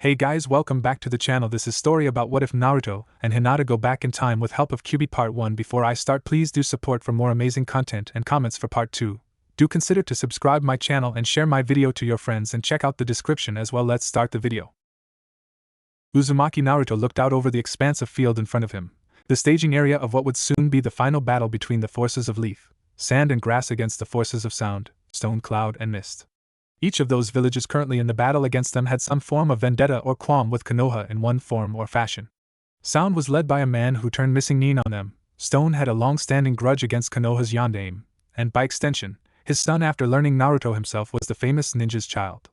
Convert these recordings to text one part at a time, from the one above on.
Hey guys, welcome back to the channel. This is story about what if Naruto and Hinata go back in time with help of Kyuubi part 1. Before I start, please do support for more amazing content and comments for part 2. Do consider to subscribe my channel and share my video to your friends and check out the description as well. Let's start the video. Uzumaki Naruto looked out over the expansive field in front of him, the staging area of what would soon be the final battle between the forces of leaf, sand and grass against the forces of sound, stone, cloud and mist. Each of those villages currently in the battle against them had some form of vendetta or qualm with Konoha in one form or fashion. Sound was led by a man who turned missing Nin on them, Stone had a long-standing grudge against Konoha's Yondaime, and by extension, his son after learning Naruto himself was the famous ninja's child.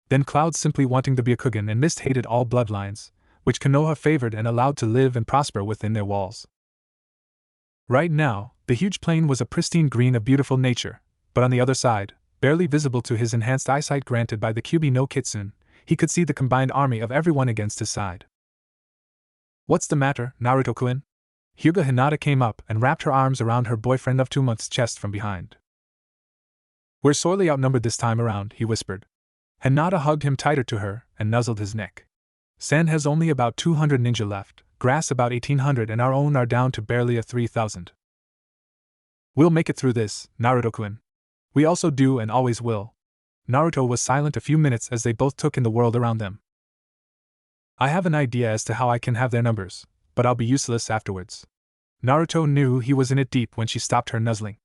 Then Cloud simply wanting to be a Kugen, and Mist hated all bloodlines, which Konoha favored and allowed to live and prosper within their walls. Right now, the huge plain was a pristine green of beautiful nature, but on the other side, barely visible to his enhanced eyesight granted by the Kyuubi no Kitsune, he could see the combined army of everyone against his side. "What's the matter, Naruto-kun?" Hyuga Hinata came up and wrapped her arms around her boyfriend of 2 months' chest from behind. "We're sorely outnumbered this time around," he whispered. Hinata hugged him tighter to her and nuzzled his neck. "Sand has only about 200 ninja left, grass about 1800, and our own are down to barely a 3000. We'll make it through this, Naruto-kun. We also do and always will." Naruto was silent a few minutes as they both took in the world around them. "I have an idea as to how I can have their numbers, but I'll be useless afterwards." Naruto knew he was in it deep when she stopped her nuzzling.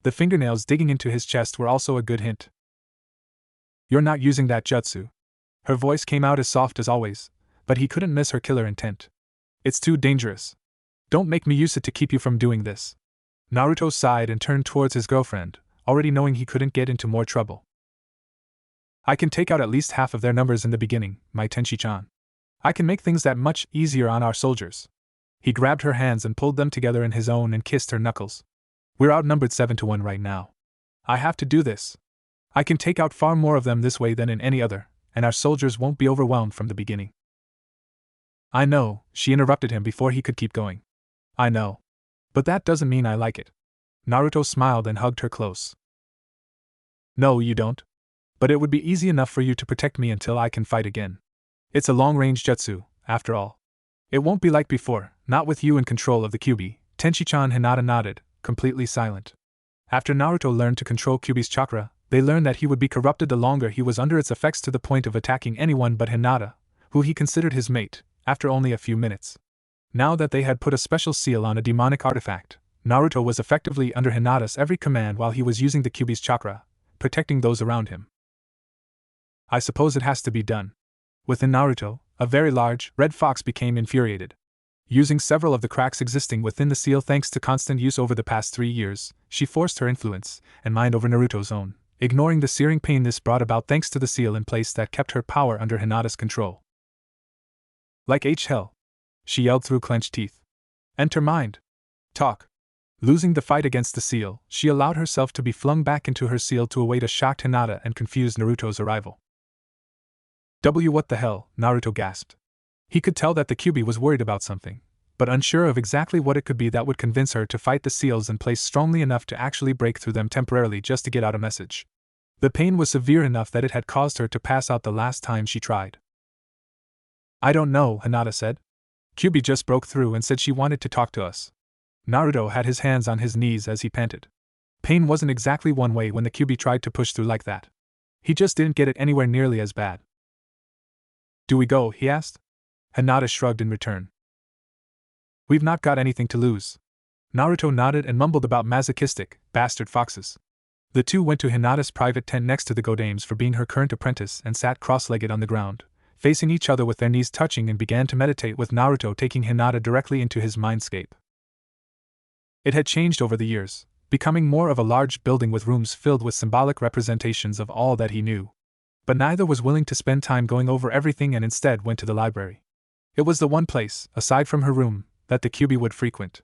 The fingernails digging into his chest were also a good hint. "You're not using that jutsu." Her voice came out as soft as always, but he couldn't miss her killer intent. "It's too dangerous. Don't make me use it to keep you from doing this." Naruto sighed and turned towards his girlfriend, already knowing he couldn't get into more trouble. "I can take out at least half of their numbers in the beginning, my Tenshi-chan. I can make things that much easier on our soldiers." He grabbed her hands and pulled them together in his own and kissed her knuckles. "We're outnumbered 7-1 right now. I have to do this. I can take out far more of them this way than in any other, and our soldiers won't be overwhelmed from the beginning." "I know," she interrupted him before he could keep going. "I know. But that doesn't mean I like it." Naruto smiled and hugged her close. "No, you don't. But it would be easy enough for you to protect me until I can fight again. It's a long-range jutsu, after all. It won't be like before, not with you in control of the Kyuubi." Tenshi-chan. Hinata nodded, completely silent. After Naruto learned to control Kyuubi's chakra, they learned that he would be corrupted the longer he was under its effects, to the point of attacking anyone but Hinata, who he considered his mate, after only a few minutes. Now that they had put a special seal on a demonic artifact, Naruto was effectively under Hinata's every command while he was using the Kyuubi's chakra, protecting those around him. "I suppose it has to be done." Within Naruto, a very large, red fox became infuriated. Using several of the cracks existing within the seal thanks to constant use over the past 3 years, she forced her influence and mind over Naruto's own, ignoring the searing pain this brought about thanks to the seal in place that kept her power under Hinata's control. "Like hell!" she yelled through clenched teeth. "Enter mind. Talk." Losing the fight against the seal, she allowed herself to be flung back into her seal to await a shocked Hinata and confused Naruto's arrival. What the hell?" Naruto gasped. He could tell that the Kyuubi was worried about something, but unsure of exactly what it could be that would convince her to fight the seals in place strongly enough to actually break through them temporarily just to get out a message. The pain was severe enough that it had caused her to pass out the last time she tried. "I don't know," Hinata said. "Kyuubi just broke through and said she wanted to talk to us." Naruto had his hands on his knees as he panted. Pain wasn't exactly one way when the Kyuubi tried to push through like that. He just didn't get it anywhere nearly as bad. "Do we go?" he asked. Hinata shrugged in return. "We've not got anything to lose." Naruto nodded and mumbled about masochistic, bastard foxes. The two went to Hinata's private tent next to the Godaime's for being her current apprentice and sat cross-legged on the ground, facing each other with their knees touching, and began to meditate with Naruto taking Hinata directly into his mindscape. It had changed over the years, becoming more of a large building with rooms filled with symbolic representations of all that he knew. But neither was willing to spend time going over everything and instead went to the library. It was the one place, aside from her room, that the Kyuubi would frequent.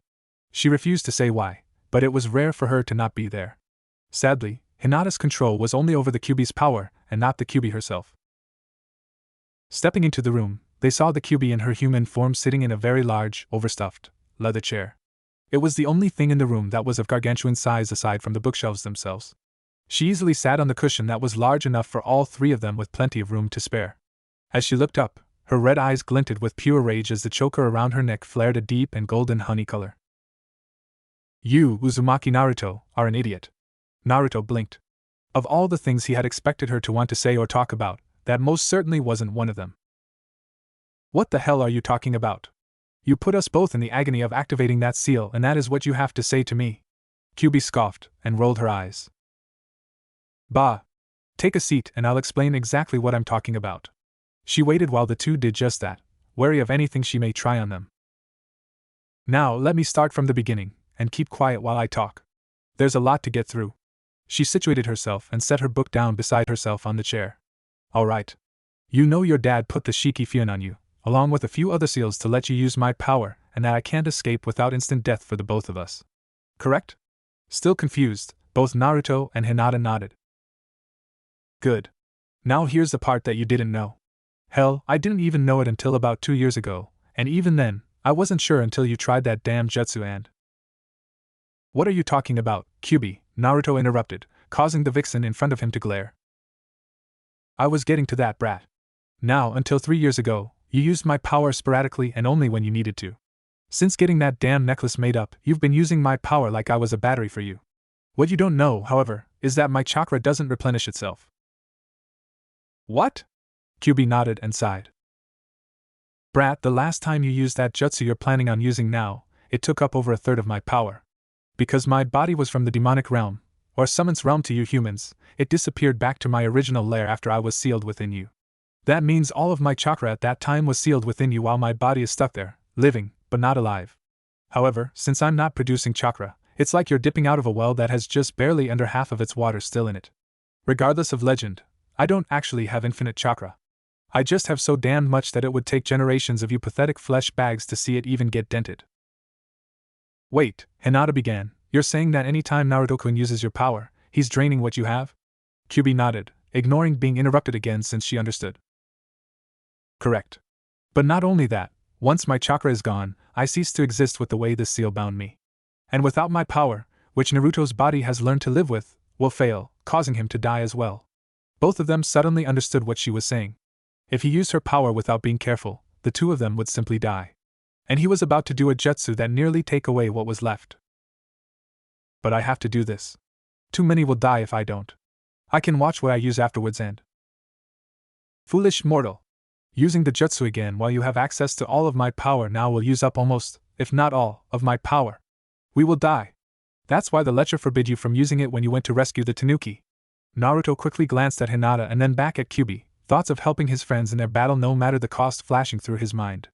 She refused to say why, but it was rare for her to not be there. Sadly, Hinata's control was only over the Kyuubi's power and not the Kyuubi herself. Stepping into the room, they saw the Kyuubi in her human form sitting in a very large, overstuffed, leather chair. It was the only thing in the room that was of gargantuan size aside from the bookshelves themselves. She easily sat on the cushion that was large enough for all 3 of them with plenty of room to spare. As she looked up, Her red eyes glinted with pure rage as the choker around her neck flared a deep and golden honey color. You, Uzumaki Naruto, are an idiot. Naruto blinked. Of all the things he had expected her to want to say or talk about, that most certainly wasn't one of them. What the hell are you talking about? You put us both in the agony of activating that seal, and that is what you have to say to me? Kyuubi scoffed and rolled her eyes. Bah! Take a seat and I'll explain exactly what I'm talking about. She waited while the two did just that, wary of anything she may try on them. Now let me start from the beginning, and keep quiet while I talk. There's a lot to get through. She situated herself and set her book down beside herself on the chair. All right. You know your dad put the Shiki Fion on you, along with a few other seals to let you use my power, and that I can't escape without instant death for the both of us. Correct? Still confused, both Naruto and Hinata nodded. Good. Now here's the part that you didn't know. Hell, I didn't even know it until about 2 years ago, and even then, I wasn't sure until you tried that damn jutsu and… What are you talking about, Kyuubi? Naruto interrupted, causing the vixen in front of him to glare. I was getting to that, brat. Now, until 3 years ago, you used my power sporadically and only when you needed to. Since getting that damn necklace made up, you've been using my power like I was a battery for you. What you don't know, however, is that my chakra doesn't replenish itself. What? Kyuubi nodded and sighed. Brat, the last time you used that jutsu you're planning on using now, it took up over a third of my power. Because my body was from the demonic realm, or summons realm to you humans, it disappeared back to my original lair after I was sealed within you. That means all of my chakra at that time was sealed within you while my body is stuck there, living, but not alive. However, since I'm not producing chakra, it's like you're dipping out of a well that has just barely under half of its water still in it. Regardless of legend, I don't actually have infinite chakra. I just have so damned much that it would take generations of you pathetic flesh bags to see it even get dented. Wait, Hinata began, you're saying that any time Naruto-kun uses your power, he's draining what you have? Kyuubi nodded, ignoring being interrupted again since she understood. Correct. But not only that, once my chakra is gone, I cease to exist with the way this seal bound me. And without my power, which Naruto's body has learned to live with, will fail, causing him to die as well. Both of them suddenly understood what she was saying. If he used her power without being careful, the two of them would simply die. And he was about to do a jutsu that nearly take away what was left. But I have to do this. Too many will die if I don't. I can watch what I use afterwards and… Foolish mortal! Using the jutsu again while you have access to all of my power now will use up almost, if not all, of my power. We will die. That's why the lecture forbid you from using it when you went to rescue the Tanuki. Naruto quickly glanced at Hinata and then back at Kyuubi, thoughts of helping his friends in their battle no matter the cost flashing through his mind.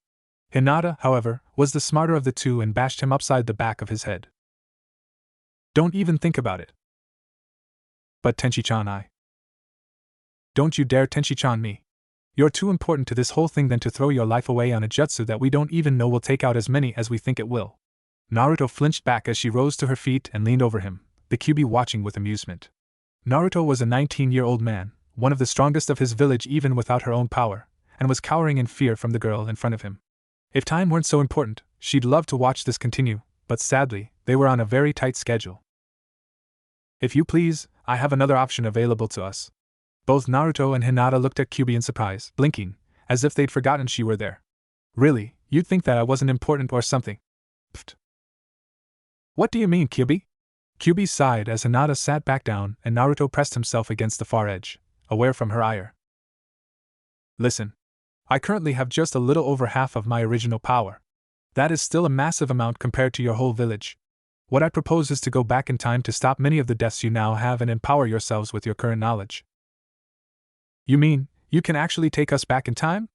Hinata, however, was the smarter of the two and bashed him upside the back of his head. Don't even think about it. But Tenchi-chan, Don't you dare Tenchi-chan me. You're too important to this whole thing than to throw your life away on a jutsu that we don't even know will take out as many as we think it will. Naruto flinched back as she rose to her feet and leaned over him, the Kyuubi watching with amusement. Naruto was a 19-year-old man, one of the strongest of his village even without her own power, and was cowering in fear from the girl in front of him. If time weren't so important, she'd love to watch this continue, but sadly, they were on a very tight schedule. If you please, I have another option available to us. Both Naruto and Hinata looked at Kyuubi in surprise, blinking, as if they'd forgotten she were there. Really, you'd think that I wasn't important or something. Pfft. What do you mean, Kyuubi? Kyuubi sighed as Hinata sat back down and Naruto pressed himself against the far edge, aware from her ire. Listen. I currently have just a little over half of my original power. That is still a massive amount compared to your whole village. What I propose is to go back in time to stop many of the deaths you now have and empower yourselves with your current knowledge. You mean, you can actually take us back in time?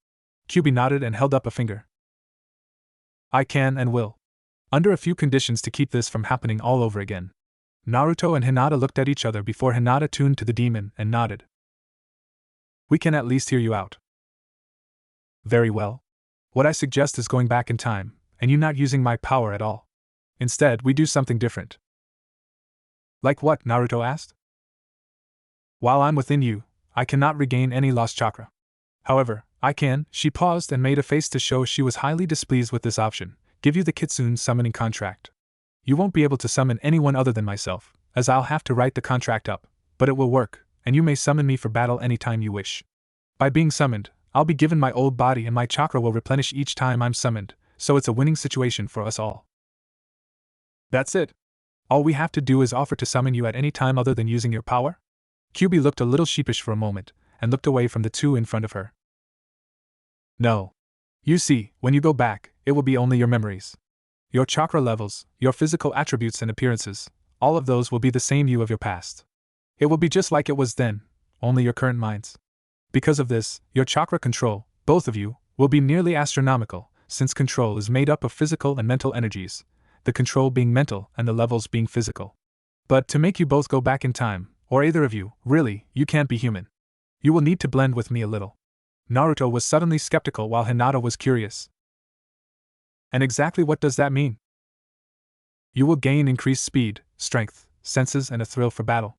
Kyuubi nodded and held up a finger. I can and will. Under a few conditions to keep this from happening all over again. Naruto and Hinata looked at each other before Hinata tuned to the demon and nodded. We can at least hear you out. Very well. What I suggest is going back in time, and you not using my power at all. Instead, we do something different. Like what? Naruto asked. While I'm within you, I cannot regain any lost chakra. However, I can, she paused and made a face to show she was highly displeased with this option, give you the Kitsune summoning contract. You won't be able to summon anyone other than myself, as I'll have to write the contract up, but it will work, and you may summon me for battle anytime you wish. By being summoned, I'll be given my old body and my chakra will replenish each time I'm summoned, so it's a winning situation for us all. That's it. All we have to do is offer to summon you at any time other than using your power? Kyuubi looked a little sheepish for a moment, and looked away from the two in front of her. No. You see, when you go back, it will be only your memories. Your chakra levels, your physical attributes and appearances, all of those will be the same you of your past. It will be just like it was then, only your current minds. Because of this, your chakra control, both of you, will be nearly astronomical, since control is made up of physical and mental energies, the control being mental and the levels being physical. But to make you both go back in time, or either of you, really, you can't be human. You will need to blend with me a little. Naruto was suddenly skeptical while Hinata was curious. And exactly what does that mean? You will gain increased speed, strength, senses, and a thrill for battle.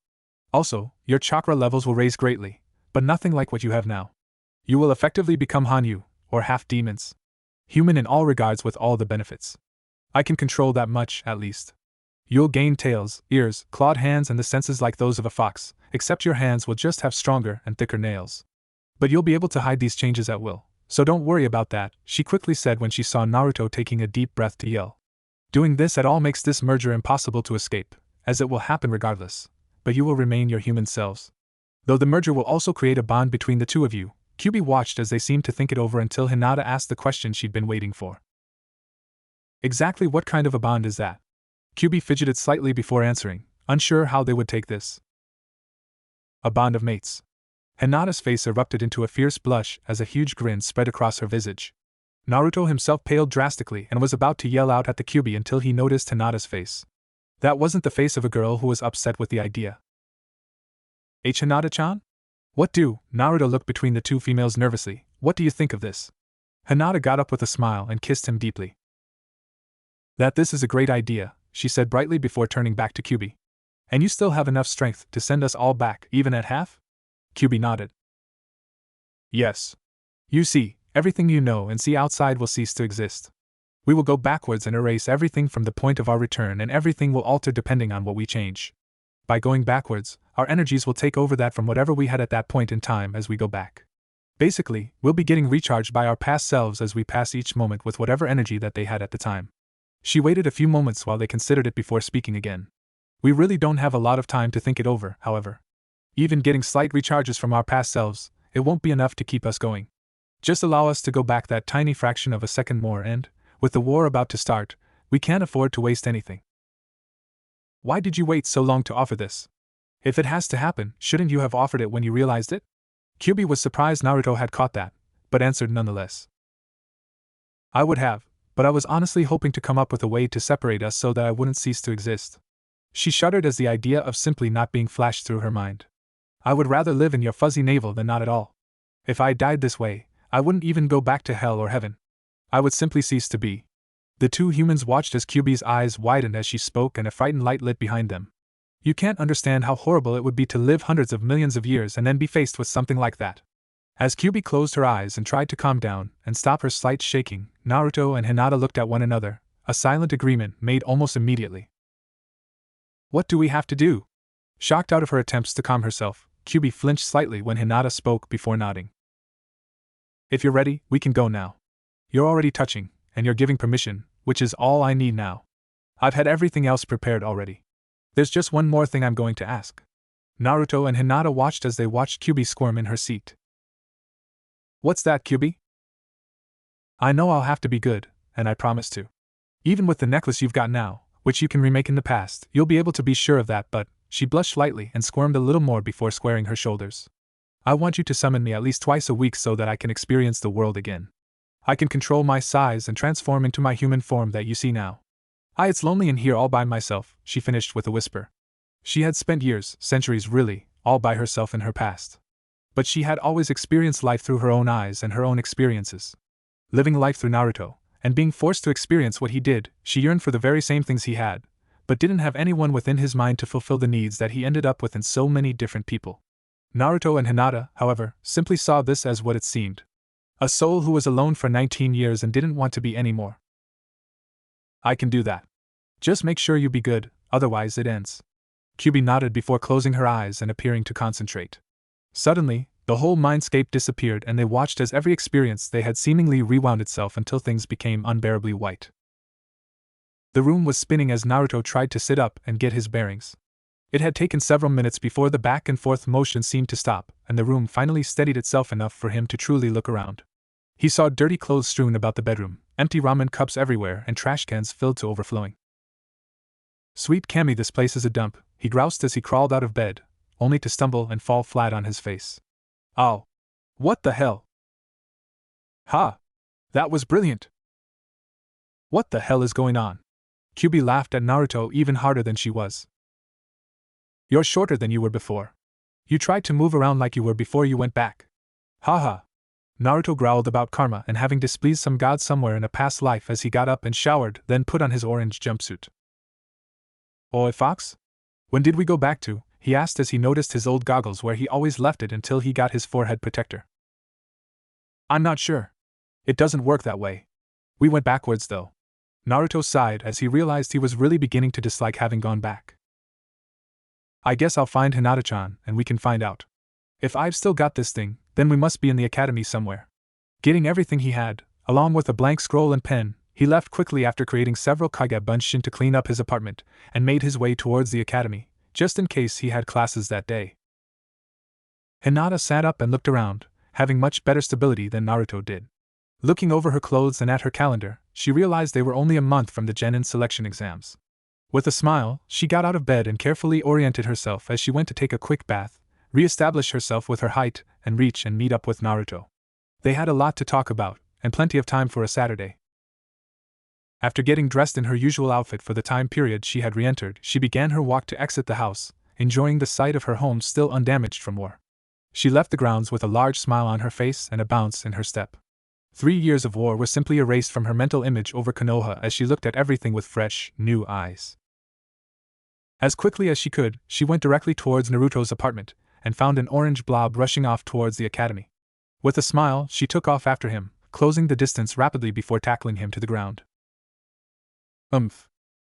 Also, your chakra levels will raise greatly, but nothing like what you have now. You will effectively become Hanyu, or half-demons. Human in all regards with all the benefits. I can control that much, at least. You'll gain tails, ears, clawed hands and the senses like those of a fox, except your hands will just have stronger and thicker nails. But you'll be able to hide these changes at will, so don't worry about that, she quickly said when she saw Naruto taking a deep breath to yell. Doing this at all makes this merger impossible to escape, as it will happen regardless, but you will remain your human selves. Though the merger will also create a bond between the two of you, Kyuubi watched as they seemed to think it over until Hinata asked the question she'd been waiting for. Exactly what kind of a bond is that? Kyuubi fidgeted slightly before answering, unsure how they would take this. A bond of mates. Hinata's face erupted into a fierce blush as a huge grin spread across her visage. Naruto himself paled drastically and was about to yell out at the Kyuubi until he noticed Hinata's face. That wasn't the face of a girl who was upset with the idea. Hinata-chan? What do? Naruto looked between the two females nervously. What do you think of this? Hinata got up with a smile and kissed him deeply. That this is a great idea, she said brightly before turning back to Kyuubi. And you still have enough strength to send us all back, even at half? Kyuubi nodded. Yes. You see, everything you know and see outside will cease to exist. We will go backwards and erase everything from the point of our return, and everything will alter depending on what we change. By going backwards, our energies will take over that from whatever we had at that point in time as we go back. Basically, we'll be getting recharged by our past selves as we pass each moment with whatever energy that they had at the time. She waited a few moments while they considered it before speaking again. We really don't have a lot of time to think it over, however. Even getting slight recharges from our past selves, it won't be enough to keep us going. Just allow us to go back that tiny fraction of a second more and, with the war about to start, we can't afford to waste anything. Why did you wait so long to offer this? If it has to happen, shouldn't you have offered it when you realized it? Kyuubi was surprised Naruto had caught that, but answered nonetheless. I would have, but I was honestly hoping to come up with a way to separate us so that I wouldn't cease to exist. She shuddered as the idea of simply not being flashed through her mind. I would rather live in your fuzzy navel than not at all. If I died this way, I wouldn't even go back to hell or heaven. I would simply cease to be. The two humans watched as Kyuubi's eyes widened as she spoke and a frightened light lit behind them. You can't understand how horrible it would be to live hundreds of millions of years and then be faced with something like that. As Kyuubi closed her eyes and tried to calm down and stop her slight shaking, Naruto and Hinata looked at one another, a silent agreement made almost immediately. What do we have to do? Shocked out of her attempts to calm herself, Kyuubi flinched slightly when Hinata spoke before nodding. If you're ready, we can go now. You're already touching, and you're giving permission, which is all I need now. I've had everything else prepared already. There's just one more thing I'm going to ask. Naruto and Hinata watched as they watched Kyuubi squirm in her seat. What's that, Kyuubi? I know I'll have to be good, and I promise to. Even with the necklace you've got now, which you can remake in the past, you'll be able to be sure of that, but, she blushed slightly and squirmed a little more before squaring her shoulders. I want you to summon me at least twice a week so that I can experience the world again. I can control my size and transform into my human form that you see now. It's lonely in here all by myself, she finished with a whisper. She had spent years, centuries really, all by herself in her past. But she had always experienced life through her own eyes and her own experiences. Living life through Naruto, and being forced to experience what he did, she yearned for the very same things he had, but didn't have anyone within his mind to fulfill the needs that he ended up with in so many different people. Naruto and Hinata, however, simply saw this as what it seemed. A soul who was alone for 19 years and didn't want to be anymore. I can do that. Just make sure you be good, otherwise it ends. Kyuubi nodded before closing her eyes and appearing to concentrate. Suddenly, The whole mindscape disappeared and they watched as every experience they had seemingly rewound itself until things became unbearably white. The room was spinning as Naruto tried to sit up and get his bearings. It had taken several minutes before the back and forth motion seemed to stop, and the room finally steadied itself enough for him to truly look around. He saw dirty clothes strewn about the bedroom, empty ramen cups everywhere, and trash cans filled to overflowing. Sweet Kami, this place is a dump, he groused as he crawled out of bed, only to stumble and fall flat on his face. Ow! What the hell? Ha! That was brilliant! What the hell is going on? Kyuubi laughed at Naruto even harder than she was. You're shorter than you were before. You tried to move around like you were before you went back. Haha. Naruto growled about karma and having displeased some god somewhere in a past life as he got up and showered, then put on his orange jumpsuit. Oi, Fox? When did we go back to? He asked as he noticed his old goggles where he always left it until he got his forehead protector. I'm not sure. It doesn't work that way. We went backwards though. Naruto sighed as he realized he was really beginning to dislike having gone back. I guess I'll find Hinata-chan and we can find out. If I've still got this thing, then we must be in the academy somewhere. Getting everything he had, along with a blank scroll and pen, he left quickly after creating several kage bunshin to clean up his apartment, and made his way towards the academy, just in case he had classes that day. Hinata sat up and looked around, having much better stability than Naruto did. Looking over her clothes and at her calendar, she realized they were only a month from the genin selection exams. With a smile, she got out of bed and carefully oriented herself as she went to take a quick bath, re-establish herself with her height, and reach and meet up with Naruto. They had a lot to talk about, and plenty of time for a Saturday. After getting dressed in her usual outfit for the time period she had re-entered, she began her walk to exit the house, enjoying the sight of her home still undamaged from war. She left the grounds with a large smile on her face and a bounce in her step. 3 years of war were simply erased from her mental image over Konoha as she looked at everything with fresh, new eyes. As quickly as she could, she went directly towards Naruto's apartment, and found an orange blob rushing off towards the academy. With a smile, she took off after him, closing the distance rapidly before tackling him to the ground.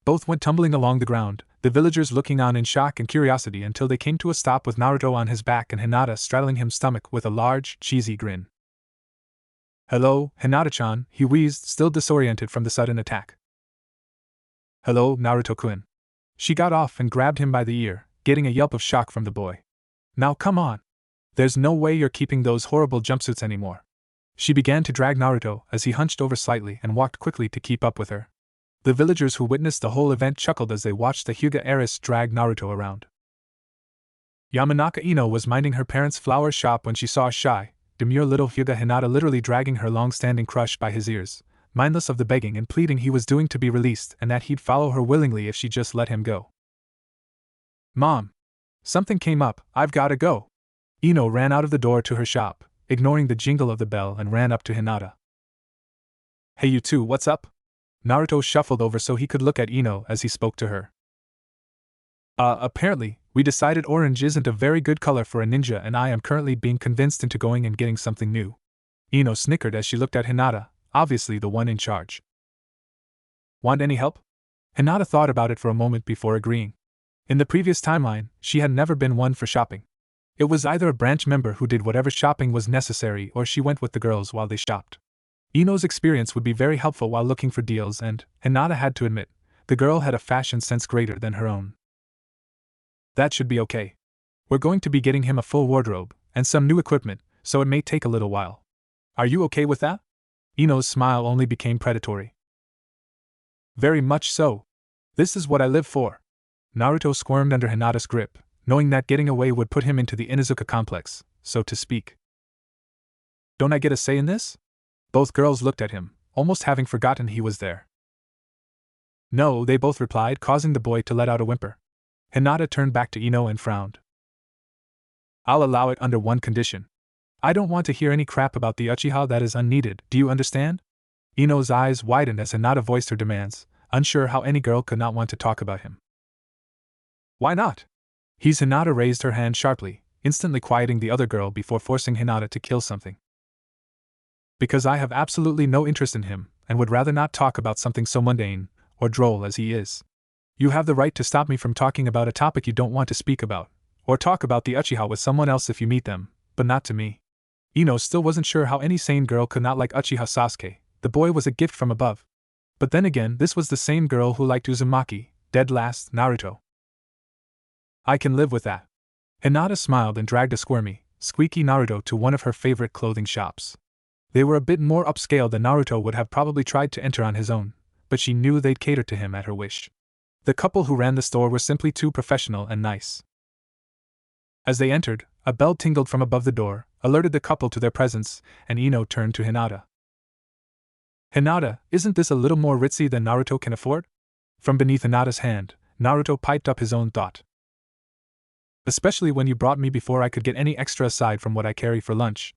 Both went tumbling along the ground, the villagers looking on in shock and curiosity until they came to a stop with Naruto on his back and Hinata straddling his stomach with a large, cheesy grin. Hello, Hinata-chan, he wheezed, still disoriented from the sudden attack. Hello, Naruto-kun. She got off and grabbed him by the ear, getting a yelp of shock from the boy. Now come on. There's no way you're keeping those horrible jumpsuits anymore. She began to drag Naruto as he hunched over slightly and walked quickly to keep up with her. The villagers who witnessed the whole event chuckled as they watched the Hyuga heiress drag Naruto around. Yamanaka Ino was minding her parents' flower shop when she saw a shy, demure little Hyuga Hinata literally dragging her long-standing crush by his ears, mindless of the begging and pleading he was doing to be released and that he'd follow her willingly if she just let him go. Mom! Something came up, I've gotta go! Ino ran out of the door to her shop, ignoring the jingle of the bell, and ran up to Hinata. Hey you two, what's up? Naruto shuffled over so he could look at Ino as he spoke to her. Apparently, we decided orange isn't a very good color for a ninja and I am currently being convinced into going and getting something new. Ino snickered as she looked at Hinata, obviously the one in charge. Want any help? Hinata thought about it for a moment before agreeing. In the previous timeline, she had never been one for shopping. It was either a branch member who did whatever shopping was necessary or she went with the girls while they shopped. Ino's experience would be very helpful while looking for deals and, Hinata had to admit, the girl had a fashion sense greater than her own. That should be okay. We're going to be getting him a full wardrobe, and some new equipment, so it may take a little while. Are you okay with that? Ino's smile only became predatory. Very much so. This is what I live for. Naruto squirmed under Hinata's grip, knowing that getting away would put him into the Inuzuka complex, so to speak. Don't I get a say in this? Both girls looked at him, almost having forgotten he was there. No, they both replied, causing the boy to let out a whimper. Hinata turned back to Ino and frowned. I'll allow it under one condition. I don't want to hear any crap about the Uchiha that is unneeded, do you understand? Ino's eyes widened as Hinata voiced her demands, unsure how any girl could not want to talk about him. Why not? Hinata raised her hand sharply, instantly quieting the other girl before forcing Hinata to kill something. Because I have absolutely no interest in him, and would rather not talk about something so mundane, or droll as he is. You have the right to stop me from talking about a topic you don't want to speak about, or talk about the Uchiha with someone else if you meet them, but not to me. Ino still wasn't sure how any sane girl could not like Uchiha Sasuke. The boy was a gift from above. But then again, this was the same girl who liked Uzumaki, dead last, Naruto. I can live with that. Hinata smiled and dragged a squirmy, squeaky Naruto to one of her favorite clothing shops. They were a bit more upscale than Naruto would have probably tried to enter on his own, but she knew they'd cater to him at her wish. The couple who ran the store were simply too professional and nice. As they entered, a bell tingled from above the door, alerted the couple to their presence, and Ino turned to Hinata. Hinata, isn't this a little more ritzy than Naruto can afford? From beneath Hinata's hand, Naruto piped up his own thought. Especially when you brought me before I could get any extra aside from what I carry for lunch.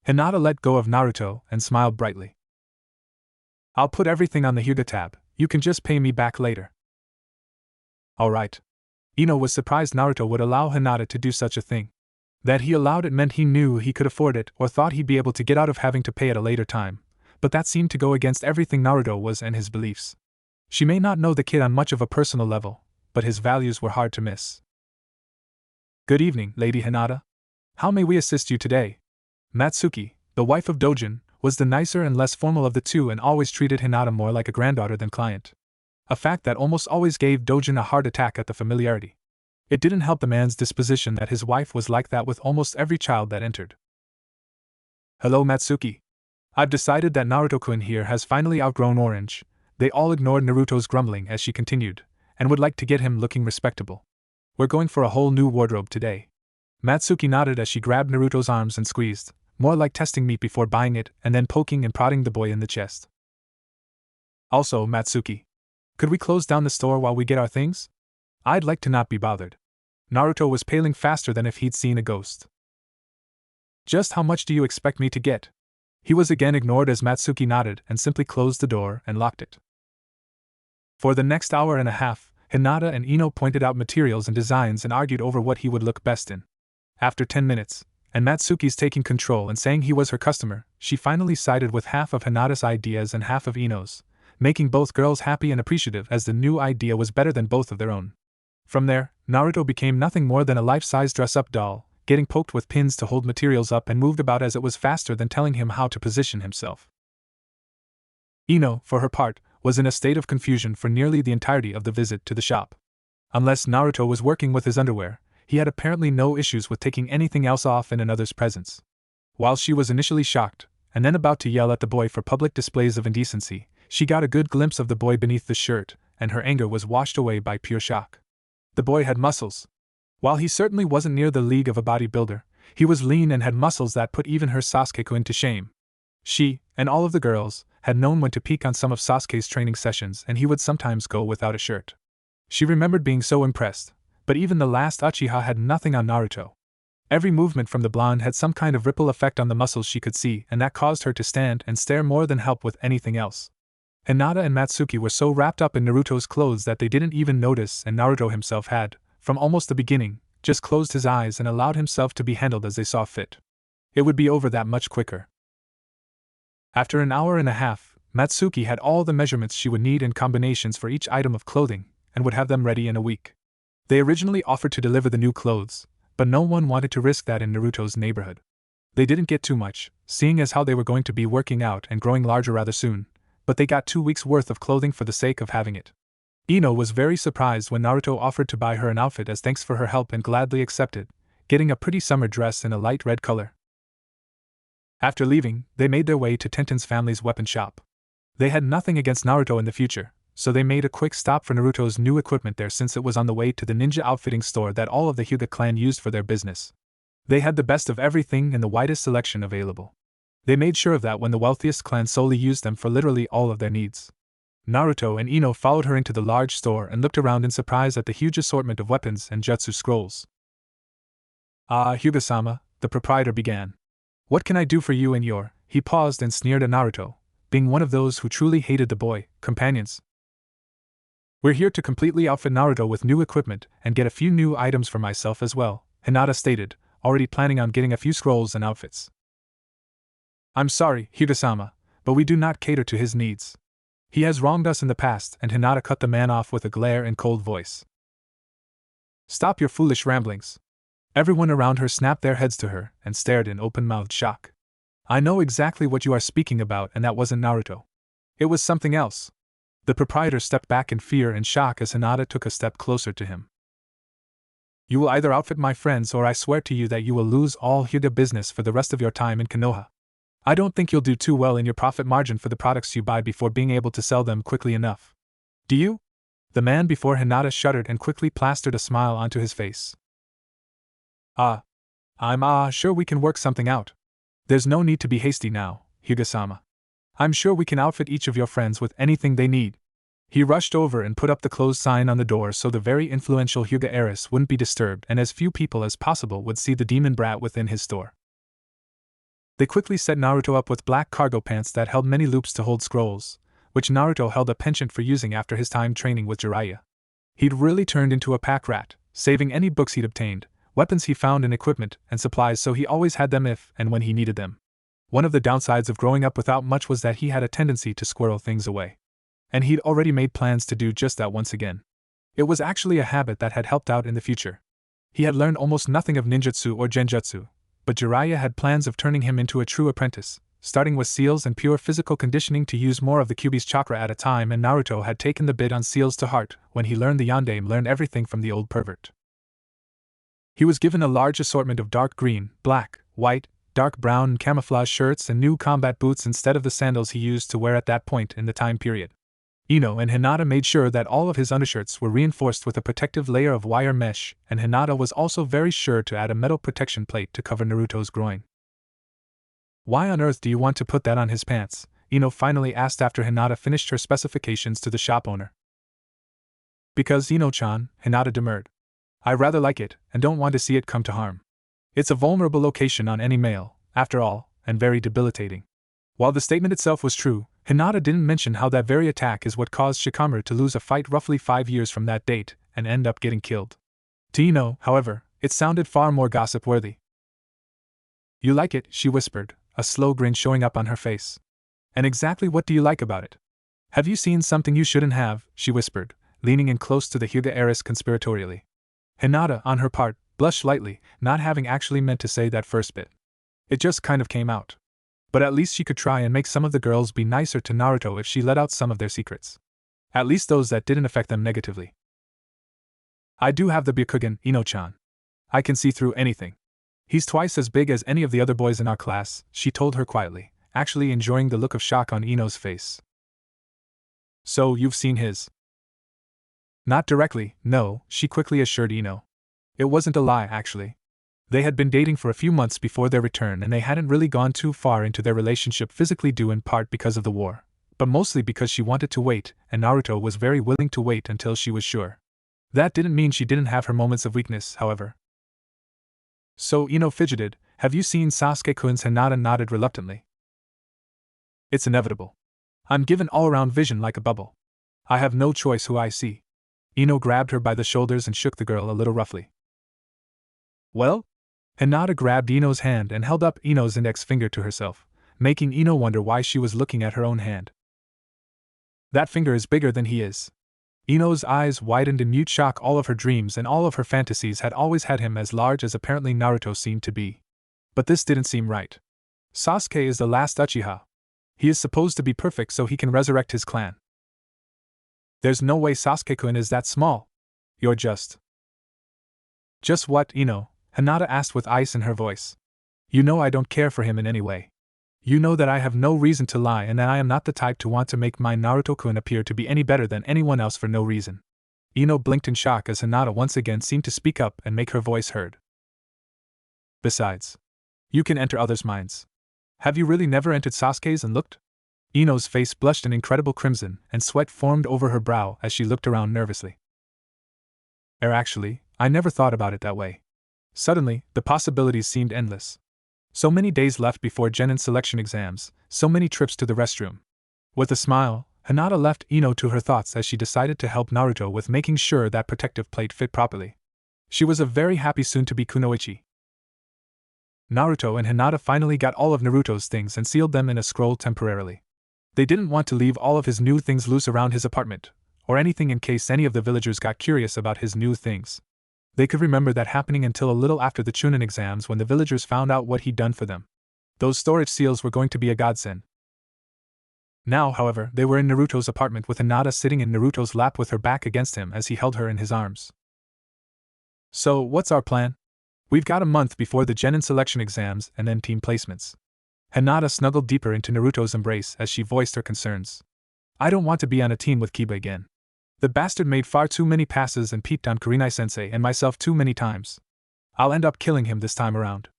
Hinata let go of Naruto and smiled brightly. I'll put everything on the Hyuga tab, you can just pay me back later. Alright. Ino was surprised Naruto would allow Hinata to do such a thing. That he allowed it meant he knew he could afford it or thought he'd be able to get out of having to pay at a later time, but that seemed to go against everything Naruto was and his beliefs. She may not know the kid on much of a personal level, but his values were hard to miss. Good evening, Lady Hinata. How may we assist you today? Matsuki, the wife of Dojin, was the nicer and less formal of the two and always treated Hinata more like a granddaughter than client. A fact that almost always gave Dojin a heart attack at the familiarity. It didn't help the man's disposition that his wife was like that with almost every child that entered. Hello Matsuki. I've decided that Naruto-kun here has finally outgrown orange. They all ignored Naruto's grumbling as she continued, and would like to get him looking respectable. We're going for a whole new wardrobe today. Matsuki nodded as she grabbed Naruto's arms and squeezed, more like testing meat before buying it and then poking and prodding the boy in the chest. Also, Matsuki, could we close down the store while we get our things? I'd like to not be bothered. Naruto was paling faster than if he'd seen a ghost. Just how much do you expect me to get? He was again ignored as Matsuki nodded and simply closed the door and locked it. For the next hour and a half, Hinata and Ino pointed out materials and designs and argued over what he would look best in. After 10 minutes, and Matsuki's taking control and saying he was her customer, she finally sided with half of Hinata's ideas and half of Ino's, making both girls happy and appreciative as the new idea was better than both of their own. From there, Naruto became nothing more than a life-size dress-up doll, getting poked with pins to hold materials up and moved about as it was faster than telling him how to position himself. Ino, for her part, was in a state of confusion for nearly the entirety of the visit to the shop. Unless Naruto was working with his underwear, he had apparently no issues with taking anything else off in another's presence. While she was initially shocked, and then about to yell at the boy for public displays of indecency, she got a good glimpse of the boy beneath the shirt, and her anger was washed away by pure shock. The boy had muscles. While he certainly wasn't near the league of a bodybuilder, he was lean and had muscles that put even her Sasuke-kun to shame. She, and all of the girls, had known when to peek on some of Sasuke's training sessions and he would sometimes go without a shirt. She remembered being so impressed, but even the last Uchiha had nothing on Naruto. Every movement from the blonde had some kind of ripple effect on the muscles she could see and that caused her to stand and stare more than help with anything else. Hinata and Matsuki were so wrapped up in Naruto's clothes that they didn't even notice and Naruto himself had, from almost the beginning, just closed his eyes and allowed himself to be handled as they saw fit. It would be over that much quicker. After an hour and a half, Matsuki had all the measurements she would need and combinations for each item of clothing, and would have them ready in a week. They originally offered to deliver the new clothes, but no one wanted to risk that in Naruto's neighborhood. They didn't get too much, seeing as how they were going to be working out and growing larger rather soon, but they got 2 weeks' worth of clothing for the sake of having it. Ino was very surprised when Naruto offered to buy her an outfit as thanks for her help and gladly accepted, getting a pretty summer dress in a light red color. After leaving, they made their way to Tenten's family's weapon shop. They had nothing against Naruto in the future, so they made a quick stop for Naruto's new equipment there since it was on the way to the ninja outfitting store that all of the Hyuga clan used for their business. They had the best of everything and the widest selection available. They made sure of that when the wealthiest clan solely used them for literally all of their needs. Naruto and Ino followed her into the large store and looked around in surprise at the huge assortment of weapons and jutsu scrolls. Ah, Hyuga-sama, the proprietor began. What can I do for you and your? He paused and sneered at Naruto, being one of those who truly hated the boy companions. We're here to completely outfit Naruto with new equipment and get a few new items for myself as well, Hinata stated, already planning on getting a few scrolls and outfits. I'm sorry, Hyuga-sama, but we do not cater to his needs. He has wronged us in the past, and Hinata cut the man off with a glare and cold voice. Stop your foolish ramblings. Everyone around her snapped their heads to her and stared in open-mouthed shock. I know exactly what you are speaking about, and that wasn't Naruto. It was something else. The proprietor stepped back in fear and shock as Hinata took a step closer to him. You will either outfit my friends, or I swear to you that you will lose all Hyuga business for the rest of your time in Konoha. I don't think you'll do too well in your profit margin for the products you buy before being able to sell them quickly enough. Do you? The man before Hinata shuddered and quickly plastered a smile onto his face. I'm sure we can work something out. There's no need to be hasty now, Hyuga-sama. I'm sure we can outfit each of your friends with anything they need. He rushed over and put up the closed sign on the door so the very influential Hyuga heiress wouldn't be disturbed and as few people as possible would see the demon brat within his store. They quickly set Naruto up with black cargo pants that held many loops to hold scrolls, which Naruto held a penchant for using after his time training with Jiraiya. He'd really turned into a pack rat, saving any books he'd obtained, weapons he found, and equipment and supplies, so he always had them if and when he needed them. One of the downsides of growing up without much was that he had a tendency to squirrel things away. And he'd already made plans to do just that once again. It was actually a habit that had helped out in the future. He had learned almost nothing of ninjutsu or genjutsu, but Jiraiya had plans of turning him into a true apprentice, starting with seals and pure physical conditioning to use more of the Kyuubi's chakra at a time, and Naruto had taken the bid on seals to heart when he learned the yandere learned everything from the old pervert. He was given a large assortment of dark green, black, white, dark brown and camouflage shirts and new combat boots instead of the sandals he used to wear at that point in the time period. Ino and Hinata made sure that all of his undershirts were reinforced with a protective layer of wire mesh, and Hinata was also very sure to add a metal protection plate to cover Naruto's groin. Why on earth do you want to put that on his pants? Ino finally asked after Hinata finished her specifications to the shop owner. Because Ino-chan, Hinata demurred. I rather like it, and don't want to see it come to harm. It's a vulnerable location on any male, after all, and very debilitating. While the statement itself was true, Hinata didn't mention how that very attack is what caused Shikamaru to lose a fight roughly 5 years from that date, and end up getting killed. To Ino, however, it sounded far more gossip-worthy. You like it, she whispered, a slow grin showing up on her face. And exactly what do you like about it? Have you seen something you shouldn't have, she whispered, leaning in close to the Hyuga heiress conspiratorially. Hinata, on her part, blushed slightly, not having actually meant to say that first bit. It just kind of came out. But at least she could try and make some of the girls be nicer to Naruto if she let out some of their secrets. At least those that didn't affect them negatively. I do have the Byakugan, Ino-chan. I can see through anything. He's twice as big as any of the other boys in our class, she told her quietly, actually enjoying the look of shock on Ino's face. So, you've seen his? Not directly, no, she quickly assured Ino. It wasn't a lie, actually. They had been dating for a few months before their return, and they hadn't really gone too far into their relationship physically, due in part because of the war, but mostly because she wanted to wait, and Naruto was very willing to wait until she was sure. That didn't mean she didn't have her moments of weakness, however. So Ino fidgeted. Have you seen Sasuke-kun's? Hinata nodded reluctantly. It's inevitable. I'm given all-around vision like a bubble. I have no choice who I see. Ino grabbed her by the shoulders and shook the girl a little roughly. Well? Hinata grabbed Ino's hand and held up Ino's index finger to herself, making Ino wonder why she was looking at her own hand. That finger is bigger than he is. Ino's eyes widened in mute shock. All of her dreams and all of her fantasies had always had him as large as apparently Naruto seemed to be. But this didn't seem right. Sasuke is the last Uchiha. He is supposed to be perfect so he can resurrect his clan. There's no way Sasuke-kun is that small. You're just... Just what, Ino? Hinata asked with ice in her voice. You know I don't care for him in any way. You know that I have no reason to lie, and that I am not the type to want to make my Naruto-kun appear to be any better than anyone else for no reason. Ino blinked in shock as Hinata once again seemed to speak up and make her voice heard. Besides, you can enter others' minds. Have you really never entered Sasuke's and looked? Ino's face blushed an incredible crimson, and sweat formed over her brow as she looked around nervously. Actually, I never thought about it that way. Suddenly, the possibilities seemed endless. So many days left before Genin selection exams, so many trips to the restroom. With a smile, Hinata left Ino to her thoughts as she decided to help Naruto with making sure that protective plate fit properly. She was a very happy soon-to-be kunoichi. Naruto and Hinata finally got all of Naruto's things and sealed them in a scroll temporarily. They didn't want to leave all of his new things loose around his apartment, or anything in case any of the villagers got curious about his new things. They could remember that happening until a little after the Chunin exams when the villagers found out what he'd done for them. Those storage seals were going to be a godsend. Now, however, they were in Naruto's apartment with Hinata sitting in Naruto's lap with her back against him as he held her in his arms. So, what's our plan? We've got a month before the Genin selection exams and then team placements. Hinata snuggled deeper into Naruto's embrace as she voiced her concerns. I don't want to be on a team with Kiba again. The bastard made far too many passes and peeped on Kurenai-sensei and myself too many times. I'll end up killing him this time around.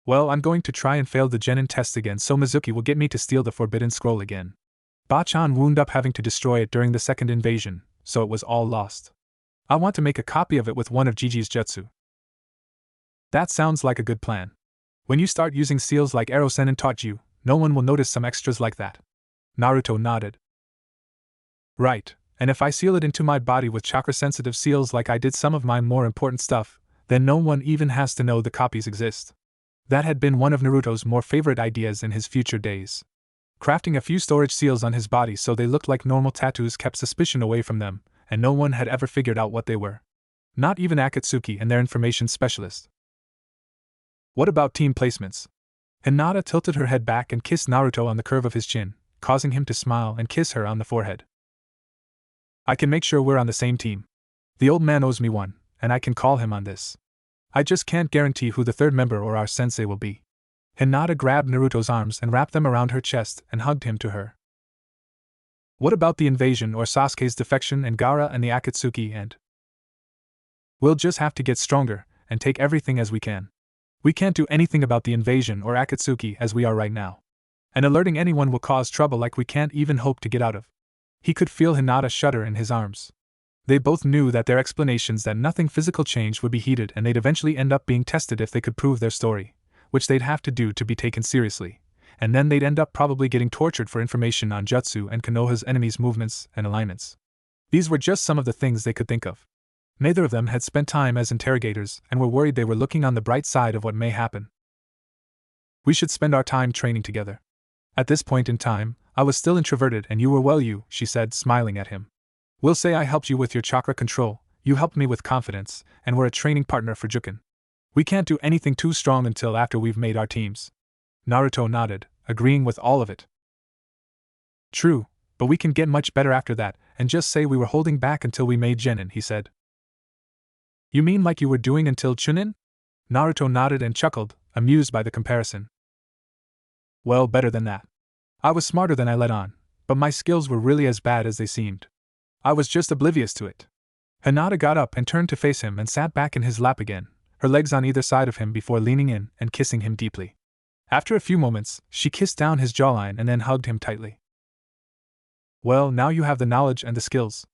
Well, I'm going to try and fail the Genin test again so Mizuki will get me to steal the Forbidden Scroll again. Bachan wound up having to destroy it during the second invasion, so it was all lost. I want to make a copy of it with one of Gigi's jutsu. That sounds like a good plan. When you start using seals like Arrow Sennin taught you, no one will notice some extras like that. Naruto nodded. Right, and if I seal it into my body with chakra-sensitive seals like I did some of my more important stuff, then no one even has to know the copies exist. That had been one of Naruto's more favorite ideas in his future days. Crafting a few storage seals on his body so they looked like normal tattoos kept suspicion away from them, and no one had ever figured out what they were. Not even Akatsuki and their information specialist. What about team placements? Hinata tilted her head back and kissed Naruto on the curve of his chin, causing him to smile and kiss her on the forehead. I can make sure we're on the same team. The old man owes me one, and I can call him on this. I just can't guarantee who the third member or our sensei will be. Hinata grabbed Naruto's arms and wrapped them around her chest and hugged him to her. What about the invasion or Sasuke's defection and Gaara and the Akatsuki and... We'll just have to get stronger and take everything as we can. We can't do anything about the invasion or Akatsuki as we are right now. And alerting anyone will cause trouble like we can't even hope to get out of. He could feel Hinata shudder in his arms. They both knew that their explanations that nothing physical changed would be heeded and they'd eventually end up being tested if they could prove their story, which they'd have to do to be taken seriously, and then they'd end up probably getting tortured for information on Jutsu and Konoha's enemies' movements and alignments. These were just some of the things they could think of. Neither of them had spent time as interrogators and were worried they were looking on the bright side of what may happen. We should spend our time training together. At this point in time, I was still introverted and you were she said, smiling at him. We'll say I helped you with your chakra control, you helped me with confidence, and we're a training partner for Juken. We can't do anything too strong until after we've made our teams. Naruto nodded, agreeing with all of it. True, but we can get much better after that, and just say we were holding back until we made Genin, he said. You mean like you were doing until Chunin? Naruto nodded and chuckled, amused by the comparison. Well, better than that. I was smarter than I let on, but my skills were really as bad as they seemed. I was just oblivious to it. Hinata got up and turned to face him and sat back in his lap again, her legs on either side of him before leaning in and kissing him deeply. After a few moments, she kissed down his jawline and then hugged him tightly. Well, now you have the knowledge and the skills.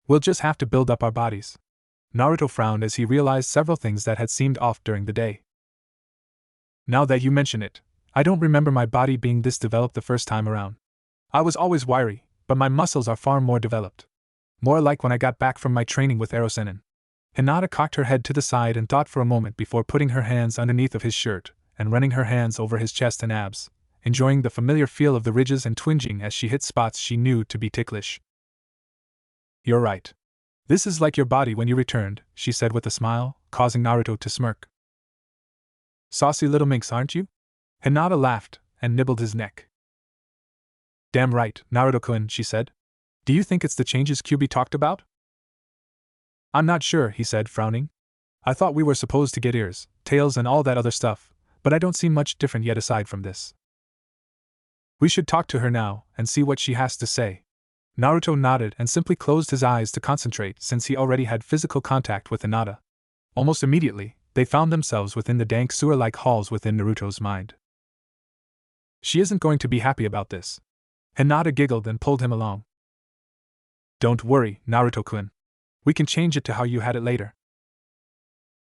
We'll just have to build up our bodies. Naruto frowned as he realized several things that had seemed off during the day. Now that you mention it, I don't remember my body being this developed the first time around. I was always wiry, but my muscles are far more developed. More like when I got back from my training with Arrow Sennin. Hinata cocked her head to the side and thought for a moment before putting her hands underneath of his shirt and running her hands over his chest and abs, enjoying the familiar feel of the ridges and twinging as she hit spots she knew to be ticklish. You're right. This is like your body when you returned, she said with a smile, causing Naruto to smirk. Saucy little minx, aren't you? Hinata laughed and nibbled his neck. Damn right, Naruto-kun, she said. Do you think it's the changes Kyuubi talked about? I'm not sure, he said, frowning. I thought we were supposed to get ears, tails and all that other stuff, but I don't see much different yet aside from this. We should talk to her now and see what she has to say. Naruto nodded and simply closed his eyes to concentrate since he already had physical contact with Hinata. Almost immediately, they found themselves within the dank sewer-like halls within Naruto's mind. She isn't going to be happy about this. Hinata giggled and pulled him along. Don't worry, Naruto-kun. We can change it to how you had it later.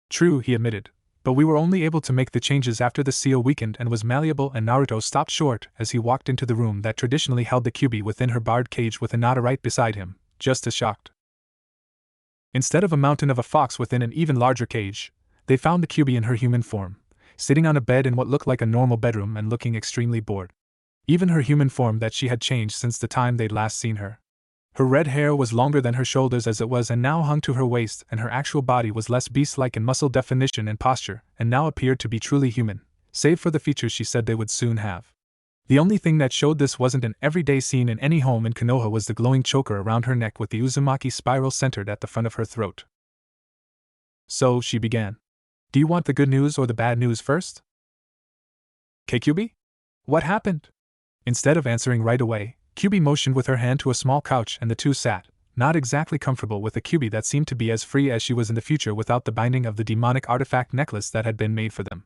True, he admitted, but we were only able to make the changes after the seal weakened and was malleable, and Naruto stopped short as he walked into the room that traditionally held the Kyuubi within her barred cage with Hinata right beside him, just as shocked. Instead of a mountain of a fox within an even larger cage, they found the Kyuubi in her human form, sitting on a bed in what looked like a normal bedroom and looking extremely bored. Even her human form that she had changed since the time they'd last seen her. Her red hair was longer than her shoulders as it was and now hung to her waist, and her actual body was less beast-like in muscle definition and posture, and now appeared to be truly human, save for the features she said they would soon have. The only thing that showed this wasn't an everyday scene in any home in Konoha was the glowing choker around her neck with the Uzumaki spiral centered at the front of her throat. So, she began. Do you want the good news or the bad news first? Kyuubi? What happened? Instead of answering right away, Kyuubi motioned with her hand to a small couch and the two sat, not exactly comfortable with a Kyuubi that seemed to be as free as she was in the future without the binding of the demonic artifact necklace that had been made for them.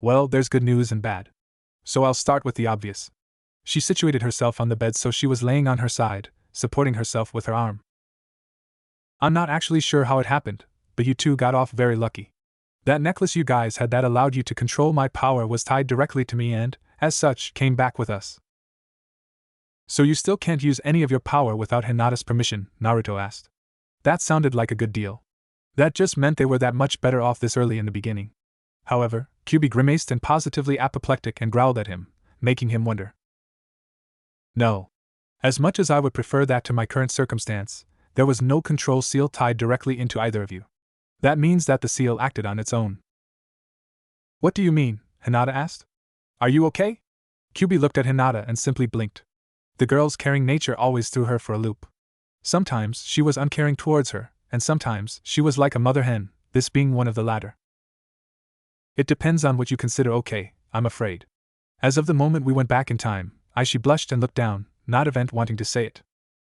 Well, there's good news and bad. So I'll start with the obvious. She situated herself on the bed so she was laying on her side, supporting herself with her arm. I'm not actually sure how it happened, but you two got off very lucky. That necklace you guys had that allowed you to control my power was tied directly to me and, as such, came back with us. So you still can't use any of your power without Hinata's permission? Naruto asked. That sounded like a good deal. That just meant they were that much better off this early in the beginning. However, Kyuubi grimaced and positively apoplectic and growled at him, making him wonder. No. As much as I would prefer that to my current circumstance, there was no control seal tied directly into either of you. That means that the seal acted on its own. What do you mean? Hinata asked. Are you okay? Kyuubi looked at Hinata and simply blinked. The girl's caring nature always threw her for a loop. Sometimes she was uncaring towards her, and sometimes she was like a mother hen, this being one of the latter. It depends on what you consider okay, I'm afraid. As of the moment we went back in time, she blushed and looked down, not event wanting to say it.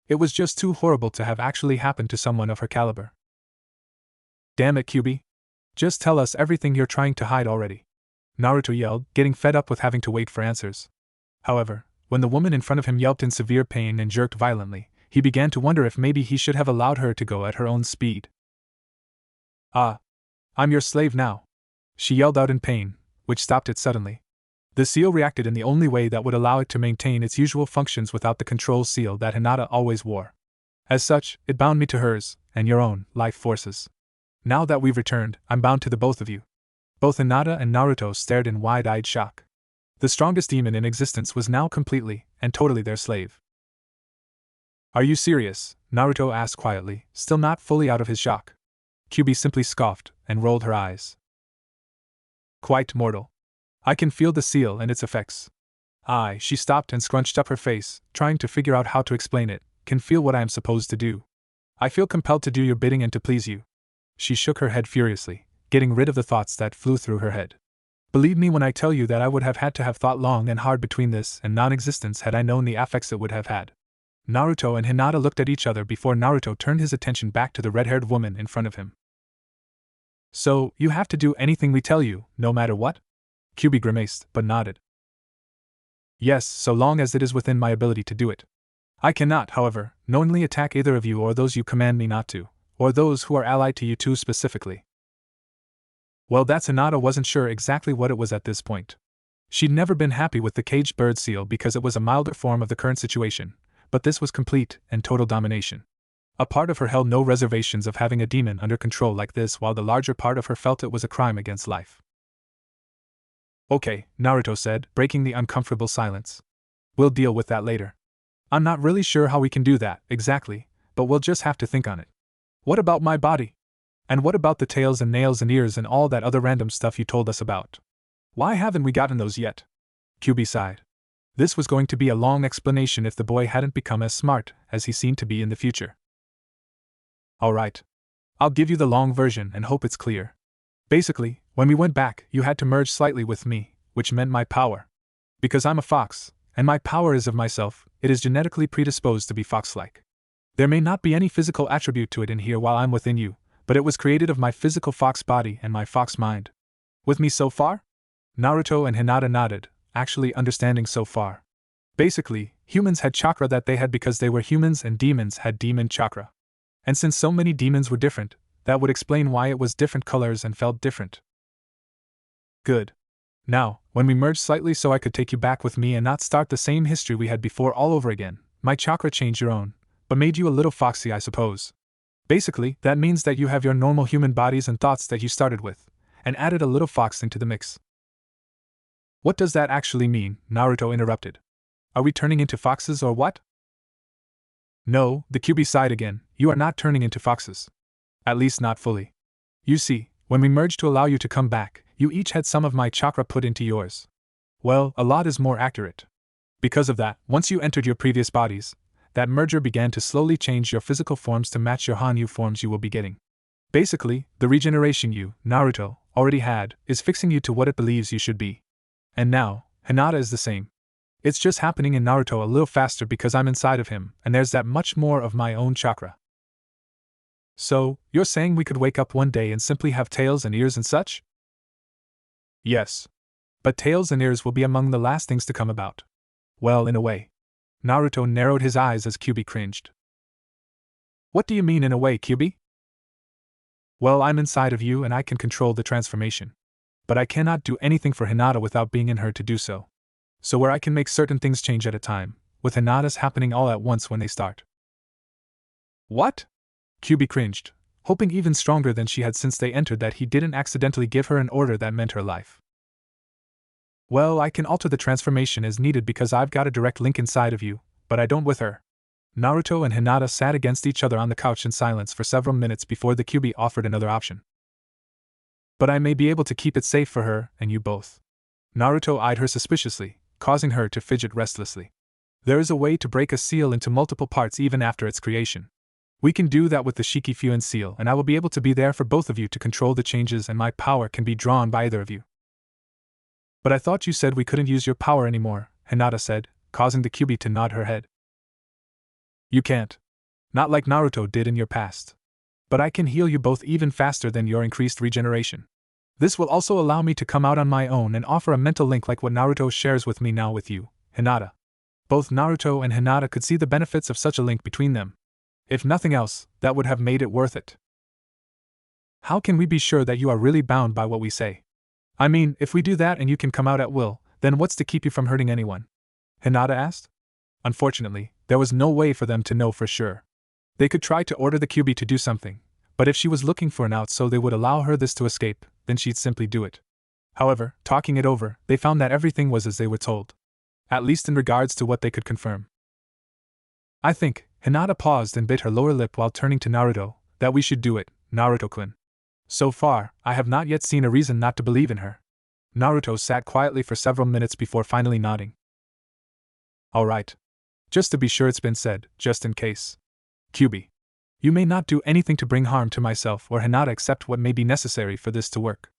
It was just too horrible to have actually happened to someone of her caliber. Damn it, Kyuubi. Just tell us everything you're trying to hide already. Naruto yelled, getting fed up with having to wait for answers. However, when the woman in front of him yelped in severe pain and jerked violently, he began to wonder if maybe he should have allowed her to go at her own speed. Ah! I'm your slave now! She yelled out in pain, which stopped it suddenly. The seal reacted in the only way that would allow it to maintain its usual functions without the control seal that Hinata always wore. As such, it bound me to hers, and your own, life forces. Now that we've returned, I'm bound to the both of you. Both Hinata and Naruto stared in wide-eyed shock. The strongest demon in existence was now completely and totally their slave. Are you serious? Naruto asked quietly, still not fully out of his shock. Kyuubi simply scoffed and rolled her eyes. Quite mortal. I can feel the seal and its effects. She stopped and scrunched up her face, trying to figure out how to explain it, can feel what I am supposed to do. I feel compelled to do your bidding and to please you. She shook her head furiously, getting rid of the thoughts that flew through her head. Believe me when I tell you that I would have had to have thought long and hard between this and non-existence had I known the affects it would have had. Naruto and Hinata looked at each other before Naruto turned his attention back to the red-haired woman in front of him. So, you have to do anything we tell you, no matter what? Kyuubi grimaced, but nodded. Yes, so long as it is within my ability to do it. I cannot, however, knowingly attack either of you or those you command me not to, or those who are allied to you two specifically. Well, Hinata wasn't sure exactly what it was at this point. She'd never been happy with the caged bird seal because it was a milder form of the current situation, but this was complete and total domination. A part of her held no reservations of having a demon under control like this, while the larger part of her felt it was a crime against life. Okay, Naruto said, breaking the uncomfortable silence. We'll deal with that later. I'm not really sure how we can do that, exactly, but we'll just have to think on it. What about my body? And what about the tails and nails and ears and all that other random stuff you told us about? Why haven't we gotten those yet? Kyuubi sighed. This was going to be a long explanation if the boy hadn't become as smart as he seemed to be in the future. Alright. I'll give you the long version and hope it's clear. Basically, when we went back, you had to merge slightly with me, which meant my power. Because I'm a fox, and my power is of myself, it is genetically predisposed to be fox-like. There may not be any physical attribute to it in here while I'm within you, but it was created of my physical fox body and my fox mind. With me so far? Naruto and Hinata nodded, actually understanding so far. Basically, humans had chakra that they had because they were humans and demons had demon chakra. And since so many demons were different, that would explain why it was different colors and felt different. Good. Now, when we merged slightly so I could take you back with me and not start the same history we had before all over again, my chakra changed your own, but made you a little foxy, I suppose. Basically, that means that you have your normal human bodies and thoughts that you started with, and added a little fox into the mix. What does that actually mean? Naruto interrupted. Are we turning into foxes or what? No, the Kyuubi sighed again, you are not turning into foxes. At least not fully. You see, when we merged to allow you to come back, you each had some of my chakra put into yours. Well, a lot is more accurate. Because of that, once you entered your previous bodies, that merger began to slowly change your physical forms to match your Hanyu forms you will be getting. Basically, the regeneration you, Naruto, already had, is fixing you to what it believes you should be. And now, Hinata is the same. It's just happening in Naruto a little faster because I'm inside of him, and there's that much more of my own chakra. So, you're saying we could wake up one day and simply have tails and ears and such? Yes. But tails and ears will be among the last things to come about. Well, in a way. Naruto narrowed his eyes as Kyuubi cringed. What do you mean in a way, Kyuubi? Well, I'm inside of you and I can control the transformation. But I cannot do anything for Hinata without being in her to do so. So where I can make certain things change at a time, with Hinata's happening all at once when they start. What? Kyuubi cringed, hoping even stronger than she had since they entered that he didn't accidentally give her an order that meant her life. Well, I can alter the transformation as needed because I've got a direct link inside of you, but I don't with her. Naruto and Hinata sat against each other on the couch in silence for several minutes before the Kyuubi offered another option. But I may be able to keep it safe for her and you both. Naruto eyed her suspiciously, causing her to fidget restlessly. There is a way to break a seal into multiple parts even after its creation. We can do that with the Shikifuan seal, and I will be able to be there for both of you to control the changes, and my power can be drawn by either of you. But I thought you said we couldn't use your power anymore, Hinata said, causing the Kyuubi to nod her head. You can't. Not like Naruto did in your past. But I can heal you both even faster than your increased regeneration. This will also allow me to come out on my own and offer a mental link like what Naruto shares with me now with you, Hinata. Both Naruto and Hinata could see the benefits of such a link between them. If nothing else, that would have made it worth it. How can we be sure that you are really bound by what we say? I mean, if we do that and you can come out at will, then what's to keep you from hurting anyone? Hinata asked. Unfortunately, there was no way for them to know for sure. They could try to order the Kyuubi to do something, but if she was looking for an out so they would allow her this to escape, then she'd simply do it. However, talking it over, they found that everything was as they were told. At least in regards to what they could confirm. I think, Hinata paused and bit her lower lip while turning to Naruto, that we should do it, Naruto-kun. So far, I have not yet seen a reason not to believe in her. Naruto sat quietly for several minutes before finally nodding. All right. Just to be sure it's been said, just in case. Kyuubi. You may not do anything to bring harm to myself or Hinata except what may be necessary for this to work.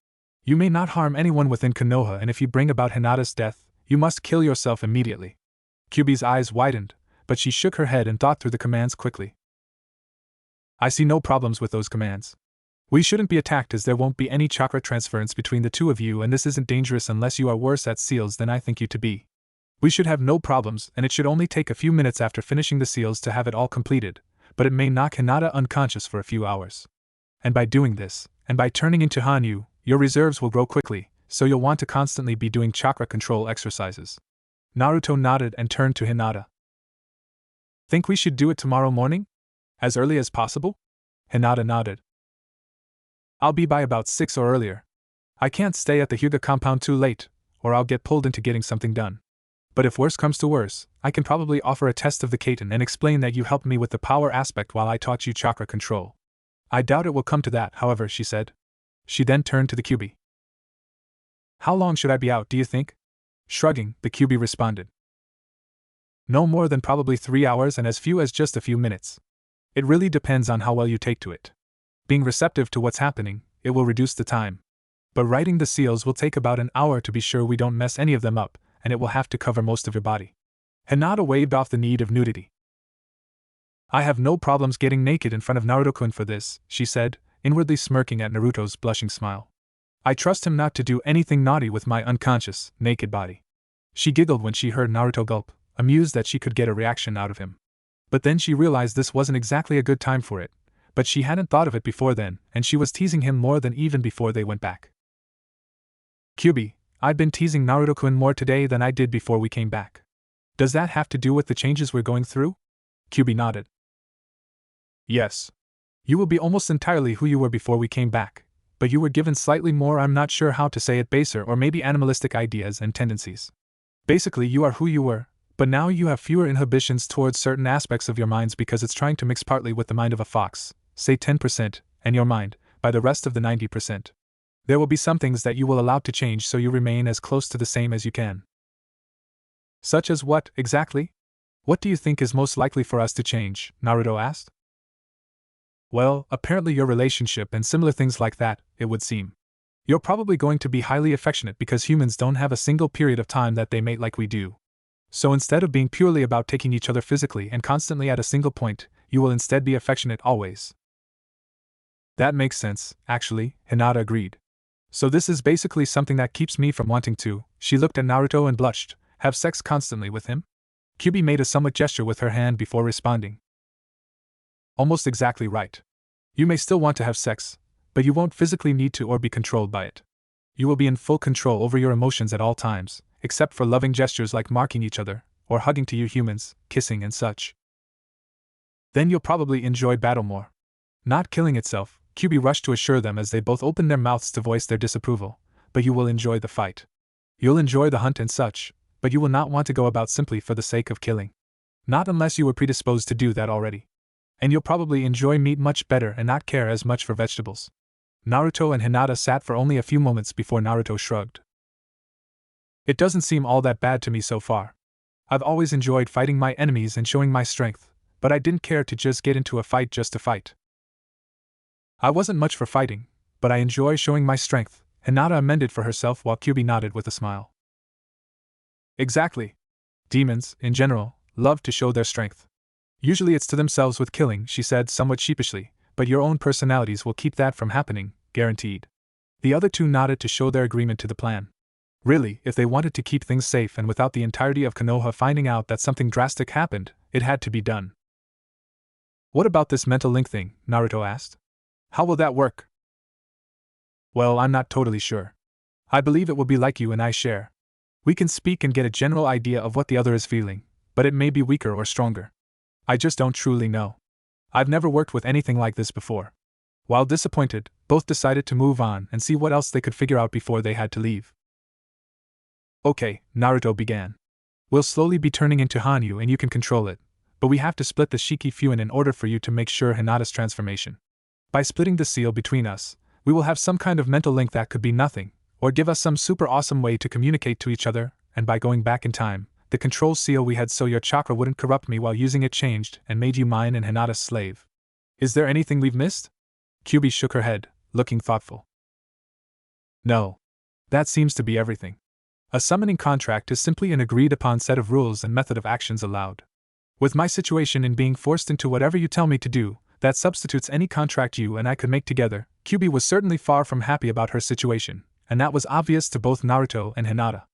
You may not harm anyone within Konoha, and if you bring about Hinata's death, you must kill yourself immediately. Kyuubi's eyes widened, but she shook her head and thought through the commands quickly. I see no problems with those commands. We shouldn't be attacked as there won't be any chakra transference between the two of you, and this isn't dangerous unless you are worse at seals than I think you to be. We should have no problems, and it should only take a few minutes after finishing the seals to have it all completed, but it may knock Hinata unconscious for a few hours. And by doing this, and by turning into Hanyu, your reserves will grow quickly, so you'll want to constantly be doing chakra control exercises. Naruto nodded and turned to Hinata. Think we should do it tomorrow morning? As early as possible? Hinata nodded. I'll be by about 6 or earlier. I can't stay at the Hyuga compound too late, or I'll get pulled into getting something done. But if worse comes to worse, I can probably offer a test of the Kaiten and explain that you helped me with the power aspect while I taught you chakra control. I doubt it will come to that, however, she said. She then turned to the Kyuubi. How long should I be out, do you think? Shrugging, the Kyuubi responded. No more than probably 3 hours, and as few as just a few minutes. It really depends on how well you take to it. Being receptive to what's happening, it will reduce the time. But writing the seals will take about an hour to be sure we don't mess any of them up, and it will have to cover most of your body. Hinata waved off the need of nudity. I have no problems getting naked in front of Naruto-kun for this, she said, inwardly smirking at Naruto's blushing smile. I trust him not to do anything naughty with my unconscious, naked body. She giggled when she heard Naruto gulp, amused that she could get a reaction out of him. But then she realized this wasn't exactly a good time for it, but she hadn't thought of it before then, and she was teasing him more than even before they went back. Kyuubi, I'd been teasing Naruto-kun more today than I did before we came back. Does that have to do with the changes we're going through? Kyuubi nodded. Yes. You will be almost entirely who you were before we came back, but you were given slightly more, I'm not sure how to say it, baser or maybe animalistic ideas and tendencies. Basically, you are who you were, But now you have fewer inhibitions towards certain aspects of your minds because it's trying to mix partly with the mind of a fox, say 10%, and your mind, by the rest of the 90%. There will be some things that you will allow to change so you remain as close to the same as you can. Such as what, exactly? What do you think is most likely for us to change? Naruto asked. Well, apparently your relationship and similar things like that, it would seem. You're probably going to be highly affectionate because humans don't have a single period of time that they mate like we do. So instead of being purely about taking each other physically and constantly at a single point, you will instead be affectionate always. That makes sense, actually, Hinata agreed. So this is basically something that keeps me from wanting to, she looked at Naruto and blushed, have sex constantly with him? Kyuubi made a somewhat gesture with her hand before responding. Almost exactly right. You may still want to have sex, but you won't physically need to or be controlled by it. You will be in full control over your emotions at all times, except for loving gestures like marking each other, or hugging to you humans, kissing and such. Then you'll probably enjoy battle more. Not killing itself, Kyuubi rushed to assure them as they both opened their mouths to voice their disapproval, but you will enjoy the fight. You'll enjoy the hunt and such, but you will not want to go about simply for the sake of killing. Not unless you were predisposed to do that already. And you'll probably enjoy meat much better and not care as much for vegetables. Naruto and Hinata sat for only a few moments before Naruto shrugged. It doesn't seem all that bad to me so far. I've always enjoyed fighting my enemies and showing my strength, but I didn't care to just get into a fight just to fight. I wasn't much for fighting, but I enjoy showing my strength, Hinata amended for herself while Kyuubi nodded with a smile. Exactly. Demons, in general, love to show their strength. Usually it's to themselves with killing, she said somewhat sheepishly, but your own personalities will keep that from happening, guaranteed. The other two nodded to show their agreement to the plan. Really, if they wanted to keep things safe and without the entirety of Konoha finding out that something drastic happened, it had to be done. What about this mental link thing? Naruto asked. How will that work? Well, I'm not totally sure. I believe it will be like you and I share. We can speak and get a general idea of what the other is feeling, but it may be weaker or stronger. I just don't truly know. I've never worked with anything like this before. While disappointed, both decided to move on and see what else they could figure out before they had to leave. Okay, Naruto began. We'll slowly be turning into Hanyu and you can control it, but we have to split the Shiki Fuin in order for you to make sure Hinata's transformation. By splitting the seal between us, we will have some kind of mental link that could be nothing, or give us some super awesome way to communicate to each other, and by going back in time, the control seal we had so your chakra wouldn't corrupt me while using it changed and made you mine and Hinata's slave. Is there anything we've missed? Kyuubi shook her head, looking thoughtful. No. That seems to be everything. A summoning contract is simply an agreed-upon set of rules and method of actions allowed. With my situation in being forced into whatever you tell me to do, that substitutes any contract you and I could make together. Kyuubi was certainly far from happy about her situation, and that was obvious to both Naruto and Hinata.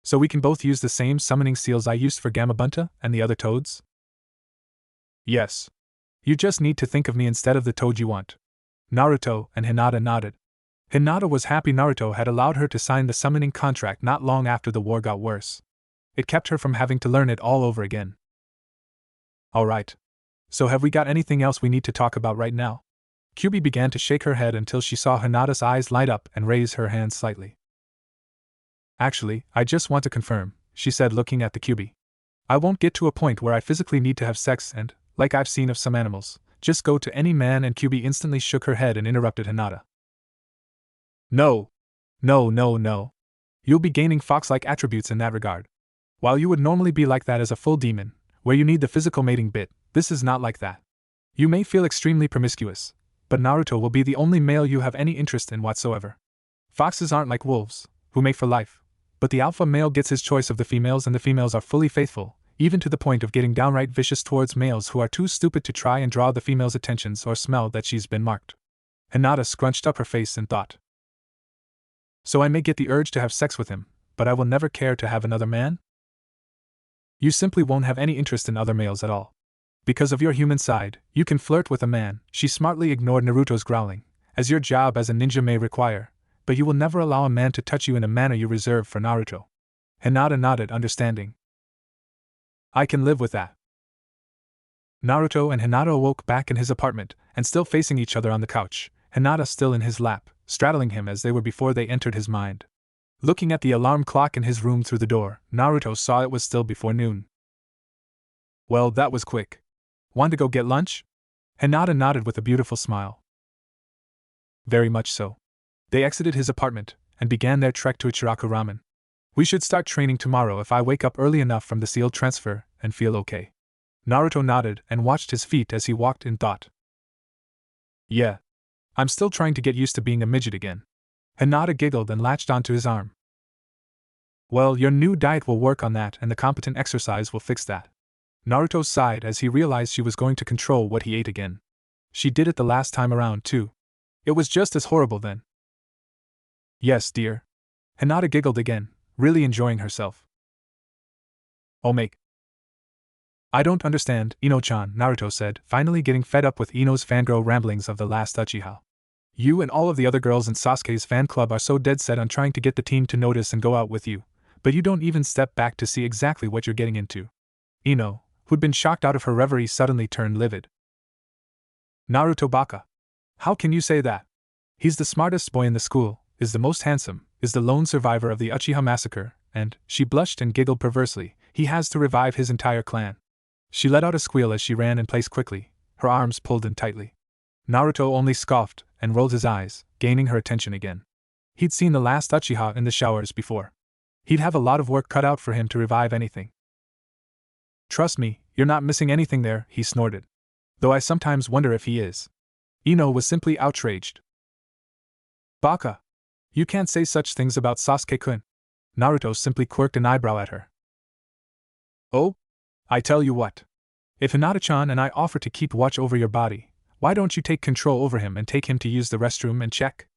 So we can both use the same summoning seals I used for Gamabunta and the other toads? Yes. You just need to think of me instead of the toad you want. Naruto and Hinata nodded. Hinata was happy Naruto had allowed her to sign the summoning contract not long after the war got worse. It kept her from having to learn it all over again. Alright. So have we got anything else we need to talk about right now? Kyuubi began to shake her head until she saw Hinata's eyes light up and raise her hand slightly. Actually, I just want to confirm, she said looking at the Kyuubi. I won't get to a point where I physically need to have sex and, like I've seen of some animals, just go to any man, and Kyuubi instantly shook her head and interrupted Hinata. No. No. You'll be gaining fox-like attributes in that regard. While you would normally be like that as a full demon, where you need the physical mating bit, this is not like that. You may feel extremely promiscuous, but Naruto will be the only male you have any interest in whatsoever. Foxes aren't like wolves, who mate for life, but the alpha male gets his choice of the females and the females are fully faithful, even to the point of getting downright vicious towards males who are too stupid to try and draw the female's attentions or smell that she's been marked. Hinata scrunched up her face in thought. So I may get the urge to have sex with him, but I will never care to have another man? You simply won't have any interest in other males at all. Because of your human side, you can flirt with a man, she smartly ignored Naruto's growling, as your job as a ninja may require, but you will never allow a man to touch you in a manner you reserve for Naruto. Hinata nodded, understanding. I can live with that. Naruto and Hinata awoke back in his apartment, and still facing each other on the couch, Hinata still in his lap, straddling him as they were before they entered his mind. Looking at the alarm clock in his room through the door, Naruto saw it was still before noon. Well, that was quick. Want to go get lunch? Hinata nodded with a beautiful smile. Very much so. They exited his apartment and began their trek to Ichiraku Ramen. We should start training tomorrow if I wake up early enough from the sealed transfer and feel okay. Naruto nodded and watched his feet as he walked in thought. Yeah. I'm still trying to get used to being a midget again. Hinata giggled and latched onto his arm. Well, your new diet will work on that and the competent exercise will fix that. Naruto sighed as he realized she was going to control what he ate again. She did it the last time around, too. It was just as horrible then. Yes, dear. Hinata giggled again, really enjoying herself. Oh, make. I don't understand, Ino-chan, Naruto said, finally getting fed up with Ino's fangirl ramblings of the last Uchiha. You and all of the other girls in Sasuke's fan club are so dead set on trying to get the team to notice and go out with you, but you don't even step back to see exactly what you're getting into. Ino, who'd been shocked out of her reverie, suddenly turned livid. Naruto baka. How can you say that? He's the smartest boy in the school, is the most handsome, is the lone survivor of the Uchiha massacre, and, she blushed and giggled perversely, he has to revive his entire clan. She let out a squeal as she ran in place quickly, her arms pulled in tightly. Naruto only scoffed and rolled his eyes, gaining her attention again. He'd seen the last Uchiha in the showers before. He'd have a lot of work cut out for him to revive anything. Trust me, you're not missing anything there, he snorted. Though I sometimes wonder if he is. Ino was simply outraged. Baka! You can't say such things about Sasuke-kun. Naruto simply quirked an eyebrow at her. Oh? I tell you what. If Hinata-chan and I offer to keep watch over your body, why don't you take control over him and take him to use the restroom and check?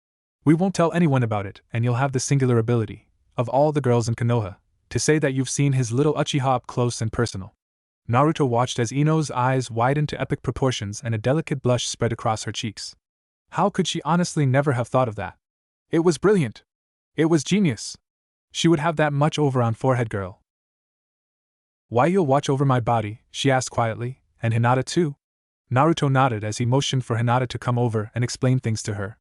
We won't tell anyone about it, and you'll have the singular ability, of all the girls in Konoha, to say that you've seen his little Uchiha up close and personal. Naruto watched as Ino's eyes widened to epic proportions and a delicate blush spread across her cheeks. How could she honestly never have thought of that? It was brilliant. It was genius. She would have that much over on forehead girl. Why you'll watch over my body, she asked quietly, and Hinata too? Naruto nodded as he motioned for Hinata to come over and explain things to her.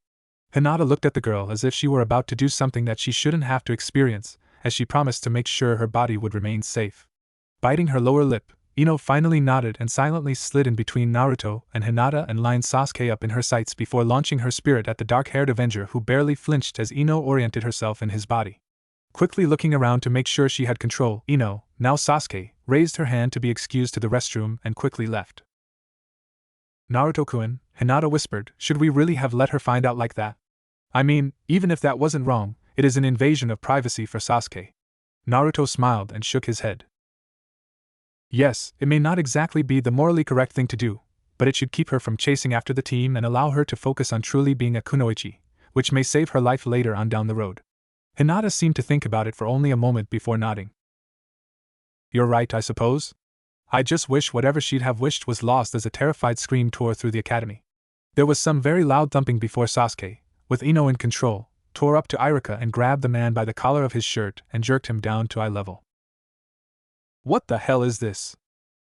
Hinata looked at the girl as if she were about to do something that she shouldn't have to experience, as she promised to make sure her body would remain safe. Biting her lower lip, Ino finally nodded and silently slid in between Naruto and Hinata and lined Sasuke up in her sights before launching her spirit at the dark-haired Avenger, who barely flinched as Ino oriented herself in his body. Quickly looking around to make sure she had control, Ino, now Sasuke, raised her hand to be excused to the restroom and quickly left. Naruto-kun, Hinata whispered, should we really have let her find out like that? I mean, even if that wasn't wrong, it is an invasion of privacy for Sasuke. Naruto smiled and shook his head. Yes, it may not exactly be the morally correct thing to do, but it should keep her from chasing after the team and allow her to focus on truly being a kunoichi, which may save her life later on down the road. Hinata seemed to think about it for only a moment before nodding. You're right, I suppose? I just wish whatever she'd have wished was lost as a terrified scream tore through the academy. There was some very loud thumping before Sasuke, with Ino in control, tore up to Irika and grabbed the man by the collar of his shirt and jerked him down to eye level. What the hell is this?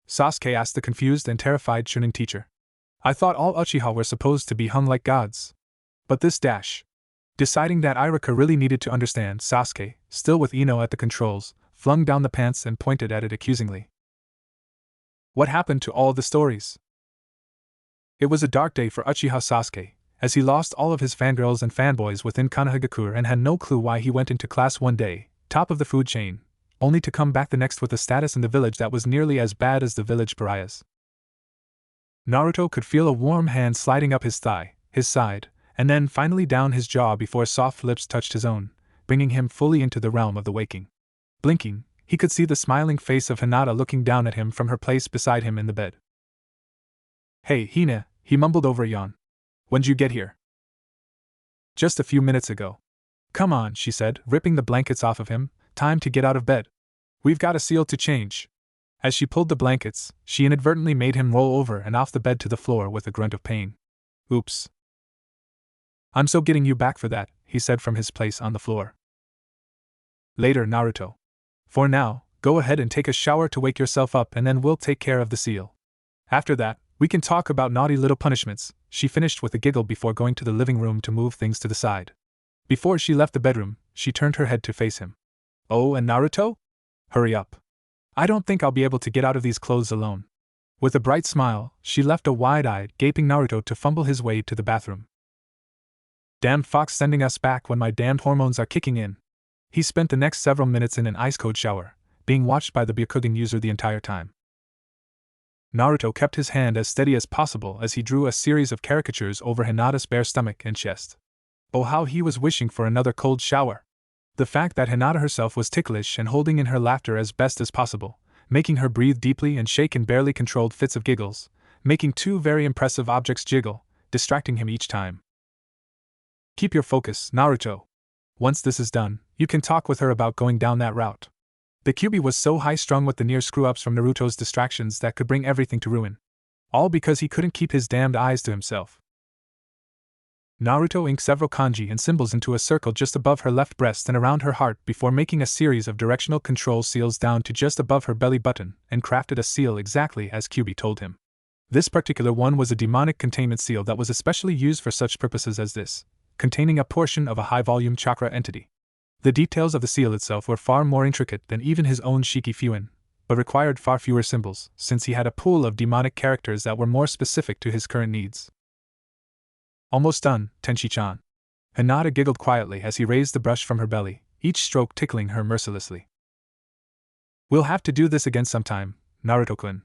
Sasuke asked the confused and terrified Chunin teacher. I thought all Uchiha were supposed to be hung like gods. But this dash. Deciding that Irika really needed to understand, Sasuke, still with Ino at the controls, flung down the pants and pointed at it accusingly. What happened to all the stories? It was a dark day for Uchiha Sasuke, as he lost all of his fangirls and fanboys within Konohagakure and had no clue why he went into class one day, top of the food chain, only to come back the next with a status in the village that was nearly as bad as the village pariahs. Naruto could feel a warm hand sliding up his thigh, his side, and then finally down his jaw before soft lips touched his own, bringing him fully into the realm of the waking. Blinking, he could see the smiling face of Hinata looking down at him from her place beside him in the bed. Hey, Hina, he mumbled over a yawn. When'd you get here? Just a few minutes ago. Come on, she said, ripping the blankets off of him. Time to get out of bed. We've got a seal to change. As she pulled the blankets, she inadvertently made him roll over and off the bed to the floor with a grunt of pain. Oops. I'm so getting you back for that, he said from his place on the floor. Later, Naruto. For now, go ahead and take a shower to wake yourself up and then we'll take care of the seal. After that, we can talk about naughty little punishments, she finished with a giggle before going to the living room to move things to the side. Before she left the bedroom, she turned her head to face him. Oh, and Naruto? Hurry up. I don't think I'll be able to get out of these clothes alone. With a bright smile, she left a wide-eyed, gaping Naruto to fumble his way to the bathroom. Damned fox sending us back when my damned hormones are kicking in. He spent the next several minutes in an ice-cold shower, being watched by the Byakugan user the entire time. Naruto kept his hand as steady as possible as he drew a series of caricatures over Hinata's bare stomach and chest. Oh, how he was wishing for another cold shower! The fact that Hinata herself was ticklish and holding in her laughter as best as possible, making her breathe deeply and shake in barely controlled fits of giggles, making two very impressive objects jiggle, distracting him each time. Keep your focus, Naruto. Once this is done, you can talk with her about going down that route. The Kyuubi was so high-strung with the near screw-ups from Naruto's distractions that could bring everything to ruin. All because he couldn't keep his damned eyes to himself. Naruto inked several kanji and symbols into a circle just above her left breast and around her heart before making a series of directional control seals down to just above her belly button and crafted a seal exactly as Kyuubi told him. This particular one was a demonic containment seal that was especially used for such purposes as this, containing a portion of a high-volume chakra entity. The details of the seal itself were far more intricate than even his own Shiki Fuin, but required far fewer symbols, since he had a pool of demonic characters that were more specific to his current needs. Almost done, Tenshi-chan. Hinata giggled quietly as he raised the brush from her belly, each stroke tickling her mercilessly. We'll have to do this again sometime, Naruto-kun.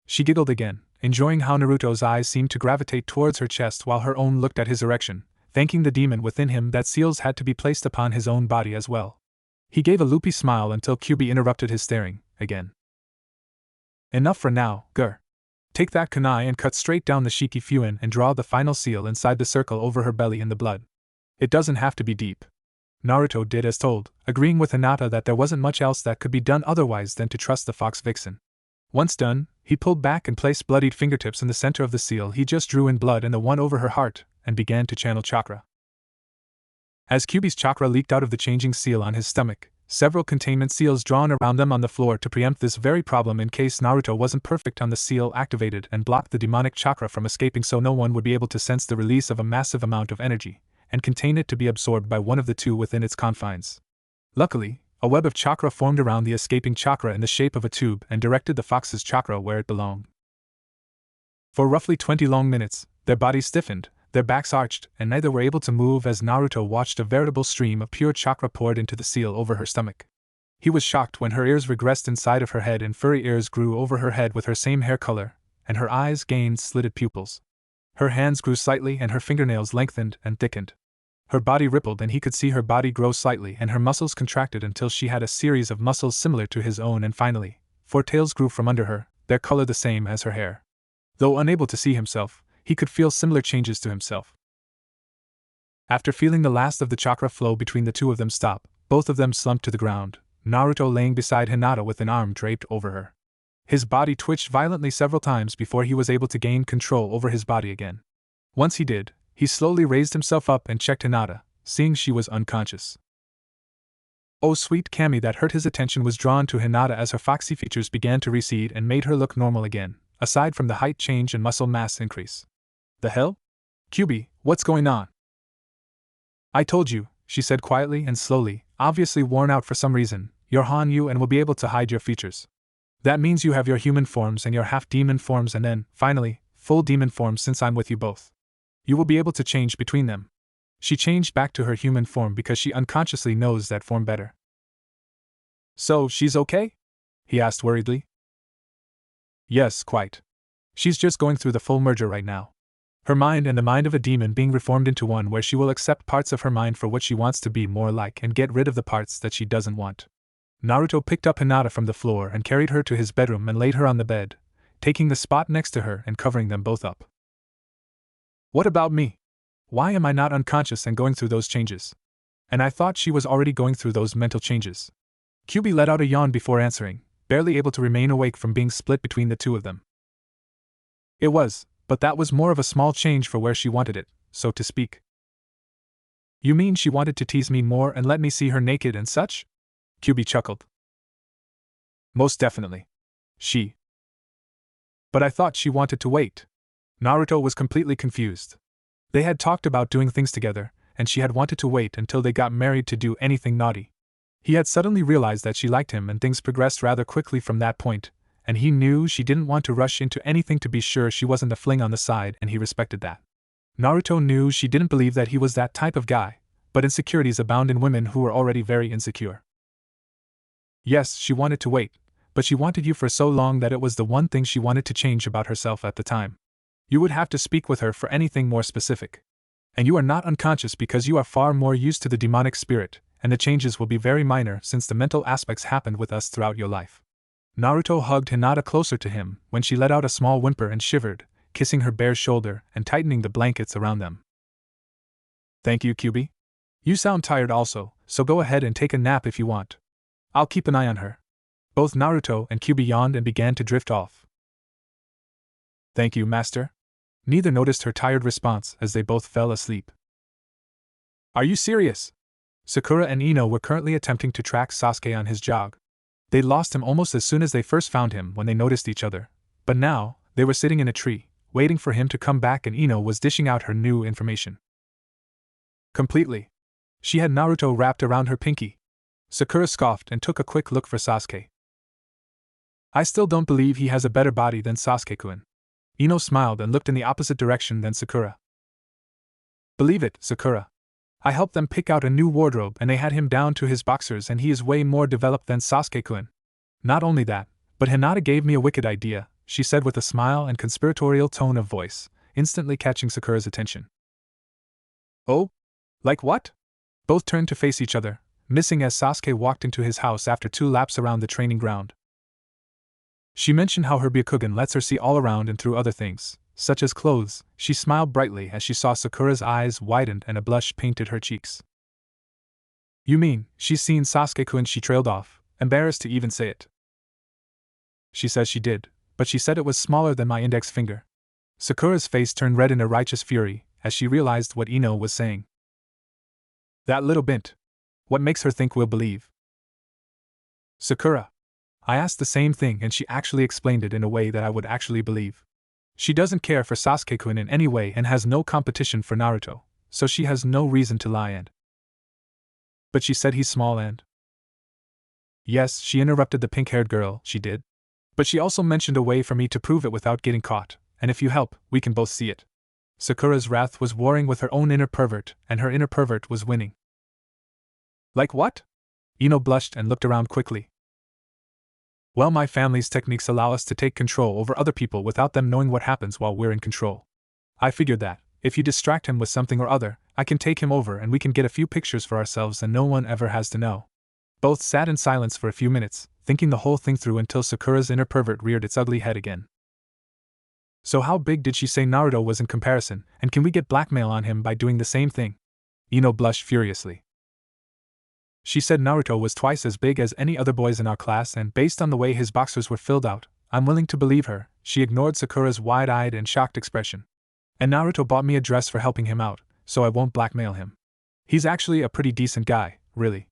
She giggled again, enjoying how Naruto's eyes seemed to gravitate towards her chest while her own looked at his erection, thanking the demon within him that seals had to be placed upon his own body as well. He gave a loopy smile until Kyuubi interrupted his staring, again. Enough for now, Gur. Take that kunai and cut straight down the Shiki Fuin and draw the final seal inside the circle over her belly in the blood. It doesn't have to be deep. Naruto did as told, agreeing with Hinata that there wasn't much else that could be done otherwise than to trust the fox vixen. Once done, he pulled back and placed bloodied fingertips in the center of the seal he just drew in blood and the one over her heart, and began to channel chakra. As Kyuubi's chakra leaked out of the changing seal on his stomach, several containment seals drawn around them on the floor to preempt this very problem in case Naruto wasn't perfect on the seal activated and blocked the demonic chakra from escaping so no one would be able to sense the release of a massive amount of energy, and contain it to be absorbed by one of the two within its confines. Luckily, a web of chakra formed around the escaping chakra in the shape of a tube and directed the fox's chakra where it belonged. For roughly 20 long minutes, their bodies stiffened, their backs arched, and neither were able to move as Naruto watched a veritable stream of pure chakra poured into the seal over her stomach. He was shocked when her ears regressed inside of her head and furry ears grew over her head with her same hair color, and her eyes gained slitted pupils. Her hands grew slightly and her fingernails lengthened and thickened. Her body rippled and he could see her body grow slightly and her muscles contracted until she had a series of muscles similar to his own and finally, 4 tails grew from under her, their color the same as her hair. Though unable to see himself, he could feel similar changes to himself. After feeling the last of the chakra flow between the two of them stop, both of them slumped to the ground, Naruto laying beside Hinata with an arm draped over her. His body twitched violently several times before he was able to gain control over his body again. Once he did, he slowly raised himself up and checked Hinata, seeing she was unconscious. Oh, sweet Kami, that hurt his attention was drawn to Hinata as her foxy features began to recede and made her look normal again, aside from the height change and muscle mass increase. The hell? Kyuubi, what's going on? I told you, she said quietly and slowly, obviously worn out for some reason, you're Hanyu and will be able to hide your features. That means you have your human forms and your half-demon forms and then, finally, full demon forms since I'm with you both. You will be able to change between them. She changed back to her human form because she unconsciously knows that form better. So, she's okay? He asked worriedly. Yes, quite. She's just going through the full merger right now. Her mind and the mind of a demon being reformed into one where she will accept parts of her mind for what she wants to be more like and get rid of the parts that she doesn't want. Naruto picked up Hinata from the floor and carried her to his bedroom and laid her on the bed, taking the spot next to her and covering them both up. What about me? Why am I not unconscious and going through those changes? And I thought she was already going through those mental changes. Kyuubi let out a yawn before answering, barely able to remain awake from being split between the two of them. It was, but that was more of a small change for where she wanted it, so to speak. You mean she wanted to tease me more and let me see her naked and such? Kyuubi chuckled. Most definitely. But I thought she wanted to wait. Naruto was completely confused. They had talked about doing things together, and she had wanted to wait until they got married to do anything naughty. He had suddenly realized that she liked him and things progressed rather quickly from that point, and he knew she didn't want to rush into anything to be sure she wasn't a fling on the side, and he respected that. Naruto knew she didn't believe that he was that type of guy, but insecurities abound in women who were already very insecure. Yes, she wanted to wait, but she wanted you for so long that it was the one thing she wanted to change about herself at the time. You would have to speak with her for anything more specific. And you are not unconscious because you are far more used to the demonic spirit, and the changes will be very minor since the mental aspects happened with us throughout your life. Naruto hugged Hinata closer to him when she let out a small whimper and shivered, kissing her bare shoulder and tightening the blankets around them. Thank you, Kyuubi. You sound tired also, so go ahead and take a nap if you want. I'll keep an eye on her. Both Naruto and Kyuubi yawned and began to drift off. Thank you, master. Neither noticed her tired response as they both fell asleep. Are you serious? Sakura and Ino were currently attempting to track Sasuke on his jog. They lost him almost as soon as they first found him when they noticed each other, but now, they were sitting in a tree, waiting for him to come back, and Ino was dishing out her new information. Completely. She had Naruto wrapped around her pinky. Sakura scoffed and took a quick look for Sasuke. I still don't believe he has a better body than Sasuke-kun. Ino smiled and looked in the opposite direction than Sakura. Believe it, Sakura. I helped them pick out a new wardrobe and they had him down to his boxers and he is way more developed than Sasuke-kun. Not only that, but Hinata gave me a wicked idea, she said with a smile and conspiratorial tone of voice, instantly catching Sakura's attention. Oh? Like what? Both turned to face each other, missing as Sasuke walked into his house after 2 laps around the training ground. She mentioned how her Byakugan lets her see all around and through other things, such as clothes. She smiled brightly as she saw Sakura's eyes widened and a blush painted her cheeks. You mean, she's seen Sasuke-kun? She trailed off, embarrassed to even say it. She says she did, but she said it was smaller than my index finger. Sakura's face turned red in a righteous fury as she realized what Ino was saying. That little bint. What makes her think we'll believe? Sakura. I asked the same thing and she actually explained it in a way that I would actually believe. She doesn't care for Sasuke-kun in any way and has no competition for Naruto, so she has no reason to lie and. But she said he's small and. Yes, she interrupted the pink-haired girl, she did. But she also mentioned a way for me to prove it without getting caught, and if you help, we can both see it. Sakura's wrath was warring with her own inner pervert, and her inner pervert was winning. Like what? Ino blushed and looked around quickly. Well, my family's techniques allow us to take control over other people without them knowing what happens while we're in control. I figured that, if you distract him with something or other, I can take him over and we can get a few pictures for ourselves and no one ever has to know. Both sat in silence for a few minutes, thinking the whole thing through until Sakura's inner pervert reared its ugly head again. So how big did she say Naruto was in comparison, and can we get blackmail on him by doing the same thing? Ino blushed furiously. She said Naruto was twice as big as any other boys in our class and based on the way his boxers were filled out, I'm willing to believe her. She ignored Sakura's wide-eyed and shocked expression. And Naruto bought me a dress for helping him out, so I won't blackmail him. He's actually a pretty decent guy, really.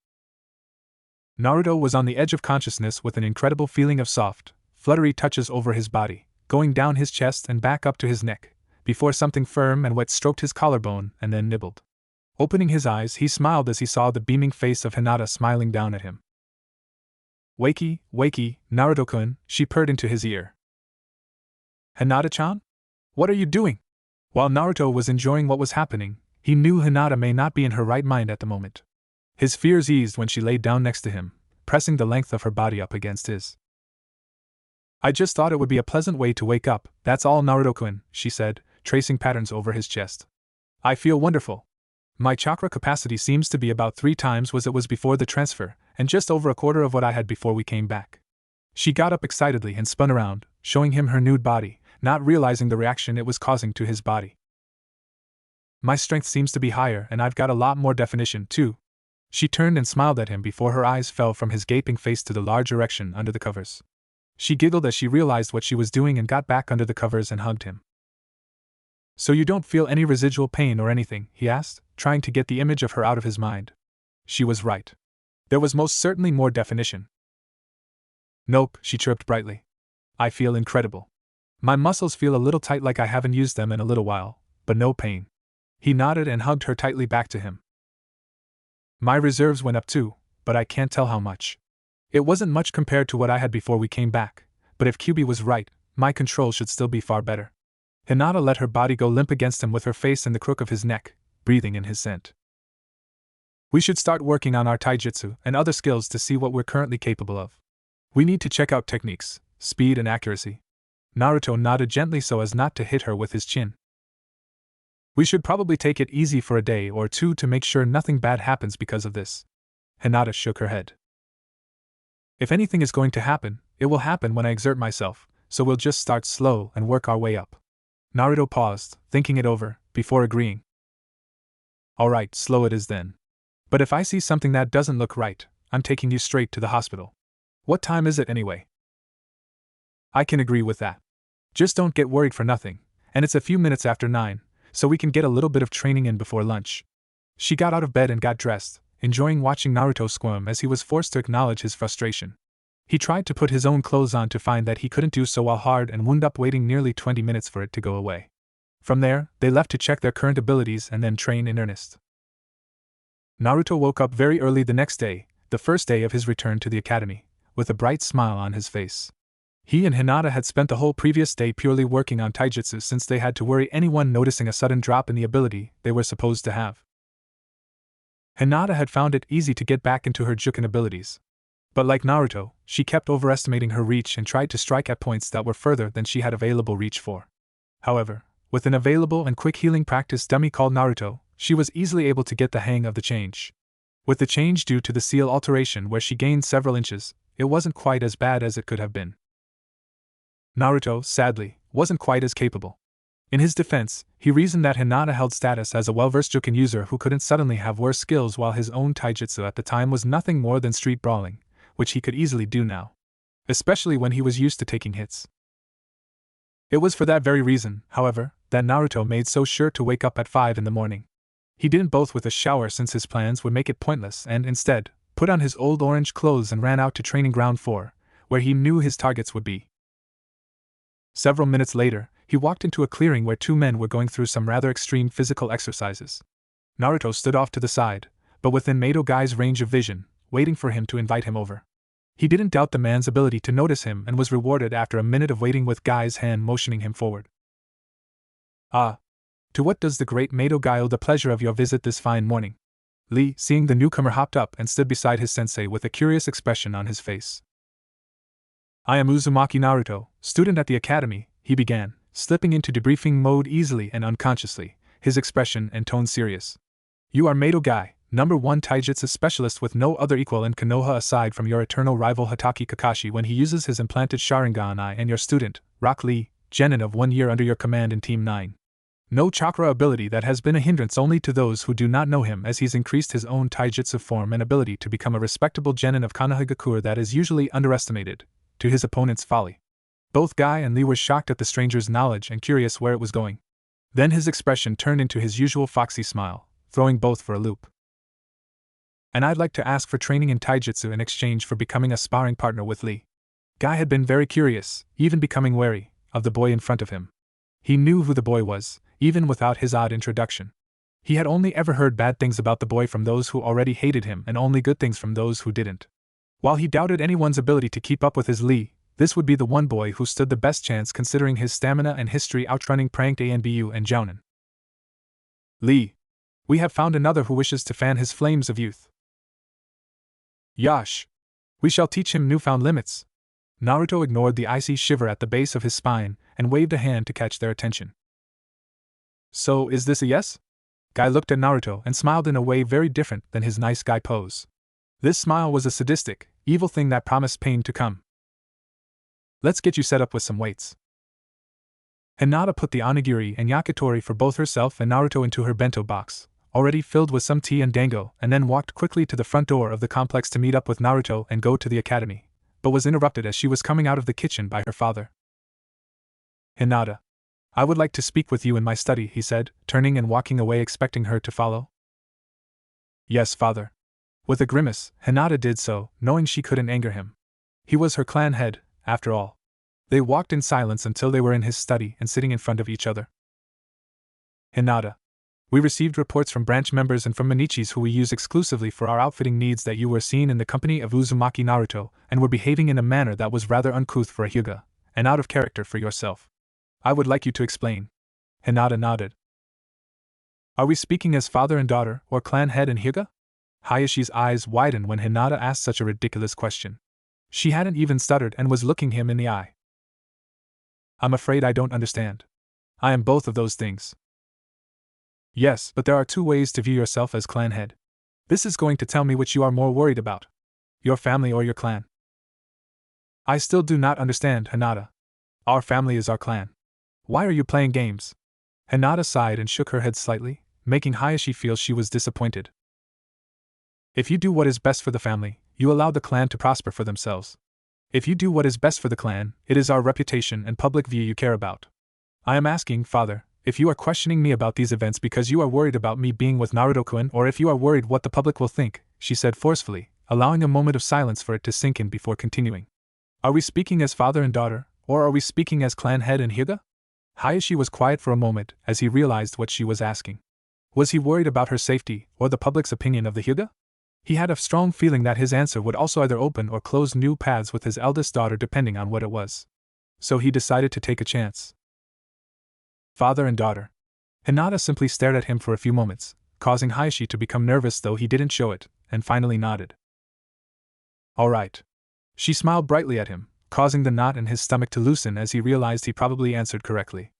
Naruto was on the edge of consciousness with an incredible feeling of soft, fluttery touches over his body, going down his chest and back up to his neck, before something firm and wet stroked his collarbone and then nibbled. Opening his eyes, he smiled as he saw the beaming face of Hinata smiling down at him. Wakey, wakey, Naruto-kun, she purred into his ear. Hinata-chan? What are you doing? While Naruto was enjoying what was happening, he knew Hinata may not be in her right mind at the moment. His fears eased when she laid down next to him, pressing the length of her body up against his. I just thought it would be a pleasant way to wake up, that's all, Naruto-kun, she said, tracing patterns over his chest. I feel wonderful. My chakra capacity seems to be about 3 times what it was before the transfer, and just over a quarter of what I had before we came back. She got up excitedly and spun around, showing him her nude body, not realizing the reaction it was causing to his body. My strength seems to be higher and I've got a lot more definition, too. She turned and smiled at him before her eyes fell from his gaping face to the large erection under the covers. She giggled as she realized what she was doing and got back under the covers and hugged him. So you don't feel any residual pain or anything? He asked, trying to get the image of her out of his mind. She was right. There was most certainly more definition. Nope, she chirped brightly. I feel incredible. My muscles feel a little tight like I haven't used them in a little while, but no pain. He nodded and hugged her tightly back to him. My reserves went up too, but I can't tell how much. It wasn't much compared to what I had before we came back, but if Kyuubi was right, my control should still be far better. Hinata let her body go limp against him with her face in the crook of his neck, breathing in his scent. We should start working on our taijutsu and other skills to see what we're currently capable of. We need to check out techniques, speed and accuracy. Naruto nodded gently so as not to hit her with his chin. We should probably take it easy for a day or two to make sure nothing bad happens because of this. Hinata shook her head. If anything is going to happen, it will happen when I exert myself, so we'll just start slow and work our way up. Naruto paused, thinking it over, before agreeing. Alright, slow it is then. But if I see something that doesn't look right, I'm taking you straight to the hospital. What time is it anyway? I can agree with that. Just don't get worried for nothing, and it's a few minutes after 9, so we can get a little bit of training in before lunch. She got out of bed and got dressed, enjoying watching Naruto squirm as he was forced to acknowledge his frustration. He tried to put his own clothes on to find that he couldn't do so while hard and wound up waiting nearly 20 minutes for it to go away. From there, they left to check their current abilities and then train in earnest. Naruto woke up very early the next day, the first day of his return to the academy, with a bright smile on his face. He and Hinata had spent the whole previous day purely working on taijutsu since they had to worry anyone noticing a sudden drop in the ability they were supposed to have. Hinata had found it easy to get back into her Juken abilities. But like Naruto, she kept overestimating her reach and tried to strike at points that were further than she had available reach for. However, with an available and quick healing practice dummy called Naruto, she was easily able to get the hang of the change. With the change due to the seal alteration where she gained several inches, it wasn't quite as bad as it could have been. Naruto, sadly, wasn't quite as capable. In his defense, he reasoned that Hinata held status as a well-versed Juken user who couldn't suddenly have worse skills while his own taijutsu at the time was nothing more than street brawling, which he could easily do now. Especially when he was used to taking hits. It was for that very reason, however, that Naruto made so sure to wake up at 5 in the morning. He didn't bother with a shower since his plans would make it pointless and, instead, put on his old orange clothes and ran out to Training Ground 4, where he knew his targets would be. Several minutes later, he walked into a clearing where two men were going through some rather extreme physical exercises. Naruto stood off to the side, but within Mato Guy's range of vision, waiting for him to invite him over. He didn't doubt the man's ability to notice him and was rewarded after a minute of waiting with Guy's hand motioning him forward. Ah! To what does the great Mato Guy owe the pleasure of your visit this fine morning? Lee, seeing the newcomer, hopped up and stood beside his sensei with a curious expression on his face. I am Uzumaki Naruto, student at the academy, he began, slipping into debriefing mode easily and unconsciously, his expression and tone serious. You are Mato Guy, #1 taijutsu specialist with no other equal in Konoha aside from your eternal rival Hatake Kakashi when he uses his implanted Sharingan eye, and your student, Rock Lee, genin of 1 year under your command in Team 9. No chakra ability that has been a hindrance only to those who do not know him, as he's increased his own taijutsu form and ability to become a respectable genin of Konohagakure that is usually underestimated, to his opponent's folly. Both Guy and Lee were shocked at the stranger's knowledge and curious where it was going. Then his expression turned into his usual foxy smile, throwing both for a loop. And I'd like to ask for training in taijutsu in exchange for becoming a sparring partner with Lee. Guy had been very curious, even becoming wary, of the boy in front of him. He knew who the boy was, even without his odd introduction. He had only ever heard bad things about the boy from those who already hated him and only good things from those who didn't. While he doubted anyone's ability to keep up with his Lee, this would be the one boy who stood the best chance considering his stamina and history outrunning pranked Anbu and Jounin. Lee. We have found another who wishes to fan his flames of youth. Yash. We shall teach him newfound limits. Naruto ignored the icy shiver at the base of his spine and waved a hand to catch their attention. So, is this a yes? Guy looked at Naruto and smiled in a way very different than his nice guy pose. This smile was a sadistic, evil thing that promised pain to come. Let's get you set up with some weights. Hinata put the onigiri and yakitori for both herself and Naruto into her bento box, already filled with some tea and dango, and then walked quickly to the front door of the complex to meet up with Naruto and go to the academy, but was interrupted as she was coming out of the kitchen by her father. Hinata. I would like to speak with you in my study, he said, turning and walking away expecting her to follow. Yes, father. With a grimace, Hinata did so, knowing she couldn't anger him. He was her clan head, after all. They walked in silence until they were in his study and sitting in front of each other. Hinata. We received reports from branch members and from Manichis who we use exclusively for our outfitting needs that you were seen in the company of Uzumaki Naruto and were behaving in a manner that was rather uncouth for a Hyuga, and out of character for yourself. I would like you to explain. Hinata nodded. Are we speaking as father and daughter, or clan head and Hyuga? Hayashi's eyes widened when Hinata asked such a ridiculous question. She hadn't even stuttered and was looking him in the eye. I'm afraid I don't understand. I am both of those things. Yes, but there are two ways to view yourself as clan head. This is going to tell me which you are more worried about. Your family or your clan. I still do not understand, Hinata. Our family is our clan. Why are you playing games? Hinata sighed and shook her head slightly, making Hayashi feel she was disappointed. If you do what is best for the family, you allow the clan to prosper for themselves. If you do what is best for the clan, it is our reputation and public view you care about. I am asking, father, if you are questioning me about these events because you are worried about me being with Naruto-kun or if you are worried what the public will think, she said forcefully, allowing a moment of silence for it to sink in before continuing. Are we speaking as father and daughter, or are we speaking as clan head and Hyuga? Hayashi was quiet for a moment as he realized what she was asking. Was he worried about her safety or the public's opinion of the Hyuga? He had a strong feeling that his answer would also either open or close new paths with his eldest daughter depending on what it was. So he decided to take a chance. Father and daughter. Hinata simply stared at him for a few moments, causing Hayashi to become nervous though he didn't show it, and finally nodded. All right. She smiled brightly at him, causing the knot in his stomach to loosen as he realized he probably answered correctly.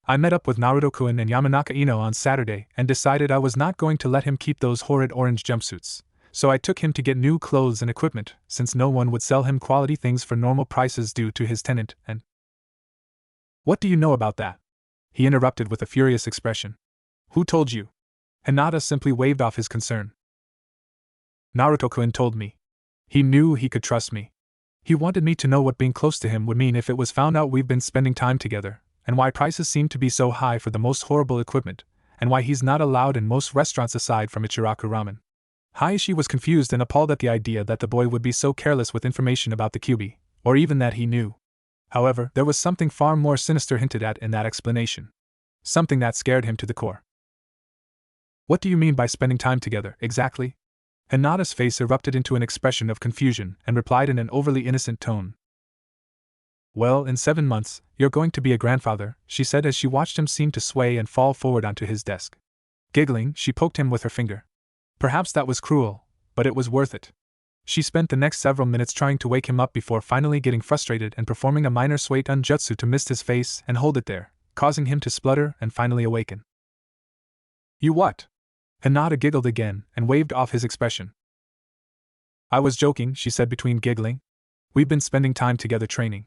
I met up with Naruto-kun and Yamanaka Ino on Saturday and decided I was not going to let him keep those horrid orange jumpsuits, so I took him to get new clothes and equipment, since no one would sell him quality things for normal prices due to his tenant and… What do you know about that? He interrupted with a furious expression. Who told you? Hinata simply waved off his concern. Naruto-kun told me. He knew he could trust me. He wanted me to know what being close to him would mean if it was found out we've been spending time together, and why prices seem to be so high for the most horrible equipment, and why he's not allowed in most restaurants aside from Ichiraku Ramen. Hayashi was confused and appalled at the idea that the boy would be so careless with information about the Kyuubi, or even that he knew. However, there was something far more sinister hinted at in that explanation. Something that scared him to the core. What do you mean by spending time together, exactly? Hinata's face erupted into an expression of confusion and replied in an overly innocent tone. Well, in 7 months, you're going to be a grandfather, she said as she watched him seem to sway and fall forward onto his desk. Giggling, she poked him with her finger. Perhaps that was cruel, but it was worth it. She spent the next several minutes trying to wake him up before finally getting frustrated and performing a minor sway unjutsu to mist his face and hold it there, causing him to splutter and finally awaken. You what? Hinata giggled again and waved off his expression. I was joking, she said between giggling. We've been spending time together training.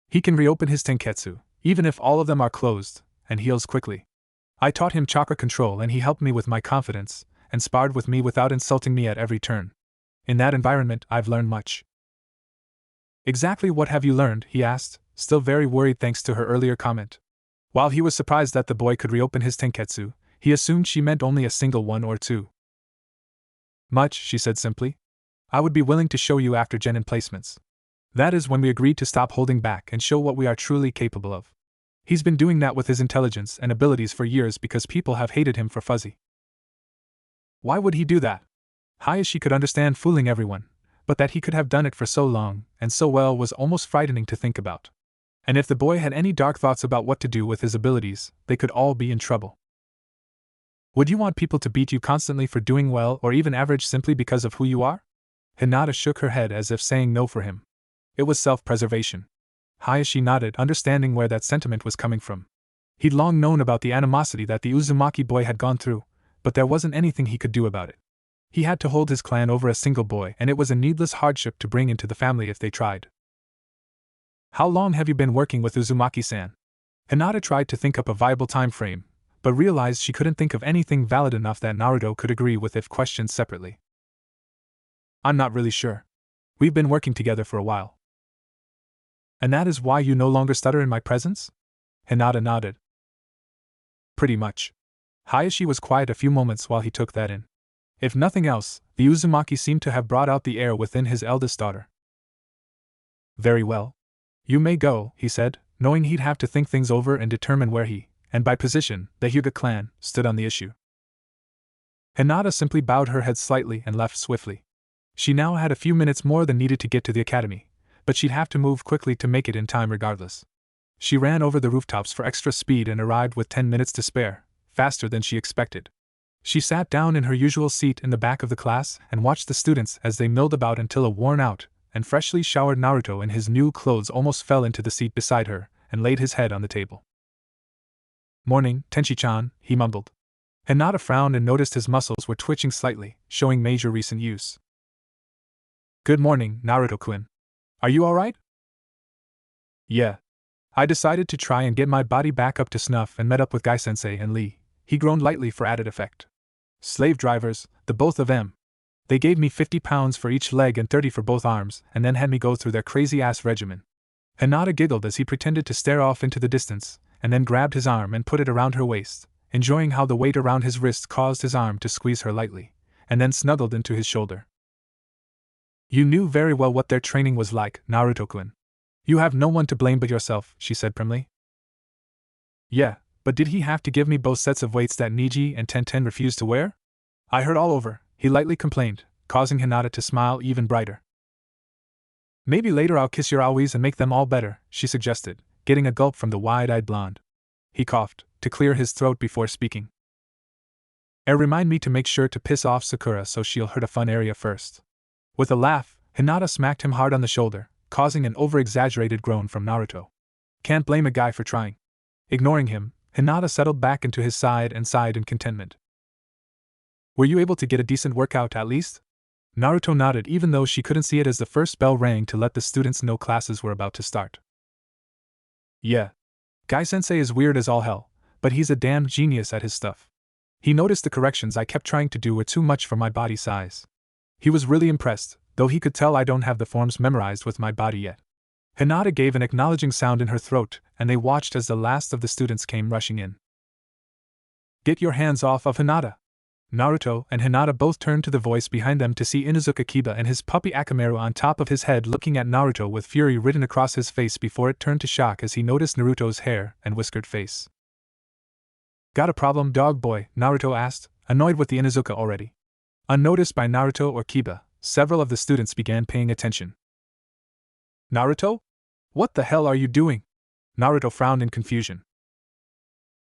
He can reopen his tenketsu, even if all of them are closed, and heals quickly. I taught him chakra control and he helped me with my confidence, and sparred with me without insulting me at every turn. In that environment, I've learned much. Exactly what have you learned? He asked, still very worried thanks to her earlier comment. While he was surprised that the boy could reopen his tenketsu, he assumed she meant only a single one or two. Much, she said simply. I would be willing to show you after Genin placements. That is when we agreed to stop holding back and show what we are truly capable of. He's been doing that with his intelligence and abilities for years because people have hated him for fuzzy. Why would he do that? Hayashi could understand fooling everyone, but that he could have done it for so long and so well was almost frightening to think about. And if the boy had any dark thoughts about what to do with his abilities, they could all be in trouble. Would you want people to beat you constantly for doing well or even average simply because of who you are? Hinata shook her head as if saying no for him. It was self-preservation. Hayashi nodded, understanding where that sentiment was coming from. He'd long known about the animosity that the Uzumaki boy had gone through, but there wasn't anything he could do about it. He had to hold his clan over a single boy, and it was a needless hardship to bring into the family if they tried. How long have you been working with Uzumaki-san? Hinata tried to think up a viable time frame, but realized she couldn't think of anything valid enough that Naruto could agree with if questioned separately. I'm not really sure. We've been working together for a while. And that is why you no longer stutter in my presence? Hinata nodded. Pretty much. Hayashi was quiet a few moments while he took that in. If nothing else, the Uzumaki seemed to have brought out the air within his eldest daughter. Very well. You may go, he said, knowing he'd have to think things over and determine where he, and by position, the Hyuga clan, stood on the issue. Hinata simply bowed her head slightly and left swiftly. She now had a few minutes more than needed to get to the academy, but she'd have to move quickly to make it in time regardless. She ran over the rooftops for extra speed and arrived with 10 minutes to spare, faster than she expected. She sat down in her usual seat in the back of the class and watched the students as they milled about until a worn-out and freshly showered Naruto in his new clothes almost fell into the seat beside her and laid his head on the table. "Morning, Tenchi-chan," he mumbled. Hinata frowned and noticed his muscles were twitching slightly, showing major recent use. "Good morning, Naruto-kun. Are you alright?" "Yeah. I decided to try and get my body back up to snuff and met up with Guy-sensei and Lee," he groaned lightly for added effect. "Slave drivers, the both of them. They gave me 50 pounds for each leg and 30 for both arms, and then had me go through their crazy-ass regimen." Hinata giggled as he pretended to stare off into the distance, and then grabbed his arm and put it around her waist, enjoying how the weight around his wrist caused his arm to squeeze her lightly, and then snuggled into his shoulder. "You knew very well what their training was like, Naruto-kun. You have no one to blame but yourself," she said primly. "Yeah, but did he have to give me both sets of weights that Niji and Tenten refused to wear? I heard all over," he lightly complained, causing Hinata to smile even brighter. "Maybe later I'll kiss your owies and make them all better," she suggested, getting a gulp from the wide-eyed blonde. He coughed, to clear his throat before speaking. "Remind me to make sure to piss off Sakura so she'll hurt a fun area first." With a laugh, Hinata smacked him hard on the shoulder, causing an over-exaggerated groan from Naruto. Can't blame a guy for trying. Ignoring him, Hinata settled back into his side and sighed in contentment. "Were you able to get a decent workout at least?" Naruto nodded even though she couldn't see it as the first bell rang to let the students know classes were about to start. "Yeah. Guy-sensei is weird as all hell, but he's a damn genius at his stuff. He noticed the corrections I kept trying to do were too much for my body size. He was really impressed, though he could tell I don't have the forms memorized with my body yet." Hinata gave an acknowledging sound in her throat, and they watched as the last of the students came rushing in. "Get your hands off of Hinata!" Naruto and Hinata both turned to the voice behind them to see Inuzuka Kiba and his puppy Akamaru on top of his head looking at Naruto with fury written across his face before it turned to shock as he noticed Naruto's hair and whiskered face. "Got a problem, dog boy?" Naruto asked, annoyed with the Inuzuka already. Unnoticed by Naruto or Kiba, several of the students began paying attention. "Naruto? What the hell are you doing?" Naruto frowned in confusion.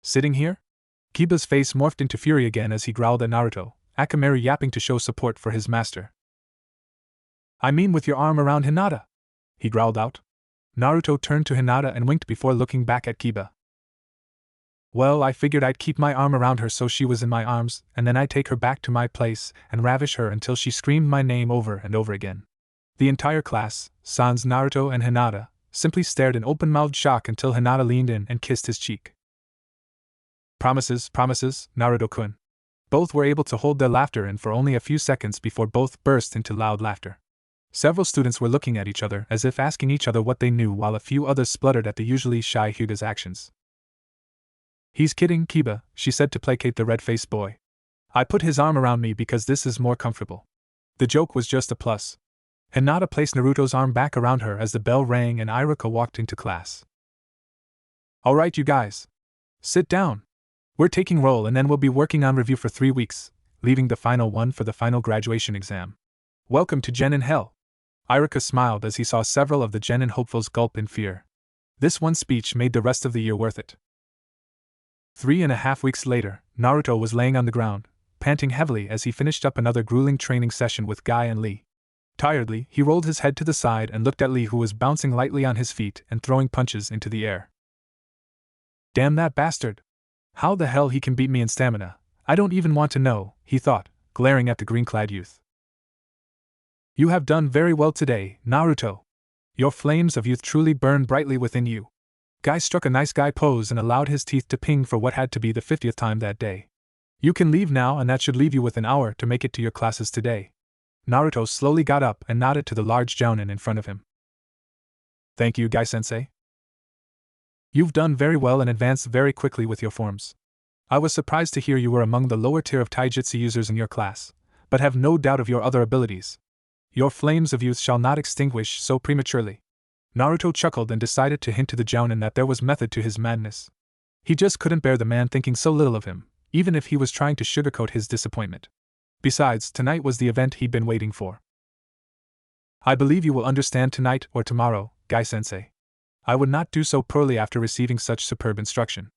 "Sitting here?" Kiba's face morphed into fury again as he growled at Naruto, Akamaru yapping to show support for his master. "I mean with your arm around Hinata," he growled out. Naruto turned to Hinata and winked before looking back at Kiba. "Well, I figured I'd keep my arm around her so she was in my arms, and then I'd take her back to my place and ravish her until she screamed my name over and over again." The entire class, sans Naruto and Hinata, simply stared in open-mouthed shock until Hinata leaned in and kissed his cheek. Promises, Naruto-kun." Both were able to hold their laughter in for only a few seconds before both burst into loud laughter. Several students were looking at each other as if asking each other what they knew while a few others spluttered at the usually shy Hyuga's actions. "He's kidding, Kiba," she said to placate the red-faced boy. "I put his arm around me because this is more comfortable." The joke was just a plus. Hinata placed Naruto's arm back around her as the bell rang and Iruka walked into class. "Alright you guys. Sit down. We're taking roll and then we'll be working on review for 3 weeks, leaving the final one for the final graduation exam. Welcome to Genin Hell." Iruka smiled as he saw several of the Genin hopefuls gulp in fear. This one speech made the rest of the year worth it. 3.5 weeks later, Naruto was laying on the ground, panting heavily as he finished up another grueling training session with Guy and Lee. Tiredly, he rolled his head to the side and looked at Lee, who was bouncing lightly on his feet and throwing punches into the air. "Damn that bastard! How the hell he can beat me in stamina, I don't even want to know," he thought, glaring at the green-clad youth. "You have done very well today, Naruto. Your flames of youth truly burn brightly within you." Guy struck a nice guy pose and allowed his teeth to ping for what had to be the 50th time that day. "You can leave now, and that should leave you with an hour to make it to your classes today." Naruto slowly got up and nodded to the large jounin in front of him. "Thank you, Guy-sensei. You've done very well and advanced very quickly with your forms. I was surprised to hear you were among the lower tier of taijutsu users in your class, but have no doubt of your other abilities. Your flames of youth shall not extinguish so prematurely." Naruto chuckled and decided to hint to the jounin that there was method to his madness. He just couldn't bear the man thinking so little of him, even if he was trying to sugarcoat his disappointment. Besides, tonight was the event he'd been waiting for. I believe you will understand tonight or tomorrow, Guy-sensei. I would not do so poorly after receiving such superb instruction.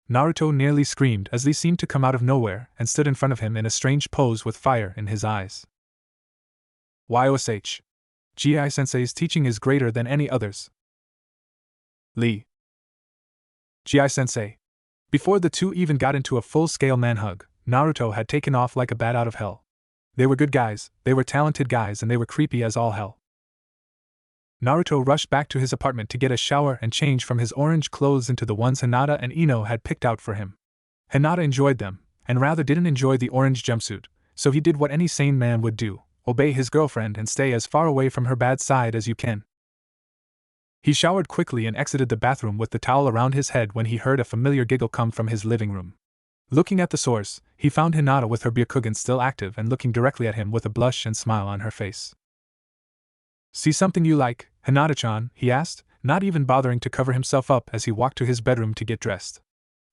Naruto nearly screamed as Lee seemed to come out of nowhere and stood in front of him in a strange pose with fire in his eyes. YOSH. Guy-sensei's teaching is greater than any others. Lee. Guy-sensei. Before the two even got into a full-scale man-hug, Naruto had taken off like a bat out of hell. They were good guys, they were talented guys, and they were creepy as all hell. Naruto rushed back to his apartment to get a shower and change from his orange clothes into the ones Hinata and Ino had picked out for him. Hinata enjoyed them, and rather didn't enjoy the orange jumpsuit, so he did what any sane man would do: obey his girlfriend and stay as far away from her bad side as you can. He showered quickly and exited the bathroom with the towel around his head when he heard a familiar giggle come from his living room. Looking at the source, he found Hinata with her Byakugan still active and looking directly at him with a blush and smile on her face. "See something you like, Hinata-chan?" he asked, not even bothering to cover himself up as he walked to his bedroom to get dressed.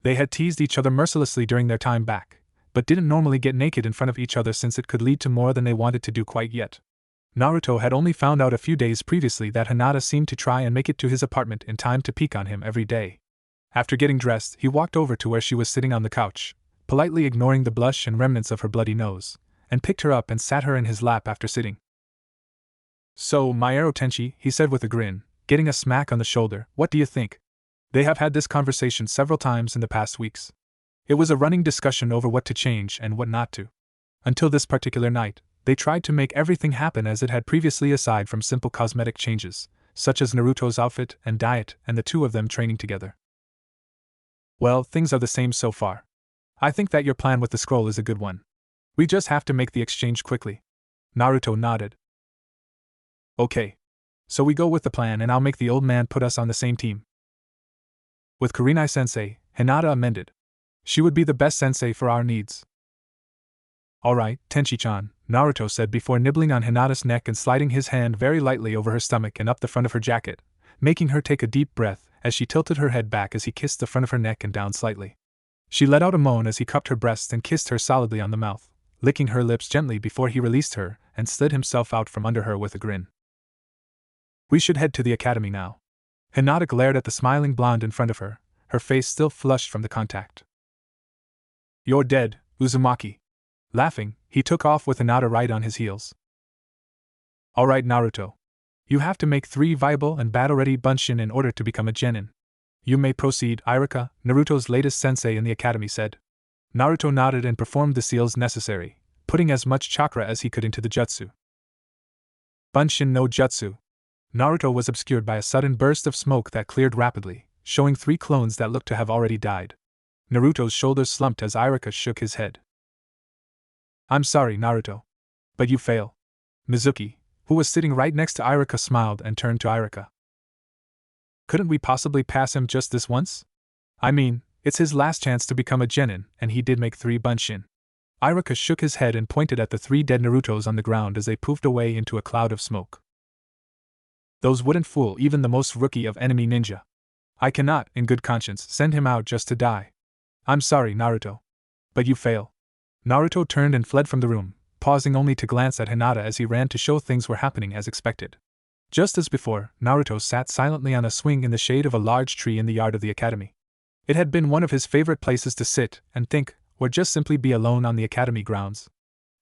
They had teased each other mercilessly during their time back, but didn't normally get naked in front of each other since it could lead to more than they wanted to do quite yet. Naruto had only found out a few days previously that Hinata seemed to try and make it to his apartment in time to peek on him every day. After getting dressed, he walked over to where she was sitting on the couch, politely ignoring the blush and remnants of her bloody nose, and picked her up and sat her in his lap after sitting. "So, Maero Tenchi," he said with a grin, getting a smack on the shoulder, "what do you think?" They have had this conversation several times in the past weeks. It was a running discussion over what to change and what not to. Until this particular night, they tried to make everything happen as it had previously aside from simple cosmetic changes, such as Naruto's outfit and diet and the two of them training together. Well, things are the same so far. I think that your plan with the scroll is a good one. We just have to make the exchange quickly. Naruto nodded. Okay. So we go with the plan and I'll make the old man put us on the same team. With Kurenai-sensei, Hinata amended. She would be the best sensei for our needs. Alright, Tenchi-chan, Naruto said before nibbling on Hinata's neck and sliding his hand very lightly over her stomach and up the front of her jacket, making her take a deep breath as she tilted her head back as he kissed the front of her neck and down slightly. She let out a moan as he cupped her breast and kissed her solidly on the mouth, licking her lips gently before he released her and slid himself out from under her with a grin. We should head to the academy now. Hinata glared at the smiling blonde in front of her, her face still flushed from the contact. You're dead, Uzumaki. Laughing, he took off with Hinata right on his heels. Alright, Naruto. You have to make 3 viable and battle-ready bunshin in order to become a genin. You may proceed, Irika, Naruto's latest sensei in the academy said. Naruto nodded and performed the seals necessary, putting as much chakra as he could into the jutsu. Bunshin no Jutsu. Naruto was obscured by a sudden burst of smoke that cleared rapidly, showing 3 clones that looked to have already died. Naruto's shoulders slumped as Irika shook his head. I'm sorry, Naruto. But you fail. Mizuki, who was sitting right next to Irika, smiled and turned to Irika. Couldn't we possibly pass him just this once? I mean, it's his last chance to become a genin, and he did make 3 bunshin. Irika shook his head and pointed at the 3 dead Narutos on the ground as they poofed away into a cloud of smoke. Those wouldn't fool even the most rookie of enemy ninja. I cannot, in good conscience, send him out just to die. I'm sorry, Naruto. But you fail. Naruto turned and fled from the room, pausing only to glance at Hinata as he ran to show things were happening as expected. Just as before, Naruto sat silently on a swing in the shade of a large tree in the yard of the academy. It had been one of his favorite places to sit and think, or just simply be alone on the academy grounds.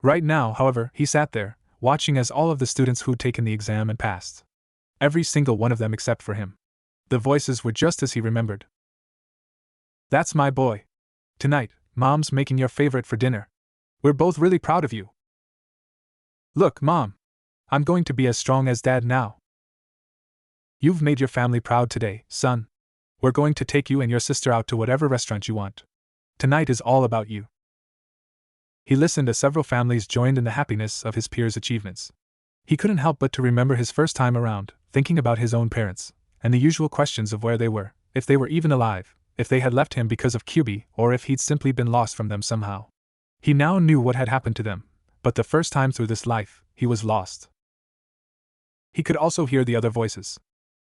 Right now, however, he sat there, watching as all of the students who'd taken the exam and passed. Every single one of them except for him. The voices were just as he remembered. That's my boy. Tonight, Mom's making your favorite for dinner. We're both really proud of you. Look, Mom. I'm going to be as strong as Dad now. You've made your family proud today, son. We're going to take you and your sister out to whatever restaurant you want. Tonight is all about you. He listened as several families joined in the happiness of his peers' achievements. He couldn't help but to remember his first time around, thinking about his own parents, and the usual questions of where they were, if they were even alive, if they had left him because of Kyuubi, or if he'd simply been lost from them somehow. He now knew what had happened to them, but the first time through this life, he was lost. He could also hear the other voices.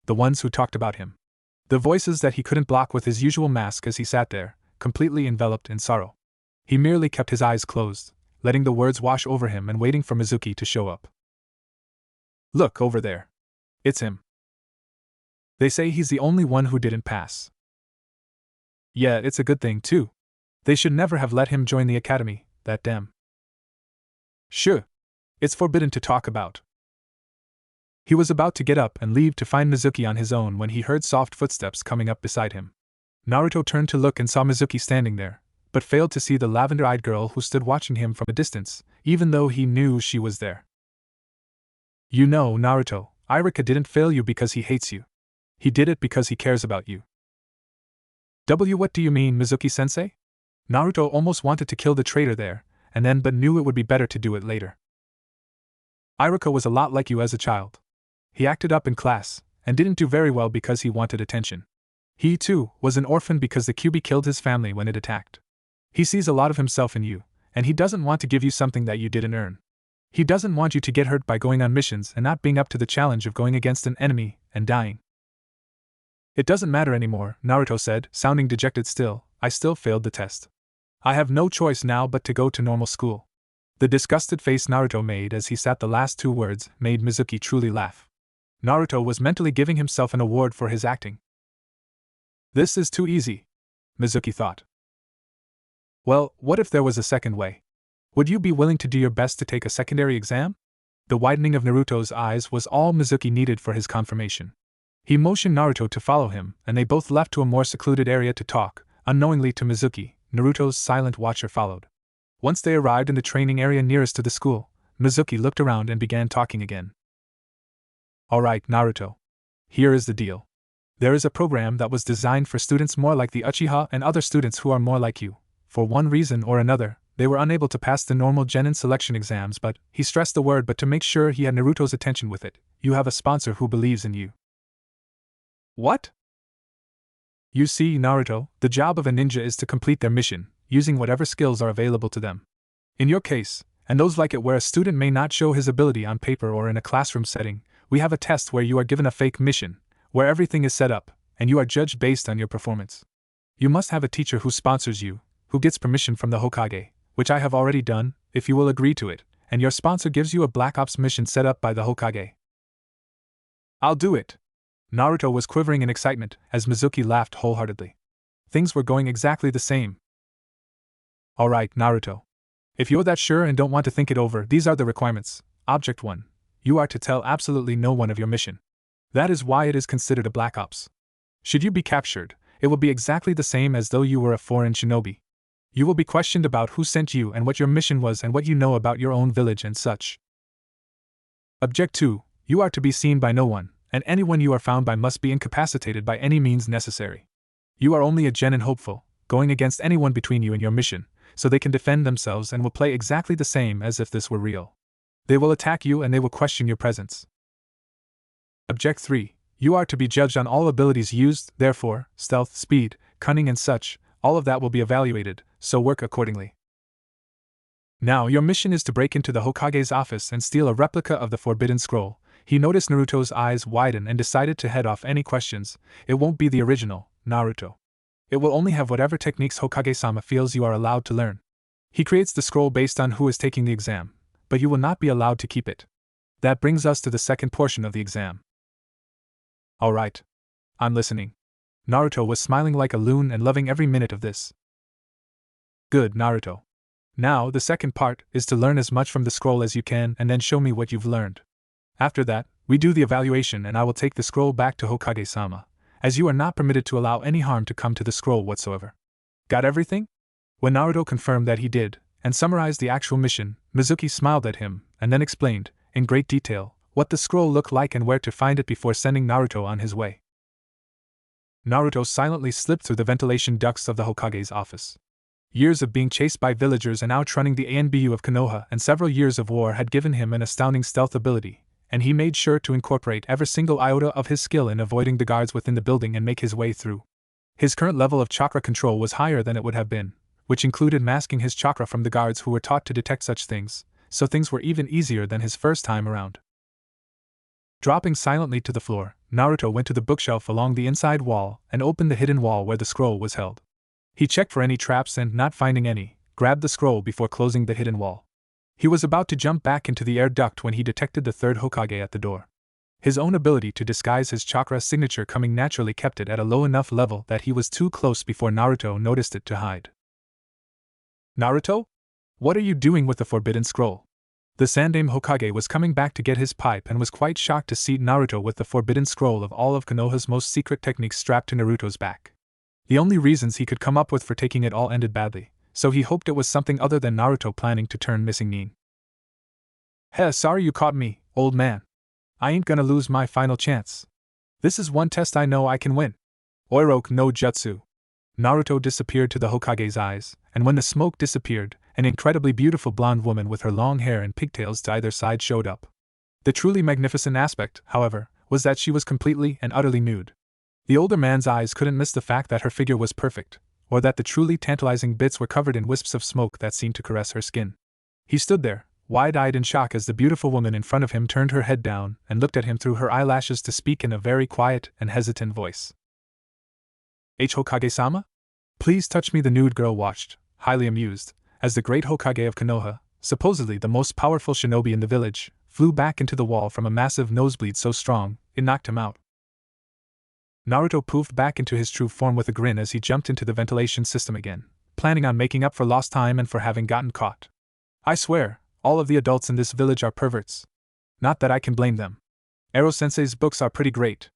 The ones who talked about him. The voices that he couldn't block with his usual mask as he sat there, completely enveloped in sorrow. He merely kept his eyes closed, letting the words wash over him and waiting for Mizuki to show up. Look over there. It's him. They say he's the only one who didn't pass. Yeah, it's a good thing, too. They should never have let him join the academy, that damn. Sure. It's forbidden to talk about. He was about to get up and leave to find Mizuki on his own when he heard soft footsteps coming up beside him. Naruto turned to look and saw Mizuki standing there, but failed to see the lavender-eyed girl who stood watching him from a distance, even though he knew she was there. You know, Naruto, Irika didn't fail you because he hates you. He did it because he cares about you. What do you mean, Mizuki-sensei? Naruto almost wanted to kill the traitor there, and then but knew it would be better to do it later. Irika was a lot like you as a child. He acted up in class, and didn't do very well because he wanted attention. He, too, was an orphan because the Kyuubi killed his family when it attacked. He sees a lot of himself in you, and he doesn't want to give you something that you didn't earn. He doesn't want you to get hurt by going on missions and not being up to the challenge of going against an enemy and dying. It doesn't matter anymore, Naruto said, sounding dejected still. I still failed the test. I have no choice now but to go to normal school. The disgusted face Naruto made as he said the last two words made Mizuki truly laugh. Naruto was mentally giving himself an award for his acting. This is too easy, Mizuki thought. Well, what if there was a second way? Would you be willing to do your best to take a secondary exam? The widening of Naruto's eyes was all Mizuki needed for his confirmation. He motioned Naruto to follow him, and they both left to a more secluded area to talk. Unknowingly to Mizuki, Naruto's silent watcher followed. Once they arrived in the training area nearest to the school, Mizuki looked around and began talking again. Alright, Naruto. Here is the deal. There is a program that was designed for students more like the Uchiha and other students who are more like you. For one reason or another, they were unable to pass the normal genin selection exams, but, he stressed the word but to make sure he had Naruto's attention with it, you have a sponsor who believes in you. What? You see, Naruto, the job of a ninja is to complete their mission, using whatever skills are available to them. In your case, and those like it where a student may not show his ability on paper or in a classroom setting, we have a test where you are given a fake mission, where everything is set up, and you are judged based on your performance. You must have a teacher who sponsors you, who gets permission from the Hokage, which I have already done, if you will agree to it, and your sponsor gives you a Black Ops mission set up by the Hokage. I'll do it. Naruto was quivering in excitement as Mizuki laughed wholeheartedly. Things were going exactly the same. Alright, Naruto. If you're that sure and don't want to think it over, these are the requirements. Object 1. You are to tell absolutely no one of your mission. That is why it is considered a Black Ops. Should you be captured, it will be exactly the same as though you were a foreign shinobi. You will be questioned about who sent you and what your mission was and what you know about your own village and such. Object 2. You are to be seen by no one, and anyone you are found by must be incapacitated by any means necessary. You are only a genin hopeful, going against anyone between you and your mission, so they can defend themselves and will play exactly the same as if this were real. They will attack you and they will question your presence. Object 3. You are to be judged on all abilities used, therefore, stealth, speed, cunning and such, all of that will be evaluated, so work accordingly. Now your mission is to break into the Hokage's office and steal a replica of the Forbidden Scroll. He noticed Naruto's eyes widen and decided to head off any questions. It won't be the original, Naruto. It will only have whatever techniques Hokage-sama feels you are allowed to learn. He creates the scroll based on who is taking the exam, but you will not be allowed to keep it. That brings us to the second portion of the exam. Alright. I'm listening. Naruto was smiling like a loon and loving every minute of this. Good, Naruto. Now, the second part is to learn as much from the scroll as you can and then show me what you've learned. After that, we do the evaluation and I will take the scroll back to Hokage-sama, as you are not permitted to allow any harm to come to the scroll whatsoever. Got everything? When Naruto confirmed that he did, and summarized the actual mission, Mizuki smiled at him, and then explained, in great detail, what the scroll looked like and where to find it before sending Naruto on his way. Naruto silently slipped through the ventilation ducts of the Hokage's office. Years of being chased by villagers and outrunning the ANBU of Konoha and several years of war had given him an astounding stealth ability, and he made sure to incorporate every single iota of his skill in avoiding the guards within the building and make his way through. His current level of chakra control was higher than it would have been, which included masking his chakra from the guards who were taught to detect such things, so things were even easier than his first time around. Dropping silently to the floor, Naruto went to the bookshelf along the inside wall and opened the hidden wall where the scroll was held. He checked for any traps and, not finding any, grabbed the scroll before closing the hidden wall. He was about to jump back into the air duct when he detected the third Hokage at the door. His own ability to disguise his chakra signature coming naturally kept it at a low enough level that he was too close before Naruto noticed it to hide. Naruto? What are you doing with the forbidden scroll? The Sandaime Hokage was coming back to get his pipe and was quite shocked to see Naruto with the forbidden scroll of all of Konoha's most secret techniques strapped to Naruto's back. The only reasons he could come up with for taking it all ended badly, so he hoped it was something other than Naruto planning to turn missing Nin. Heh, sorry you caught me, old man. I ain't gonna lose my final chance. This is one test I know I can win. Oiroku no Jutsu. Naruto disappeared to the Hokage's eyes, and when the smoke disappeared, an incredibly beautiful blonde woman with her long hair and pigtails to either side showed up. The truly magnificent aspect, however, was that she was completely and utterly nude. The older man's eyes couldn't miss the fact that her figure was perfect, or that the truly tantalizing bits were covered in wisps of smoke that seemed to caress her skin. He stood there, wide-eyed in shock as the beautiful woman in front of him turned her head down and looked at him through her eyelashes to speak in a very quiet and hesitant voice. Hokage-sama? Please touch me. The nude girl watched, highly amused, as the great Hokage of Konoha, supposedly the most powerful shinobi in the village, flew back into the wall from a massive nosebleed so strong, it knocked him out. Naruto poofed back into his true form with a grin as he jumped into the ventilation system again, planning on making up for lost time and for having gotten caught. I swear, all of the adults in this village are perverts. Not that I can blame them. Ero-sensei's books are pretty great.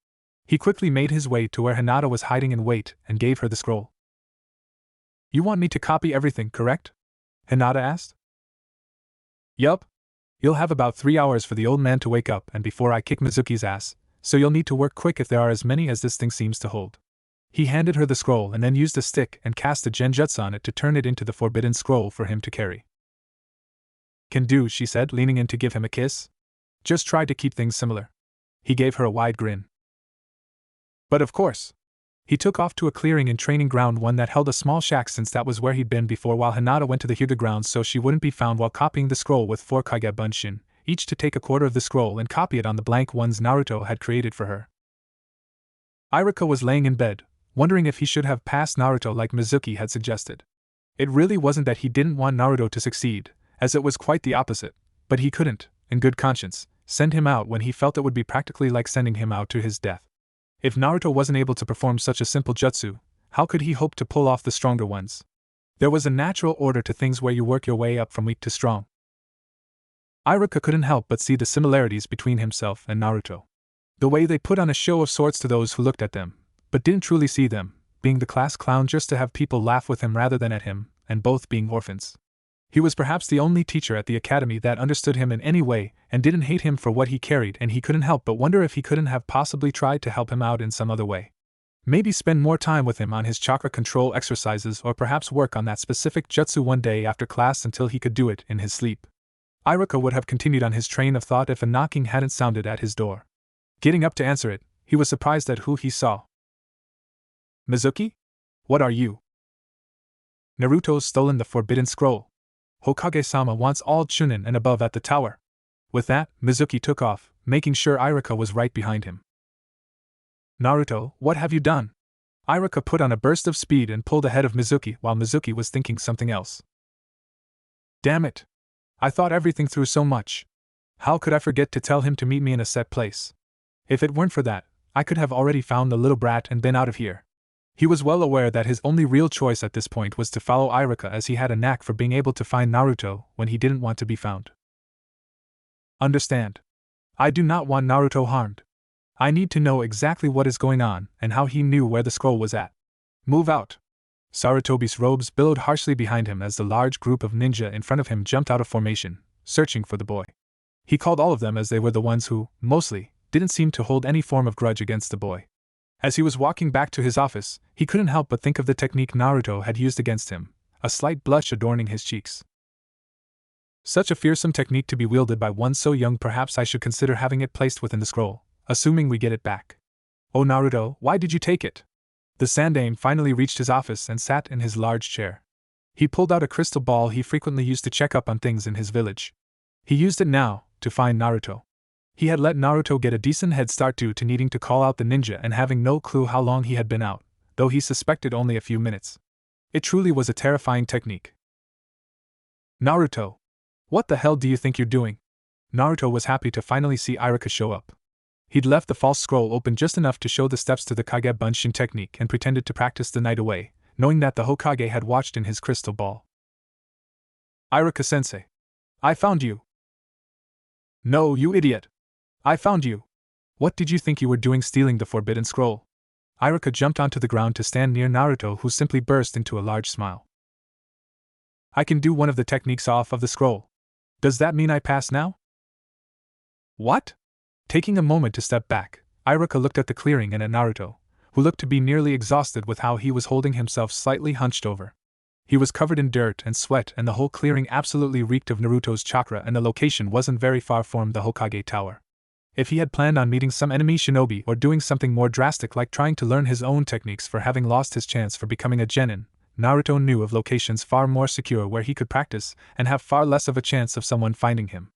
He quickly made his way to where Hinata was hiding in wait and gave her the scroll. You want me to copy everything, correct? Hinata asked. Yup. You'll have about 3 hours for the old man to wake up and before I kick Mizuki's ass, so you'll need to work quick if there are as many as this thing seems to hold. He handed her the scroll and then used a stick and cast a genjutsu on it to turn it into the forbidden scroll for him to carry. Can do, she said, leaning in to give him a kiss. Just try to keep things similar. He gave her a wide grin. But of course. He took off to a clearing in training ground, one that held a small shack since that was where he'd been before, while Hinata went to the Hyuga grounds so she wouldn't be found while copying the scroll with 4 Kage Bunshin, each to take a quarter of the scroll and copy it on the blank ones Naruto had created for her. Iruka was laying in bed, wondering if he should have passed Naruto like Mizuki had suggested. It really wasn't that he didn't want Naruto to succeed, as it was quite the opposite, but he couldn't, in good conscience, send him out when he felt it would be practically like sending him out to his death. If Naruto wasn't able to perform such a simple jutsu, how could he hope to pull off the stronger ones? There was a natural order to things where you work your way up from weak to strong. Iruka couldn't help but see the similarities between himself and Naruto. The way they put on a show of sorts to those who looked at them, but didn't truly see them, being the class clown just to have people laugh with him rather than at him, and both being orphans. He was perhaps the only teacher at the academy that understood him in any way and didn't hate him for what he carried, and he couldn't help but wonder if he couldn't have possibly tried to help him out in some other way. Maybe spend more time with him on his chakra control exercises, or perhaps work on that specific jutsu one day after class until he could do it in his sleep. Iruka would have continued on his train of thought if a knocking hadn't sounded at his door. Getting up to answer it, he was surprised at who he saw. Mizuki? What are you? Naruto's stolen the forbidden scroll. Hokage-sama wants all Chunin and above at the tower. With that, Mizuki took off, making sure Iruka was right behind him. Naruto, what have you done? Iruka put on a burst of speed and pulled ahead of Mizuki while Mizuki was thinking something else. Damn it! I thought everything through so much. How could I forget to tell him to meet me in a set place? If it weren't for that, I could have already found the little brat and been out of here. He was well aware that his only real choice at this point was to follow Iruka, as he had a knack for being able to find Naruto when he didn't want to be found. Understand. I do not want Naruto harmed. I need to know exactly what is going on and how he knew where the scroll was at. Move out. Sarutobi's robes billowed harshly behind him as the large group of ninja in front of him jumped out of formation, searching for the boy. He called all of them as they were the ones who, mostly, didn't seem to hold any form of grudge against the boy. As he was walking back to his office, he couldn't help but think of the technique Naruto had used against him, a slight blush adorning his cheeks. Such a fearsome technique to be wielded by one so young, perhaps I should consider having it placed within the scroll, assuming we get it back. Oh Naruto, why did you take it? The Sandaime finally reached his office and sat in his large chair. He pulled out a crystal ball he frequently used to check up on things in his village. He used it now, to find Naruto. He had let Naruto get a decent head start due to needing to call out the ninja and having no clue how long he had been out, though he suspected only a few minutes. It truly was a terrifying technique. Naruto! What the hell do you think you're doing? Naruto was happy to finally see Iruka show up. He'd left the false scroll open just enough to show the steps to the Kage Bunshin technique and pretended to practice the night away, knowing that the Hokage had watched in his crystal ball. Iruka-sensei. I found you. No, you idiot. I found you. What did you think you were doing stealing the forbidden scroll? Iruka jumped onto the ground to stand near Naruto, who simply burst into a large smile. I can do one of the techniques off of the scroll. Does that mean I pass now? What? Taking a moment to step back, Iruka looked at the clearing and at Naruto, who looked to be nearly exhausted with how he was holding himself slightly hunched over. He was covered in dirt and sweat, and the whole clearing absolutely reeked of Naruto's chakra, and the location wasn't very far from the Hokage Tower. If he had planned on meeting some enemy shinobi or doing something more drastic like trying to learn his own techniques for having lost his chance for becoming a genin, Naruto knew of locations far more secure where he could practice and have far less of a chance of someone finding him.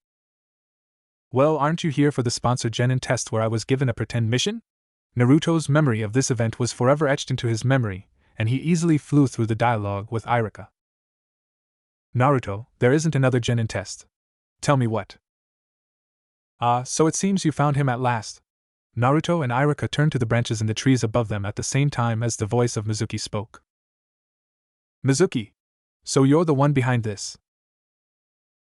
Well, aren't you here for the sponsored genin test where I was given a pretend mission? Naruto's memory of this event was forever etched into his memory, and he easily flew through the dialogue with Iruka. Naruto, there isn't another genin test. Tell me what. So it seems you found him at last. Naruto and Iruka turned to the branches in the trees above them at the same time as the voice of Mizuki spoke. Mizuki! So you're the one behind this?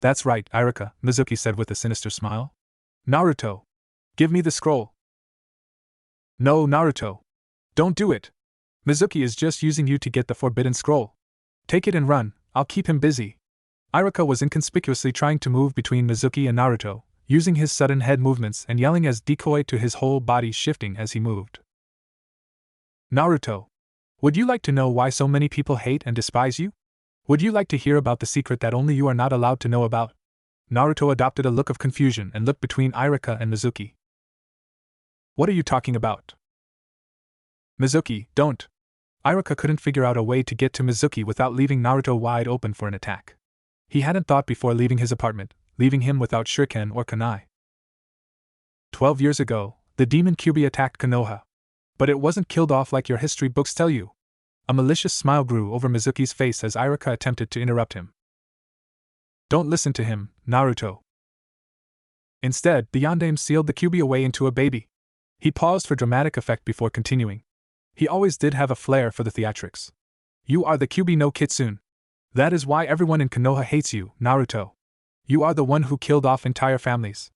That's right, Iruka, Mizuki said with a sinister smile. Naruto! Give me the scroll! No, Naruto! Don't do it! Mizuki is just using you to get the forbidden scroll. Take it and run, I'll keep him busy. Iruka was inconspicuously trying to move between Mizuki and Naruto, using his sudden head movements and yelling as decoy to his whole body shifting as he moved. Naruto! Would you like to know why so many people hate and despise you? Would you like to hear about the secret that only you are not allowed to know about? Naruto adopted a look of confusion and looked between Iruka and Mizuki. What are you talking about? Mizuki, don't. Iruka couldn't figure out a way to get to Mizuki without leaving Naruto wide open for an attack. He hadn't thought before leaving his apartment, leaving him without shuriken or kunai. 12 years ago, the demon Kyuubi attacked Konoha. But it wasn't killed off like your history books tell you. A malicious smile grew over Mizuki's face as Iruka attempted to interrupt him. Don't listen to him, Naruto. Instead, the yondaime sealed the Kyuubi away into a baby. He paused for dramatic effect before continuing. He always did have a flair for the theatrics. You are the Kyuubi no Kitsune. That is why everyone in Konoha hates you, Naruto. You are the one who killed off entire families.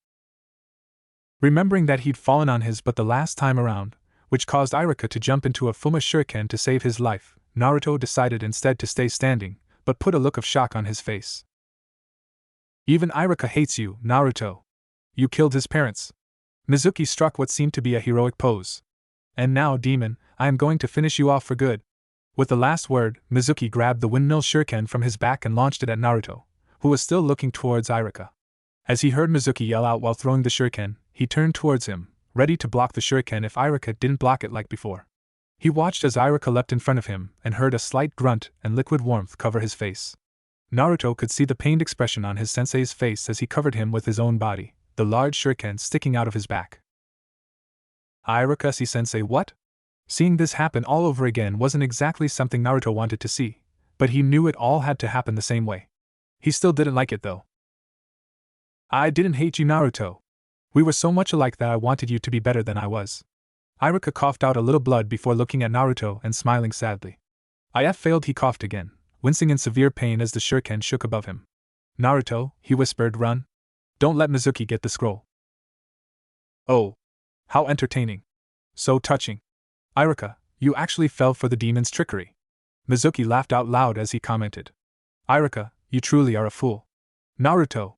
Remembering that he'd fallen on his butt the last time around, which caused Iruka to jump into a Fuma shuriken to save his life, Naruto decided instead to stay standing, but put a look of shock on his face. Even Iruka hates you, Naruto. You killed his parents. Mizuki struck what seemed to be a heroic pose. And now, demon, I am going to finish you off for good. With the last word, Mizuki grabbed the windmill shuriken from his back and launched it at Naruto, who was still looking towards Iruka. As he heard Mizuki yell out while throwing the shuriken, he turned towards him, ready to block the shuriken if Iruka didn't block it like before. He watched as Iruka leapt in front of him and heard a slight grunt and liquid warmth cover his face. Naruto could see the pained expression on his sensei's face as he covered him with his own body, the large shuriken sticking out of his back. Iruka sensei, what? Seeing this happen all over again wasn't exactly something Naruto wanted to see, but he knew it all had to happen the same way. He still didn't like it though. I didn't hate you, Naruto. We were so much alike that I wanted you to be better than I was. Iruka coughed out a little blood before looking at Naruto and smiling sadly. If failed, he coughed again, wincing in severe pain as the shuriken shook above him. Naruto, he whispered, run. Don't let Mizuki get the scroll. Oh. How entertaining. So touching. Iruka, you actually fell for the demon's trickery. Mizuki laughed out loud as he commented. Iruka, you truly are a fool. Naruto.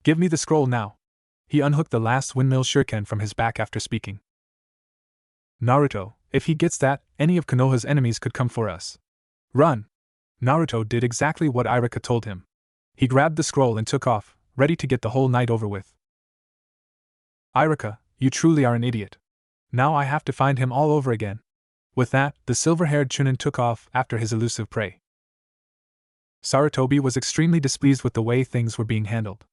Give me the scroll now. He unhooked the last windmill shuriken from his back after speaking. Naruto, if he gets that, any of Konoha's enemies could come for us. Run. Naruto did exactly what Iruka told him. He grabbed the scroll and took off, ready to get the whole night over with. Iruka, you truly are an idiot. Now I have to find him all over again. With that, the silver-haired Chunin took off after his elusive prey. Sarutobi was extremely displeased with the way things were being handled.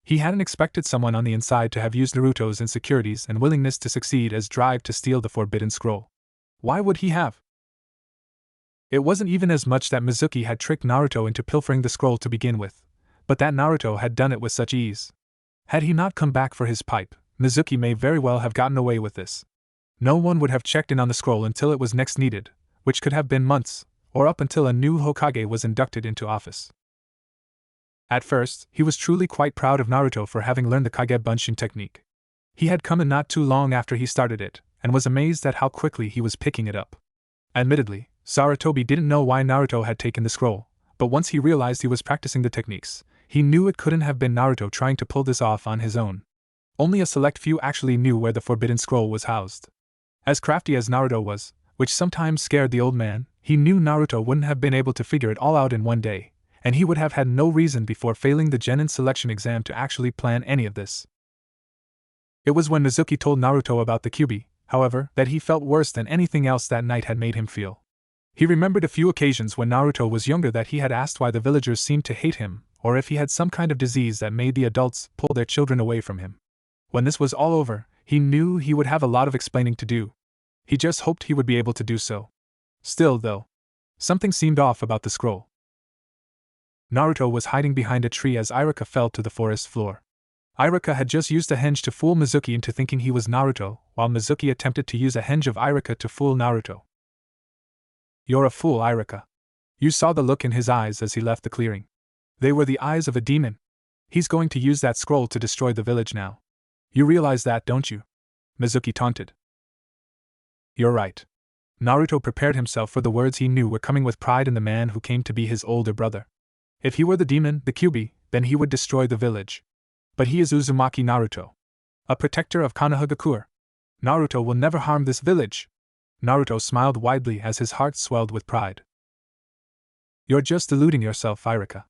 He hadn't expected someone on the inside to have used Naruto's insecurities and willingness to succeed as drive to steal the forbidden scroll. Why would he have? It wasn't even as much that Mizuki had tricked Naruto into pilfering the scroll to begin with, But that Naruto had done it with such ease. Had he not come back for his pipe, Mizuki may very well have gotten away with this. No one would have checked in on the scroll until it was next needed, which could have been months, or up until a new Hokage was inducted into office. At first, he was truly quite proud of Naruto for having learned the Kage Bunshin technique. He had come in not too long after he started it, and was amazed at how quickly he was picking it up. Admittedly, Sarutobi didn't know why Naruto had taken the scroll, but once he realized he was practicing the techniques, he knew it couldn't have been Naruto trying to pull this off on his own. Only a select few actually knew where the forbidden scroll was housed. As crafty as Naruto was, which sometimes scared the old man, he knew Naruto wouldn't have been able to figure it all out in one day, and he would have had no reason before failing the Genin selection exam to actually plan any of this. It was when Mizuki told Naruto about the Kyuubi, however, that he felt worse than anything else that night had made him feel. He remembered a few occasions when Naruto was younger that he had asked why the villagers seemed to hate him, or if he had some kind of disease that made the adults pull their children away from him. When this was all over, he knew he would have a lot of explaining to do. He just hoped he would be able to do so. Still, though, something seemed off about the scroll. Naruto was hiding behind a tree as Iruka fell to the forest floor. Iruka had just used a henge to fool Mizuki into thinking he was Naruto, while Mizuki attempted to use a henge of Iruka to fool Naruto. "You're a fool, Iruka." You saw the look in his eyes as he left the clearing. They were the eyes of a demon. He's going to use that scroll to destroy the village now. You realize that, don't you? Mizuki taunted. You're right. Naruto prepared himself for the words he knew were coming with pride in the man who came to be his older brother. If he were the demon, the Kyuubi, then he would destroy the village. But he is Uzumaki Naruto, a protector of Konohagakure. Naruto will never harm this village. Naruto smiled widely as his heart swelled with pride. You're just deluding yourself, Iruka.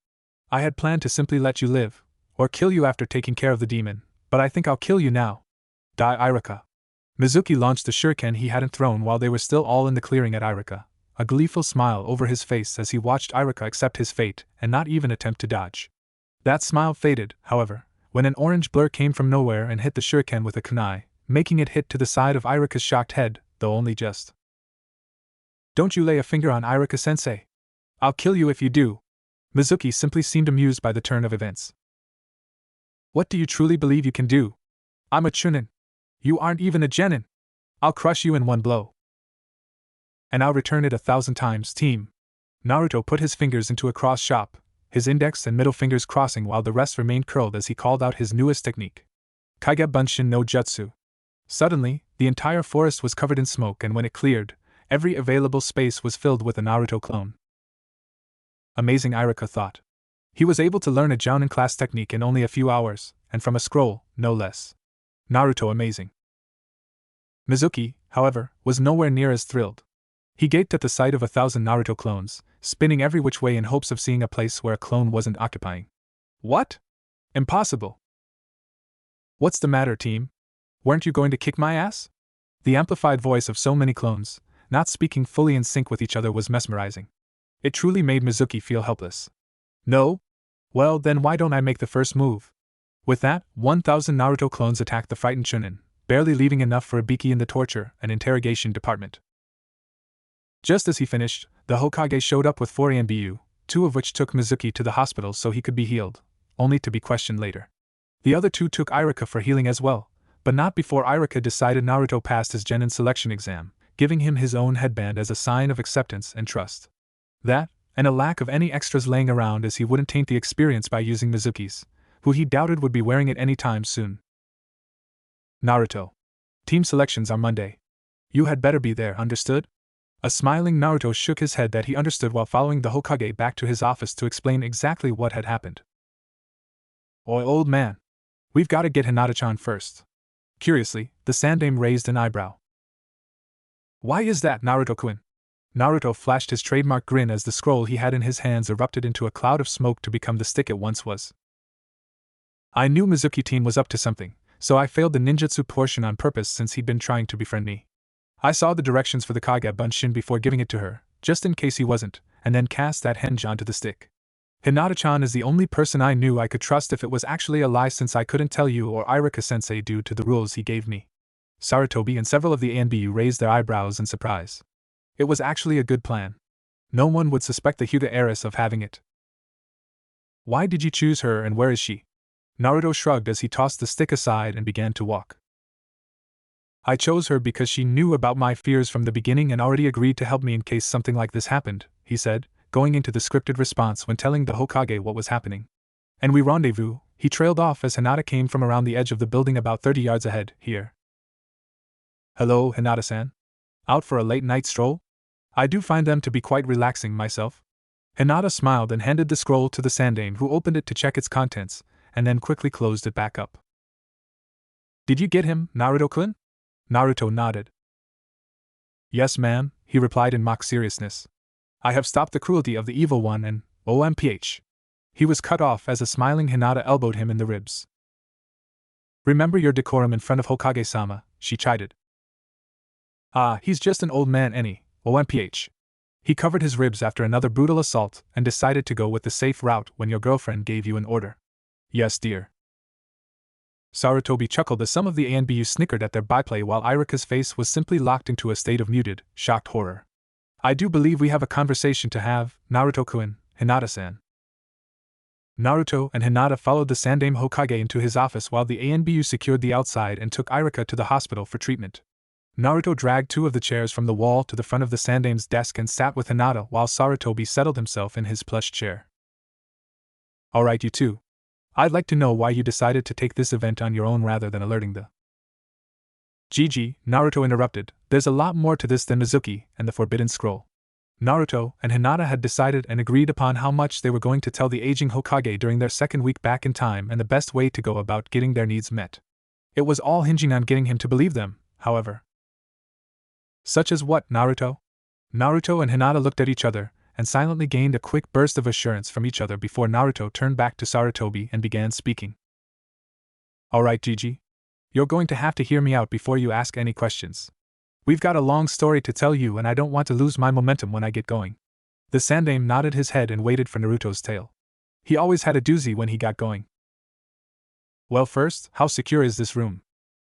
I had planned to simply let you live, or kill you after taking care of the demon, but I think I'll kill you now. Die, Iruka. Mizuki launched the shuriken he hadn't thrown while they were still all in the clearing at Iruka, a gleeful smile over his face as he watched Iruka accept his fate and not even attempt to dodge. That smile faded, however, when an orange blur came from nowhere and hit the shuriken with a kunai, making it hit to the side of Iruka's shocked head, though only just. Don't you lay a finger on Iruka-sensei. I'll kill you if you do. Mizuki simply seemed amused by the turn of events. What do you truly believe you can do? I'm a chunin. You aren't even a genin. I'll crush you in one blow. And I'll return it 1,000 times, team. Naruto put his fingers into a cross chop, his index and middle fingers crossing while the rest remained curled as he called out his newest technique. Kage Bunshin no Jutsu. Suddenly, the entire forest was covered in smoke, and when it cleared, every available space was filled with a Naruto clone. Amazing, Iruka thought. He was able to learn a Jounin class technique in only a few hours, and from a scroll, no less. Naruto amazing. Mizuki, however, was nowhere near as thrilled. He gaped at the sight of 1,000 Naruto clones, spinning every which way in hopes of seeing a place where a clone wasn't occupying. What? Impossible. What's the matter, team? Weren't you going to kick my ass? The amplified voice of so many clones, not speaking fully in sync with each other, was mesmerizing. It truly made Mizuki feel helpless. No? Well, then why don't I make the first move? With that, 1,000 Naruto clones attacked the frightened Chunin, barely leaving enough for Ibiki in the torture and interrogation department. Just as he finished, the Hokage showed up with 4 ANBU, 2 of which took Mizuki to the hospital so he could be healed, only to be questioned later. The other 2 took Iruka for healing as well, but not before Iruka decided Naruto passed his genin selection exam, giving him his own headband as a sign of acceptance and trust. That, and a lack of any extras laying around as he wouldn't taint the experience by using Mizuki's, who he doubted would be wearing it any time soon. Naruto. Team selections are Monday. You had better be there, understood? A smiling Naruto shook his head that he understood while following the Hokage back to his office to explain exactly what had happened. Oi, old man. We've got to get Hinata-chan first. Curiously, the Sandame raised an eyebrow. Why is that, Naruto-kun? Naruto flashed his trademark grin as the scroll he had in his hands erupted into a cloud of smoke to become the stick it once was. I knew Mizuki-teen was up to something, so I failed the ninjutsu portion on purpose since he'd been trying to befriend me. I saw the directions for the Kage Bunshin before giving it to her, just in case he wasn't, and then cast that henge onto the stick. Hinata-chan is the only person I knew I could trust if it was actually a lie, since I couldn't tell you or Iruka-sensei due to the rules he gave me. Sarutobi and several of the ANBU raised their eyebrows in surprise. It was actually a good plan. No one would suspect the Hyuga heiress of having it. Why did you choose her and where is she? Naruto shrugged as he tossed the stick aside and began to walk. I chose her because she knew about my fears from the beginning and already agreed to help me in case something like this happened, he said, going into the scripted response when telling the Hokage what was happening. And we rendezvous, he trailed off as Hinata came from around the edge of the building about 30 yards ahead, here. Hello, Hinata-san? Out for a late night stroll? I do find them to be quite relaxing myself. Hinata smiled and handed the scroll to the Sandaime, who opened it to check its contents, and then quickly closed it back up. Did you get him, Naruto-kun? Naruto nodded. Yes, ma'am, he replied in mock seriousness. I have stopped the cruelty of the evil one and, OMPH. He was cut off as a smiling Hinata elbowed him in the ribs. Remember your decorum in front of Hokage-sama, she chided. Ah, he's just an old man OMPH. He covered his ribs after another brutal assault and decided to go with the safe route when your girlfriend gave you an order. Yes, dear. Sarutobi chuckled as some of the ANBU snickered at their byplay while Irika's face was simply locked into a state of muted, shocked horror. I do believe we have a conversation to have, Naruto-kun, Hinata-san. Naruto and Hinata followed the Sandaime Hokage into his office while the ANBU secured the outside and took Irika to the hospital for treatment. Naruto dragged two of the chairs from the wall to the front of the Sandaime's desk and sat with Hinata while Sarutobi settled himself in his plush chair. Alright, you two. I'd like to know why you decided to take this event on your own rather than alerting the… Gigi, Naruto interrupted, there's a lot more to this than Mizuki and the Forbidden Scroll. Naruto and Hinata had decided and agreed upon how much they were going to tell the aging Hokage during their second week back in time and the best way to go about getting their needs met. It was all hinging on getting him to believe them, however. Such as what, Naruto? Naruto and Hinata looked at each other, and silently gained a quick burst of assurance from each other before Naruto turned back to Sarutobi and began speaking. Alright, Gigi. You're going to have to hear me out before you ask any questions. We've got a long story to tell you and I don't want to lose my momentum when I get going. The Sandaime nodded his head and waited for Naruto's tale. He always had a doozy when he got going. Well, first, how secure is this room?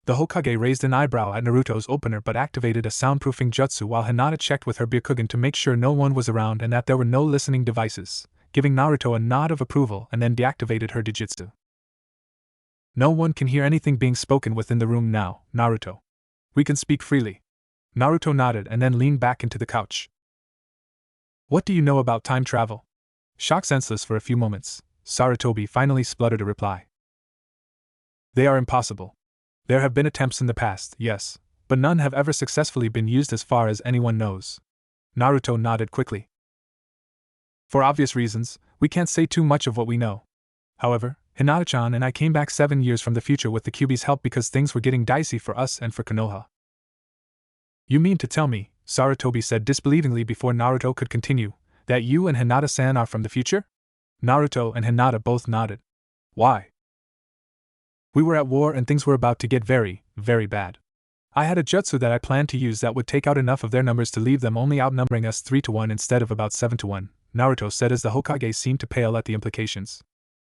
The Hokage raised an eyebrow at Naruto's opener but activated a soundproofing jutsu while Hinata checked with her Byakugan to make sure no one was around and that there were no listening devices, giving Naruto a nod of approval and then deactivated her Dijitsu. No one can hear anything being spoken within the room now, Naruto. We can speak freely. Naruto nodded and then leaned back into the couch. What do you know about time travel? Shocked senseless for a few moments, Sarutobi finally spluttered a reply. They are impossible. There have been attempts in the past, yes, but none have ever successfully been used as far as anyone knows. Naruto nodded quickly. For obvious reasons, we can't say too much of what we know. However, Hinata-chan and I came back 7 years from the future with the Kyuubi's help because things were getting dicey for us and for Konoha. You mean to tell me, Sarutobi said disbelievingly before Naruto could continue, that you and Hinata-san are from the future? Naruto and Hinata both nodded. Why? We were at war and things were about to get very, very bad. I had a jutsu that I planned to use that would take out enough of their numbers to leave them only outnumbering us 3-1 instead of about 7-1, Naruto said as the Hokage seemed to pale at the implications.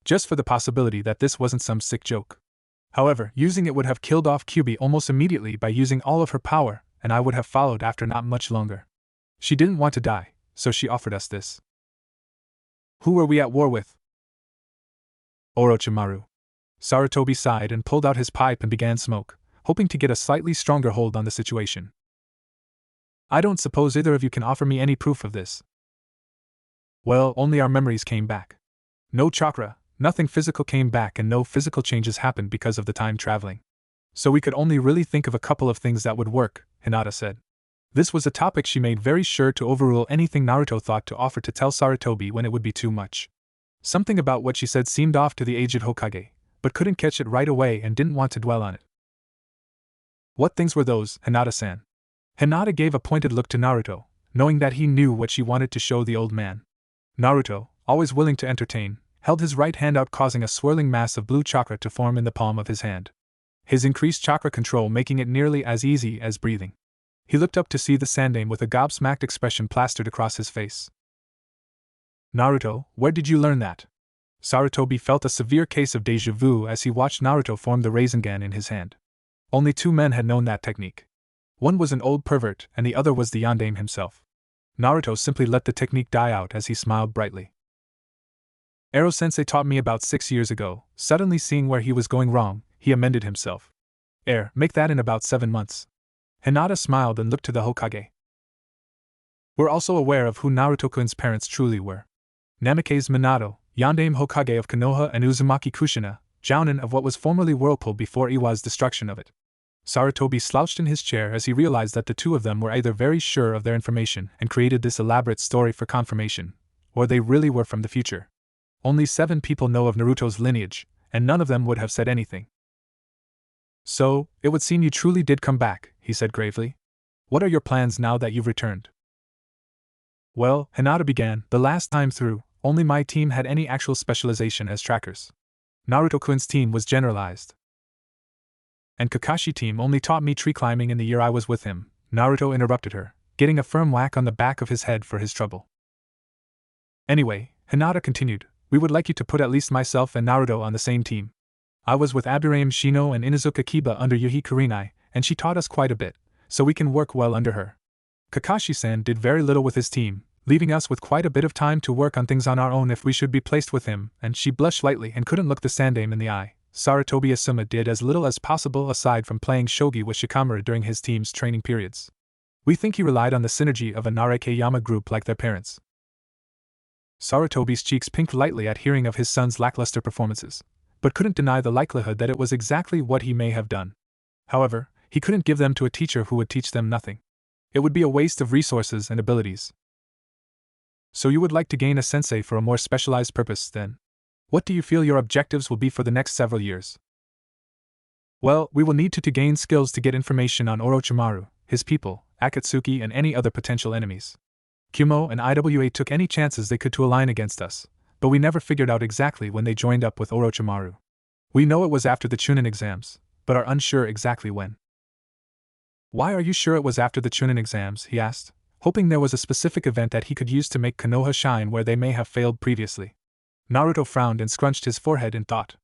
Just for the possibility that this wasn't some sick joke. However, using it would have killed off Kyuubi almost immediately by using all of her power, and I would have followed after not much longer. She didn't want to die, so she offered us this. Who were we at war with? Orochimaru. Sarutobi sighed and pulled out his pipe and began smoke, hoping to get a slightly stronger hold on the situation. I don't suppose either of you can offer me any proof of this. Well, only our memories came back. No chakra, nothing physical came back and no physical changes happened because of the time traveling. So we could only really think of a couple of things that would work, Hinata said. This was a topic she made very sure to overrule anything Naruto thought to offer to tell Sarutobi when it would be too much. Something about what she said seemed off to the aged Hokage, but couldn't catch it right away and didn't want to dwell on it. What things were those, Hinata-san? Hinata gave a pointed look to Naruto, knowing that he knew what she wanted to show the old man. Naruto, always willing to entertain, held his right hand out causing a swirling mass of blue chakra to form in the palm of his hand. His increased chakra control making it nearly as easy as breathing. He looked up to see the Sandaime with a gobsmacked expression plastered across his face. Naruto, where did you learn that? Sarutobi felt a severe case of déjà vu as he watched Naruto form the Rasengan in his hand. Only 2 men had known that technique. One was an old pervert and the other was the Yondaime himself. Naruto simply let the technique die out as he smiled brightly. Ero-sensei taught me about 6 years ago. Suddenly seeing where he was going wrong, he amended himself. Make that in about 7 months. Hinata smiled and looked to the Hokage. We're also aware of who Naruto-kun's parents truly were. Namikaze Minato, Yondaime Hokage of Konoha, and Uzumaki Kushina, Jounin of what was formerly Whirlpool before Iwa's destruction of it. Sarutobi slouched in his chair as he realized that the two of them were either very sure of their information and created this elaborate story for confirmation, or they really were from the future. Only 7 people know of Naruto's lineage, and none of them would have said anything. So, it would seem you truly did come back, he said gravely. What are your plans now that you've returned? Well, Hinata began, the last time through, only my team had any actual specialization as trackers. Naruto-kun's team was generalized. And Kakashi team only taught me tree climbing in the year I was with him, Naruto interrupted her, getting a firm whack on the back of his head for his trouble. Anyway, Hinata continued, we would like you to put at least myself and Naruto on the same team. I was with Aburaim Shino and Inuzuka Kiba under Yuhi Kurenai, and she taught us quite a bit, so we can work well under her. Kakashi-san did very little with his team, leaving us with quite a bit of time to work on things on our own if we should be placed with him, and she blushed slightly and couldn't look the Sandaime in the eye. Sarutobi Asuma did as little as possible aside from playing shogi with Shikamaru during his team's training periods. We think he relied on the synergy of a Narekeyama group like their parents. Sarutobi's cheeks pinked lightly at hearing of his son's lackluster performances, but couldn't deny the likelihood that it was exactly what he may have done. However, he couldn't give them to a teacher who would teach them nothing. It would be a waste of resources and abilities. So you would like to gain a sensei for a more specialized purpose, then? What do you feel your objectives will be for the next several years? Well, we will need to gain skills to get information on Orochimaru, his people, Akatsuki, and any other potential enemies. Kumo and IWA took any chances they could to align against us, but we never figured out exactly when they joined up with Orochimaru. We know it was after the Chunin exams, but are unsure exactly when. Why are you sure it was after the Chunin exams? He asked, hoping there was a specific event that he could use to make Konoha shine where they may have failed previously. Naruto frowned and scrunched his forehead in thought.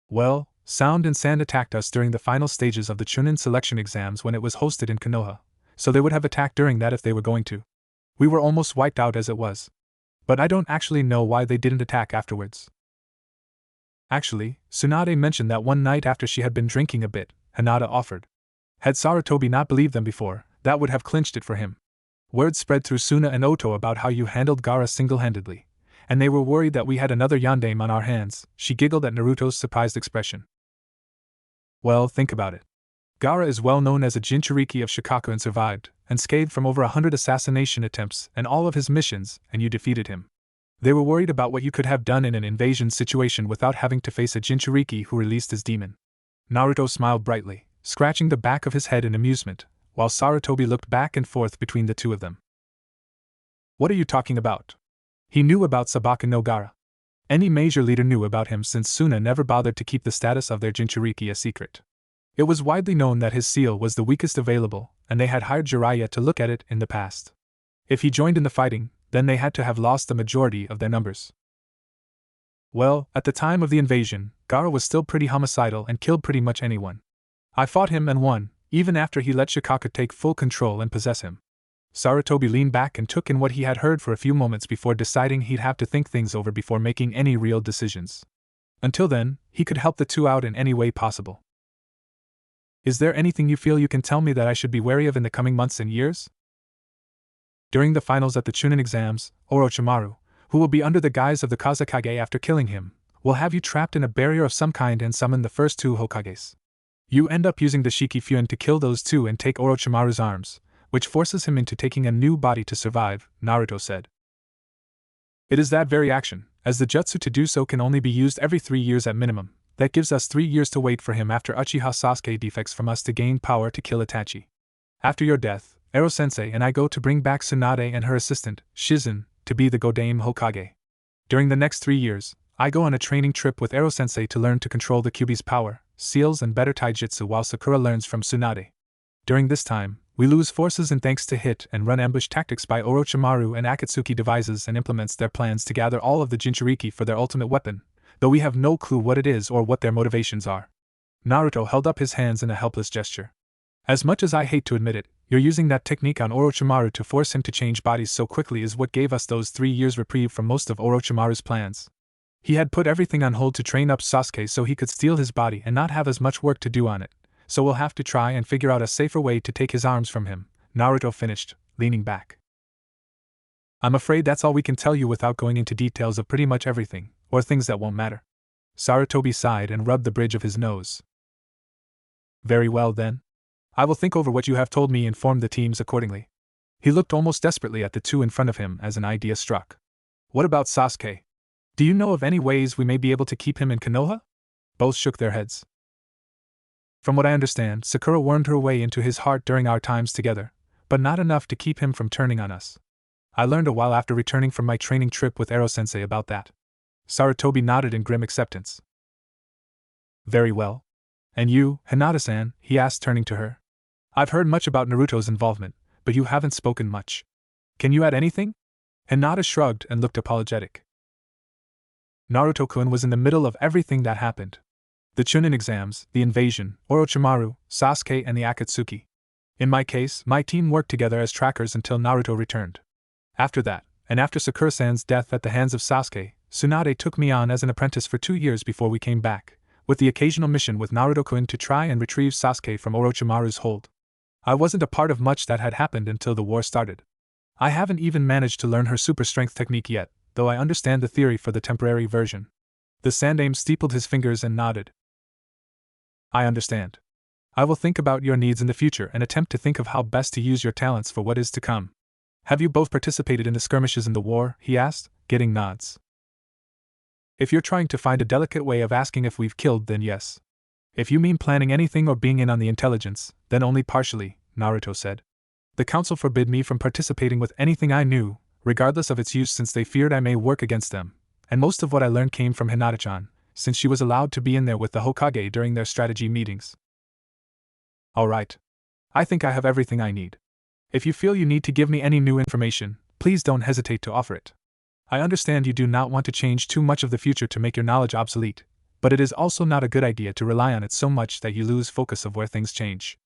Well, Sound and Sand attacked us during the final stages of the Chunin selection exams when it was hosted in Konoha, so they would have attacked during that if they were going to. We were almost wiped out as it was. But I don't actually know why they didn't attack afterwards. Actually, Tsunade mentioned that one night after she had been drinking a bit, Hinata offered. Had Sarutobi not believed them before, that would have clinched it for him. Word spread through Suna and Oto about how you handled Gaara single-handedly, and they were worried that we had another Yondaime on our hands. She giggled at Naruto's surprised expression. Well, think about it. Gaara is well known as a Jinchuriki of Shikaku and survived, unscathed from over 100 assassination attempts and all of his missions, and you defeated him. They were worried about what you could have done in an invasion situation without having to face a Jinchuriki who released his demon. Naruto smiled brightly, scratching the back of his head in amusement, while Sarutobi looked back and forth between the two of them. What are you talking about? He knew about Sabaka no Gaara. Any major leader knew about him since Suna never bothered to keep the status of their Jinchuriki a secret. It was widely known that his seal was the weakest available, and they had hired Jiraiya to look at it in the past. If he joined in the fighting, then they had to have lost the majority of their numbers. Well, at the time of the invasion, Gaara was still pretty homicidal and killed pretty much anyone. I fought him and won, even after he let Shikaku take full control and possess him. Sarutobi leaned back and took in what he had heard for a few moments before deciding he'd have to think things over before making any real decisions. Until then, he could help the two out in any way possible. Is there anything you feel you can tell me that I should be wary of in the coming months and years? During the finals at the Chunin exams, Orochimaru, who will be under the guise of the Kazekage after killing him, will have you trapped in a barrier of some kind and summon the first 2 Hokages. You end up using the Shikifuin to kill those 2 and take Orochimaru's arms, which forces him into taking a new body to survive, Naruto said. It is that very action, as the jutsu to do so can only be used every 3 years at minimum, that gives us 3 years to wait for him after Uchiha Sasuke defects from us to gain power to kill Itachi. After your death, Ero-sensei and I go to bring back Tsunade and her assistant, Shizen, to be the Godaime Hokage. During the next 3 years, I go on a training trip with Ero-sensei to learn to control the Kyuubi's power, seals and better taijutsu while Sakura learns from Tsunade. During this time, we lose forces and thanks to hit and run ambush tactics by Orochimaru and Akatsuki devises and implements their plans to gather all of the Jinchuriki for their ultimate weapon, though we have no clue what it is or what their motivations are. Naruto held up his hands in a helpless gesture. As much as I hate to admit it, you're using that technique on Orochimaru to force him to change bodies so quickly is what gave us those 3 years reprieve from most of Orochimaru's plans. He had put everything on hold to train up Sasuke so he could steal his body and not have as much work to do on it, so we'll have to try and figure out a safer way to take his arms from him, Naruto finished, leaning back. I'm afraid that's all we can tell you without going into details of pretty much everything, or things that won't matter. Sarutobi sighed and rubbed the bridge of his nose. Very well then. I will think over what you have told me and form the teams accordingly. He looked almost desperately at the two in front of him as an idea struck. What about Sasuke? Do you know of any ways we may be able to keep him in Konoha? Both shook their heads. From what I understand, Sakura wormed her way into his heart during our times together, but not enough to keep him from turning on us. I learned a while after returning from my training trip with Ero-sensei about that. Sarutobi nodded in grim acceptance. Very well. And you, Hinata-san, he asked, turning to her. I've heard much about Naruto's involvement, but you haven't spoken much. Can you add anything? Hinata shrugged and looked apologetic. Naruto-kun was in the middle of everything that happened. The Chunin exams, the invasion, Orochimaru, Sasuke and the Akatsuki. In my case, my team worked together as trackers until Naruto returned. After that, and after Sakura-san's death at the hands of Sasuke, Tsunade took me on as an apprentice for 2 years before we came back, with the occasional mission with Naruto-kun to try and retrieve Sasuke from Orochimaru's hold. I wasn't a part of much that had happened until the war started. I haven't even managed to learn her super strength technique yet, though I understand the theory for the temporary version. The Sandaime steepled his fingers and nodded. I understand. I will think about your needs in the future and attempt to think of how best to use your talents for what is to come. Have you both participated in the skirmishes in the war? He asked, getting nods. If you're trying to find a delicate way of asking if we've killed, then yes. If you mean planning anything or being in on the intelligence, then only partially, Naruto said. The council forbid me from participating with anything I knew, regardless of its use, since they feared I may work against them, and most of what I learned came from Hinata-chan, since she was allowed to be in there with the Hokage during their strategy meetings. Alright. I think I have everything I need. If you feel you need to give me any new information, please don't hesitate to offer it. I understand you do not want to change too much of the future to make your knowledge obsolete, but it is also not a good idea to rely on it so much that you lose focus of where things change.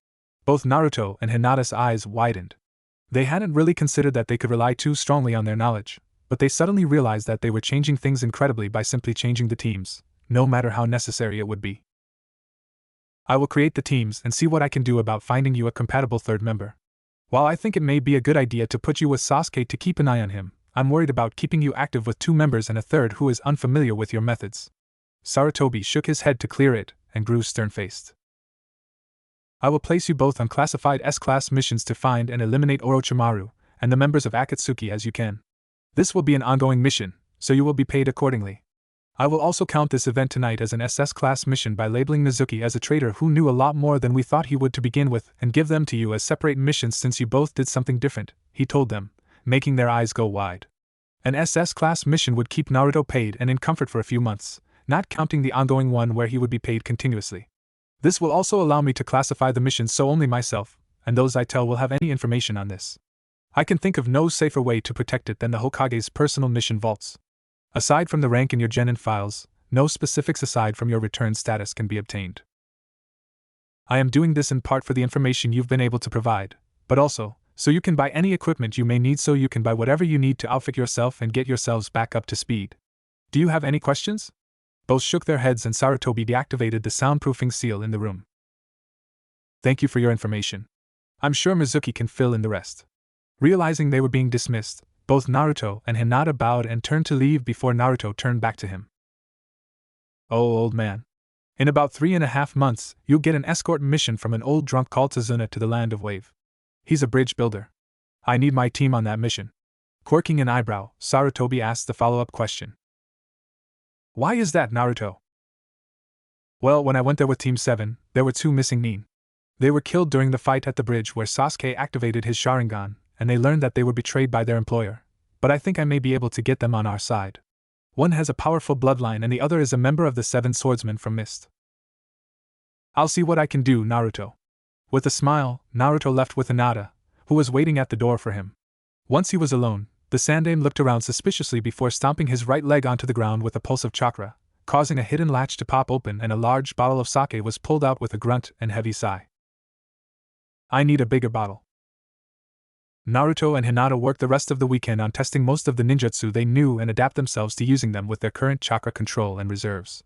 Both Naruto and Hinata's eyes widened. They hadn't really considered that they could rely too strongly on their knowledge, but they suddenly realized that they were changing things incredibly by simply changing the teams, no matter how necessary it would be. I will create the teams and see what I can do about finding you a compatible third member. While I think it may be a good idea to put you with Sasuke to keep an eye on him, I'm worried about keeping you active with 2 members and a third who is unfamiliar with your methods. Sarutobi shook his head to clear it and grew stern-faced. I will place you both on classified S-class missions to find and eliminate Orochimaru and the members of Akatsuki as you can. This will be an ongoing mission, so you will be paid accordingly. I will also count this event tonight as an SS-class mission by labeling Mizuki as a traitor who knew a lot more than we thought he would to begin with, and give them to you as separate missions since you both did something different, he told them, making their eyes go wide. An SS-class mission would keep Naruto paid and in comfort for a few months, not counting the ongoing one where he would be paid continuously. This will also allow me to classify the missions so only myself, and those I tell will have any information on this. I can think of no safer way to protect it than the Hokage's personal mission vaults. Aside from the rank in your genin files, no specifics aside from your return status can be obtained. I am doing this in part for the information you've been able to provide, but also, so you can buy any equipment you may need, so you can buy whatever you need to outfit yourself and get yourselves back up to speed. Do you have any questions? Both shook their heads and Sarutobi deactivated the soundproofing seal in the room. Thank you for your information. I'm sure Mizuki can fill in the rest. Realizing they were being dismissed, both Naruto and Hinata bowed and turned to leave before Naruto turned back to him. Oh, old man. In about 3.5 months, you'll get an escort mission from an old drunk called Tazuna to the land of Wave. He's a bridge builder. I need my team on that mission. Quirking an eyebrow, Sarutobi asked the follow-up question. Why is that, Naruto? Well, when I went there with Team 7, there were 2 missing nin. They were killed during the fight at the bridge where Sasuke activated his Sharingan, and they learned that they were betrayed by their employer, but I think I may be able to get them on our side. One has a powerful bloodline and the other is a member of the 7 swordsmen from Mist. I'll see what I can do, Naruto. With a smile, Naruto left with Hinata, who was waiting at the door for him. Once he was alone, the Sandaime looked around suspiciously before stomping his right leg onto the ground with a pulse of chakra, causing a hidden latch to pop open and a large bottle of sake was pulled out with a grunt and heavy sigh. I need a bigger bottle. Naruto and Hinata worked the rest of the weekend on testing most of the ninjutsu they knew and adapt themselves to using them with their current chakra control and reserves.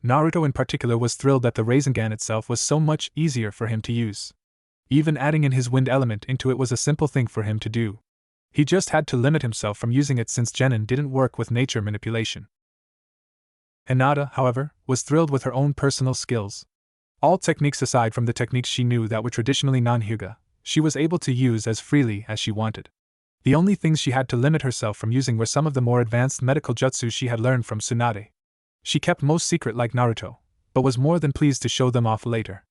Naruto in particular was thrilled that the Rasengan itself was so much easier for him to use. Even adding in his wind element into it was a simple thing for him to do. He just had to limit himself from using it since Genin didn't work with nature manipulation. Hinata, however, was thrilled with her own personal skills. All techniques aside from the techniques she knew that were traditionally non-Hyuga, she was able to use as freely as she wanted. The only things she had to limit herself from using were some of the more advanced medical jutsu she had learned from Tsunade. She kept most secret like Naruto, but was more than pleased to show them off later.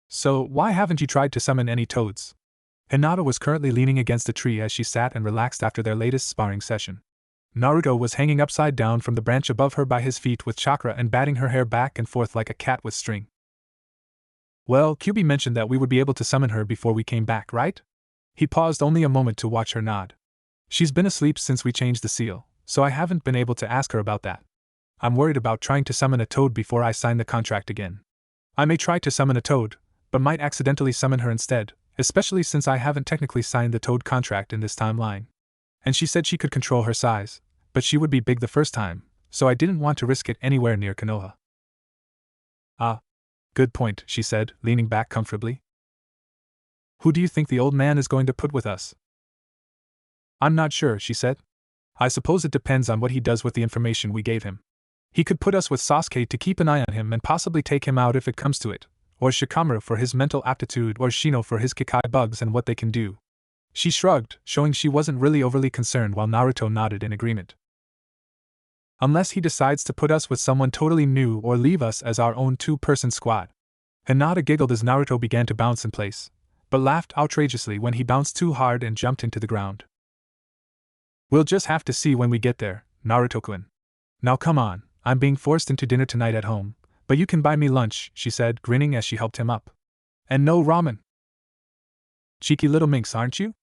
So, why haven't you tried to summon any toads? Hinata was currently leaning against a tree as she sat and relaxed after their latest sparring session. Naruto was hanging upside down from the branch above her by his feet with chakra and batting her hair back and forth like a cat with string. Well, Kyuubi mentioned that we would be able to summon her before we came back, right? He paused only a moment to watch her nod. She's been asleep since we changed the seal, so I haven't been able to ask her about that. I'm worried about trying to summon a toad before I sign the contract again. I may try to summon a toad, but might accidentally summon her instead, especially since I haven't technically signed the toad contract in this timeline. And she said she could control her size, but she would be big the first time, so I didn't want to risk it anywhere near Konoha. Ah. Good point, she said, leaning back comfortably. Who do you think the old man is going to put with us? I'm not sure, she said. I suppose it depends on what he does with the information we gave him. He could put us with Sasuke to keep an eye on him and possibly take him out if it comes to it, or Shikamaru for his mental aptitude or Shino for his Kikai bugs and what they can do. She shrugged, showing she wasn't really overly concerned while Naruto nodded in agreement. Unless he decides to put us with someone totally new or leave us as our own two-person squad. Hinata giggled as Naruto began to bounce in place, but laughed outrageously when he bounced too hard and jumped into the ground. We'll just have to see when we get there, Naruto-kun. Now come on, I'm being forced into dinner tonight at home, but you can buy me lunch, she said, grinning as she helped him up. And no ramen. Cheeky little minx, aren't you?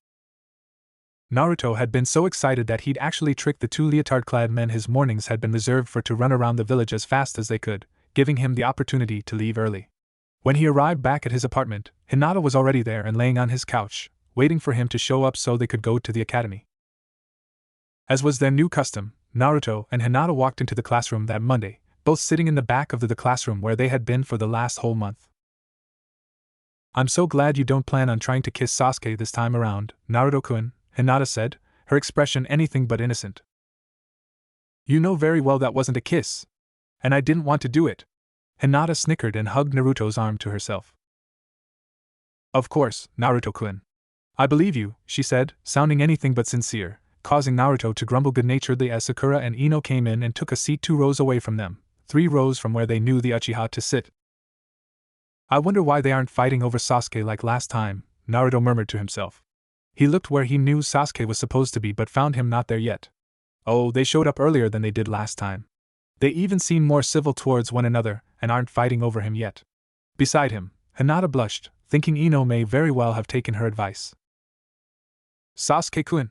Naruto had been so excited that he'd actually tricked the two leotard-clad men his mornings had been reserved for to run around the village as fast as they could, giving him the opportunity to leave early. When he arrived back at his apartment, Hinata was already there and laying on his couch, waiting for him to show up so they could go to the academy. As was their new custom, Naruto and Hinata walked into the classroom that Monday, both sitting in the back of the classroom where they had been for the last whole month. I'm so glad you don't plan on trying to kiss Sasuke this time around, Naruto-kun, Hinata said, her expression anything but innocent. You know very well that wasn't a kiss. And I didn't want to do it. Hinata snickered and hugged Naruto's arm to herself. Of course, Naruto-kun. I believe you, she said, sounding anything but sincere, causing Naruto to grumble good-naturedly as Sakura and Ino came in and took a seat 2 rows away from them, 3 rows from where they knew the Uchiha to sit. I wonder why they aren't fighting over Sasuke like last time, Naruto murmured to himself. He looked where he knew Sasuke was supposed to be but found him not there yet. Oh, they showed up earlier than they did last time. They even seem more civil towards one another and aren't fighting over him yet. Beside him, Hinata blushed, thinking Ino may very well have taken her advice. Sasuke-kun.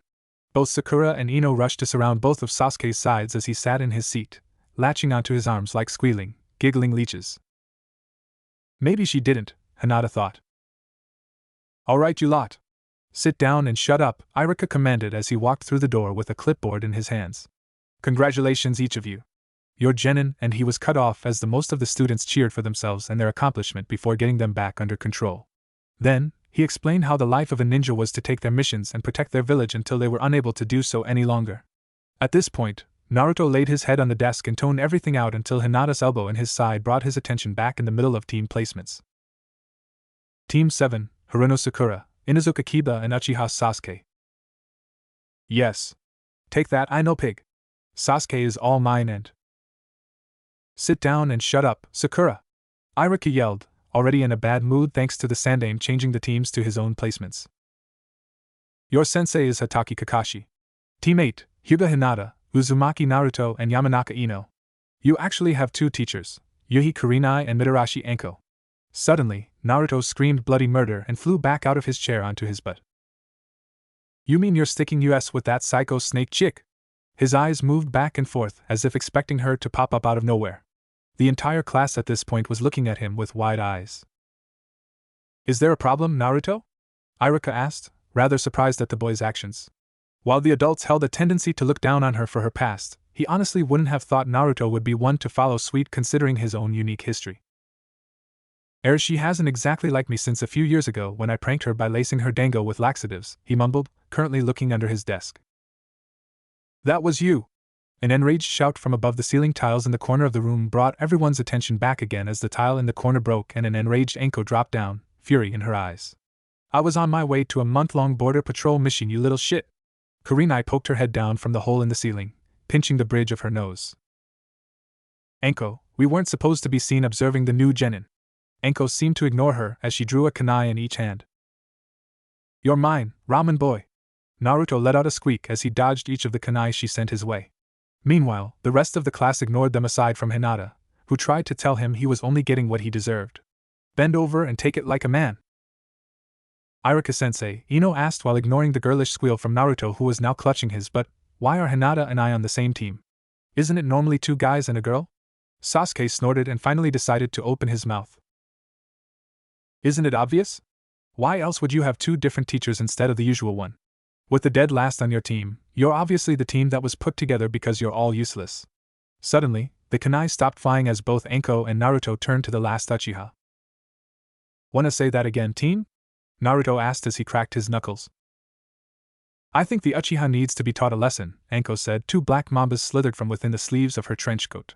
Both Sakura and Ino rushed to surround both of Sasuke's sides as he sat in his seat, latching onto his arms like squealing, giggling leeches. Maybe she didn't, Hinata thought. All right, you lot. Sit down and shut up, Irika commanded as he walked through the door with a clipboard in his hands. Congratulations each of you. You're genin, and he was cut off as the most of the students cheered for themselves and their accomplishment before getting them back under control. Then, he explained how the life of a ninja was to take their missions and protect their village until they were unable to do so any longer. At this point, Naruto laid his head on the desk and toned everything out until Hinata's elbow in his side brought his attention back in the middle of team placements. Team 7, Haruno Sakura, Inuzuka Kiba and Uchiha Sasuke. Yes. Take that, I know pig. Sasuke is all mine and… Sit down and shut up, Sakura. Irika yelled, already in a bad mood thanks to the Sandaime changing the teams to his own placements. Your sensei is Hatake Kakashi. Team 8, Hyuga Hinata, Uzumaki Naruto and Yamanaka Ino. You actually have 2 teachers, Yuhi Kurenai and Mitarashi Anko. Suddenly, Naruto screamed bloody murder and flew back out of his chair onto his butt. You mean you're sticking us with that psycho snake chick? His eyes moved back and forth as if expecting her to pop up out of nowhere. The entire class at this point was looking at him with wide eyes. Is there a problem, Naruto? Iruka asked, rather surprised at the boy's actions. While the adults held a tendency to look down on her for her past, he honestly wouldn't have thought Naruto would be one to follow suit considering his own unique history. She hasn't exactly liked me since a few years ago when I pranked her by lacing her dango with laxatives, he mumbled, currently looking under his desk. That was you! An enraged shout from above the ceiling tiles in the corner of the room brought everyone's attention back again as the tile in the corner broke and an enraged Anko dropped down, fury in her eyes. I was on my way to a month-long border patrol mission, you little shit! Kurenai poked her head down from the hole in the ceiling, pinching the bridge of her nose. Anko, we weren't supposed to be seen observing the new genin. Anko seemed to ignore her as she drew a kunai in each hand. You're mine, ramen boy! Naruto let out a squeak as he dodged each of the kunai she sent his way. Meanwhile, the rest of the class ignored them aside from Hinata, who tried to tell him he was only getting what he deserved. Bend over and take it like a man. Iruka-sensei, Ino asked while ignoring the girlish squeal from Naruto who was now clutching his butt. Why are Hinata and I on the same team? Isn't it normally 2 guys and a girl? Sasuke snorted and finally decided to open his mouth. Isn't it obvious? Why else would you have 2 different teachers instead of the usual one? With the dead last on your team, you're obviously the team that was put together because you're all useless. Suddenly, the kunai stopped flying as both Anko and Naruto turned to the last Uchiha. Wanna say that again, team? Naruto asked as he cracked his knuckles. I think the Uchiha needs to be taught a lesson, Anko said. 2 black mambas slithered from within the sleeves of her trench coat.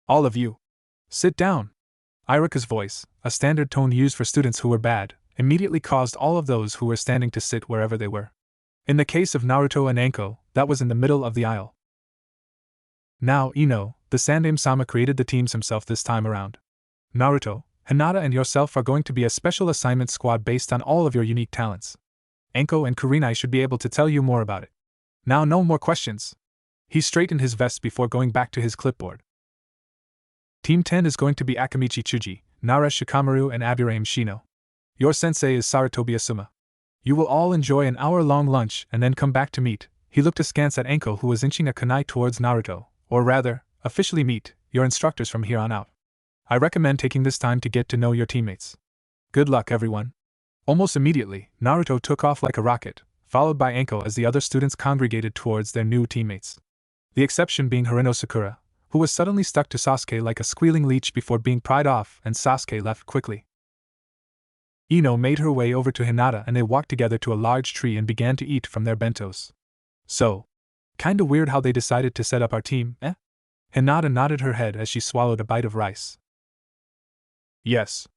All of you. Sit down. Iruka's voice, a standard tone used for students who were bad, immediately caused all of those who were standing to sit wherever they were. In the case of Naruto and Anko, that was in the middle of the aisle. Now, Ino, the Sandaime-sama created the teams himself this time around. Naruto, Hinata and yourself are going to be a special assignment squad based on all of your unique talents. Anko and Kurenai should be able to tell you more about it. Now no more questions. He straightened his vest before going back to his clipboard. Team 10 is going to be Akamichi Chuji, Naresh Shikamaru and Aburaim Shino. Your sensei is Saratobi Asuma. You will all enjoy an hour-long lunch and then come back to meet. He looked askance at Anko who was inching a kunai towards Naruto, or rather, officially meet your instructors from here on out. I recommend taking this time to get to know your teammates. Good luck, everyone. Almost immediately, Naruto took off like a rocket, followed by Anko as the other students congregated towards their new teammates. The exception being Harino Sakura, who was suddenly stuck to Sasuke like a squealing leech before being pried off, and Sasuke left quickly. Ino made her way over to Hinata and they walked together to a large tree and began to eat from their bentos. So, kinda weird how they decided to set up our team, eh? Hinata nodded her head as she swallowed a bite of rice. Yes.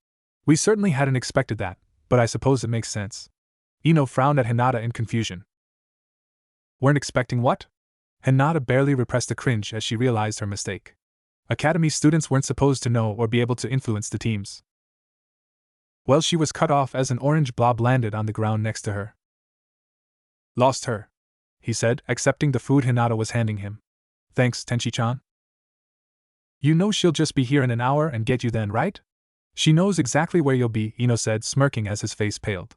We certainly hadn't expected that, but I suppose it makes sense. Ino frowned at Hinata in confusion. Weren't expecting what? Hinata barely repressed a cringe as she realized her mistake. Academy students weren't supposed to know or be able to influence the teams. Well, she was cut off as an orange blob landed on the ground next to her. Lost her, he said, accepting the food Hinata was handing him. Thanks, Tenchi-chan. You know she'll just be here in an hour and get you then, right? She knows exactly where you'll be, Ino said, smirking as his face paled.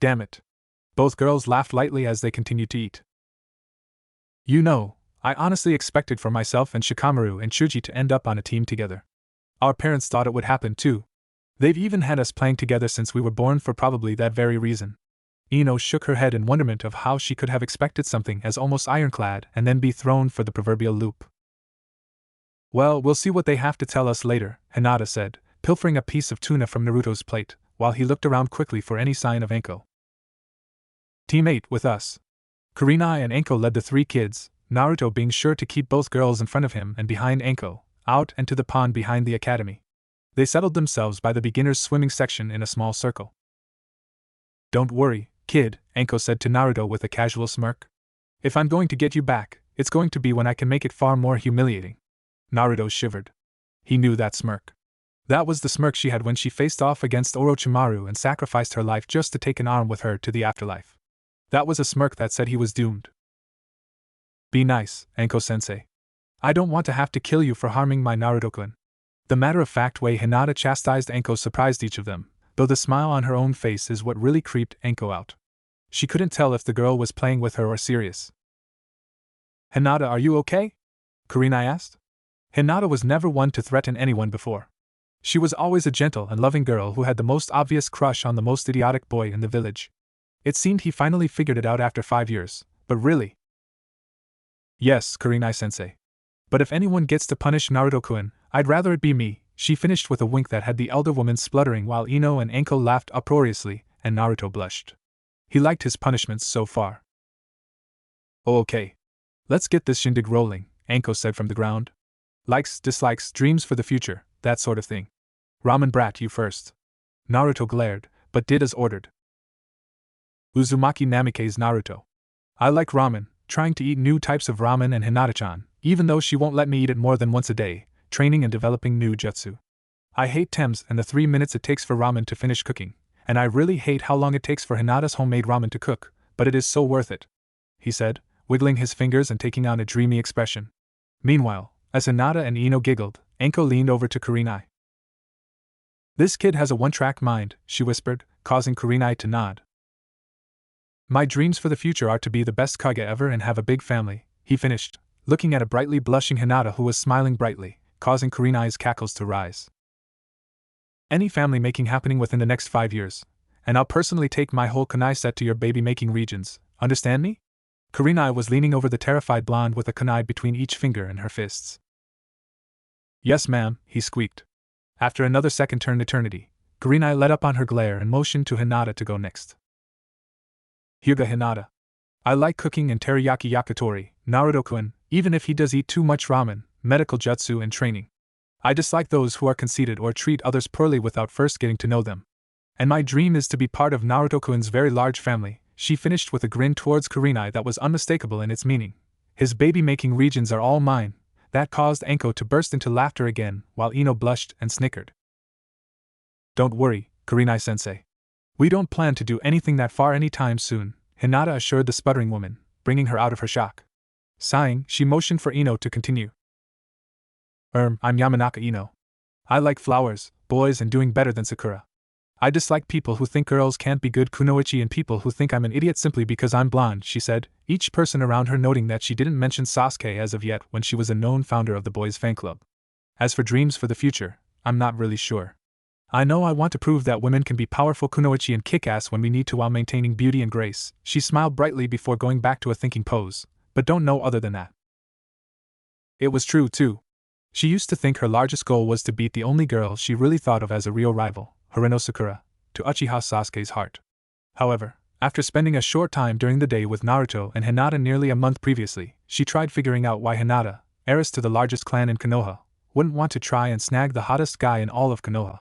Damn it. Both girls laughed lightly as they continued to eat. You know, I honestly expected for myself and Shikamaru and Chuji to end up on a team together. Our parents thought it would happen too. They've even had us playing together since we were born for probably that very reason. Ino shook her head in wonderment of how she could have expected something as almost ironclad and then be thrown for the proverbial loop. Well, we'll see what they have to tell us later, Hinata said, pilfering a piece of tuna from Naruto's plate, while he looked around quickly for any sign of Anko. Team 8 with us. Kurenai and Anko led the 3 kids, Naruto being sure to keep both girls in front of him and behind Anko, out and to the pond behind the academy. They settled themselves by the beginners' swimming section in a small circle. Don't worry, kid, Anko said to Naruto with a casual smirk. If I'm going to get you back, it's going to be when I can make it far more humiliating. Naruto shivered. He knew that smirk. That was the smirk she had when she faced off against Orochimaru and sacrificed her life just to take an arm with her to the afterlife. That was a smirk that said he was doomed. Be nice, Anko-sensei. I don't want to have to kill you for harming my Naruto-kun. The matter-of-fact way Hinata chastised Anko surprised each of them, though the smile on her own face is what really creeped Anko out. She couldn't tell if the girl was playing with her or serious. Hinata, are you okay? Kurenai asked. Hinata was never one to threaten anyone before. She was always a gentle and loving girl who had the most obvious crush on the most idiotic boy in the village. It seemed he finally figured it out after 5 years, but really? Yes, Kurenai-sensei. But if anyone gets to punish Naruto-kun, I'd rather it be me, she finished with a wink that had the elder woman spluttering while Ino and Anko laughed uproariously, and Naruto blushed. He liked his punishments so far. Oh, okay. Let's get this shindig rolling, Anko said from the ground. Likes, dislikes, dreams for the future, that sort of thing. Ramen brat, you first. Naruto glared, but did as ordered. Uzumaki Namike's Naruto. I like ramen, trying to eat new types of ramen and Hinata-chan, even though she won't let me eat it more than once a day, training and developing new jutsu. I hate Thames and the 3 minutes it takes for ramen to finish cooking, and I really hate how long it takes for Hinata's homemade ramen to cook, but it is so worth it, he said, wiggling his fingers and taking on a dreamy expression. Meanwhile, as Hinata and Ino giggled, Anko leaned over to Kurenai. This kid has a one-track mind, she whispered, causing Kurenai to nod. My dreams for the future are to be the best Kage ever and have a big family, he finished, looking at a brightly blushing Hinata who was smiling brightly, causing Kurenai's cackles to rise. Any family making happening within the next 5 years, and I'll personally take my whole kunai set to your baby-making regions, understand me? Kurenai was leaning over the terrified blonde with a kunai between each finger and her fists. Yes, ma'am, he squeaked. After another second turned eternity, Kurenai let up on her glare and motioned to Hinata to go next. Hyuga Hinata. I like cooking and teriyaki yakitori, Naruto-kun, even if he does eat too much ramen, medical jutsu and training. I dislike those who are conceited or treat others poorly without first getting to know them. And my dream is to be part of Naruto-kun's very large family, she finished with a grin towards Kurenai that was unmistakable in its meaning. His baby-making regions are all mine. That caused Anko to burst into laughter again, while Ino blushed and snickered. Don't worry, Kurenai-sensei. We don't plan to do anything that far anytime soon, Hinata assured the sputtering woman, bringing her out of her shock. Sighing, she motioned for Ino to continue. I'm Yamanaka Ino. I like flowers, boys, and doing better than Sakura. I dislike people who think girls can't be good kunoichi and people who think I'm an idiot simply because I'm blonde, she said, each person around her noting that she didn't mention Sasuke as of yet when she was a known founder of the boys' fan club. As for dreams for the future, I'm not really sure. I know I want to prove that women can be powerful kunoichi and kick-ass when we need to while maintaining beauty and grace, she smiled brightly before going back to a thinking pose, but don't know other than that. It was true, too. She used to think her largest goal was to beat the only girl she really thought of as a real rival, Harino Sakura, to Uchiha Sasuke's heart. However, after spending a short time during the day with Naruto and Hinata nearly a month previously, she tried figuring out why Hinata, heiress to the largest clan in Konoha, wouldn't want to try and snag the hottest guy in all of Konoha.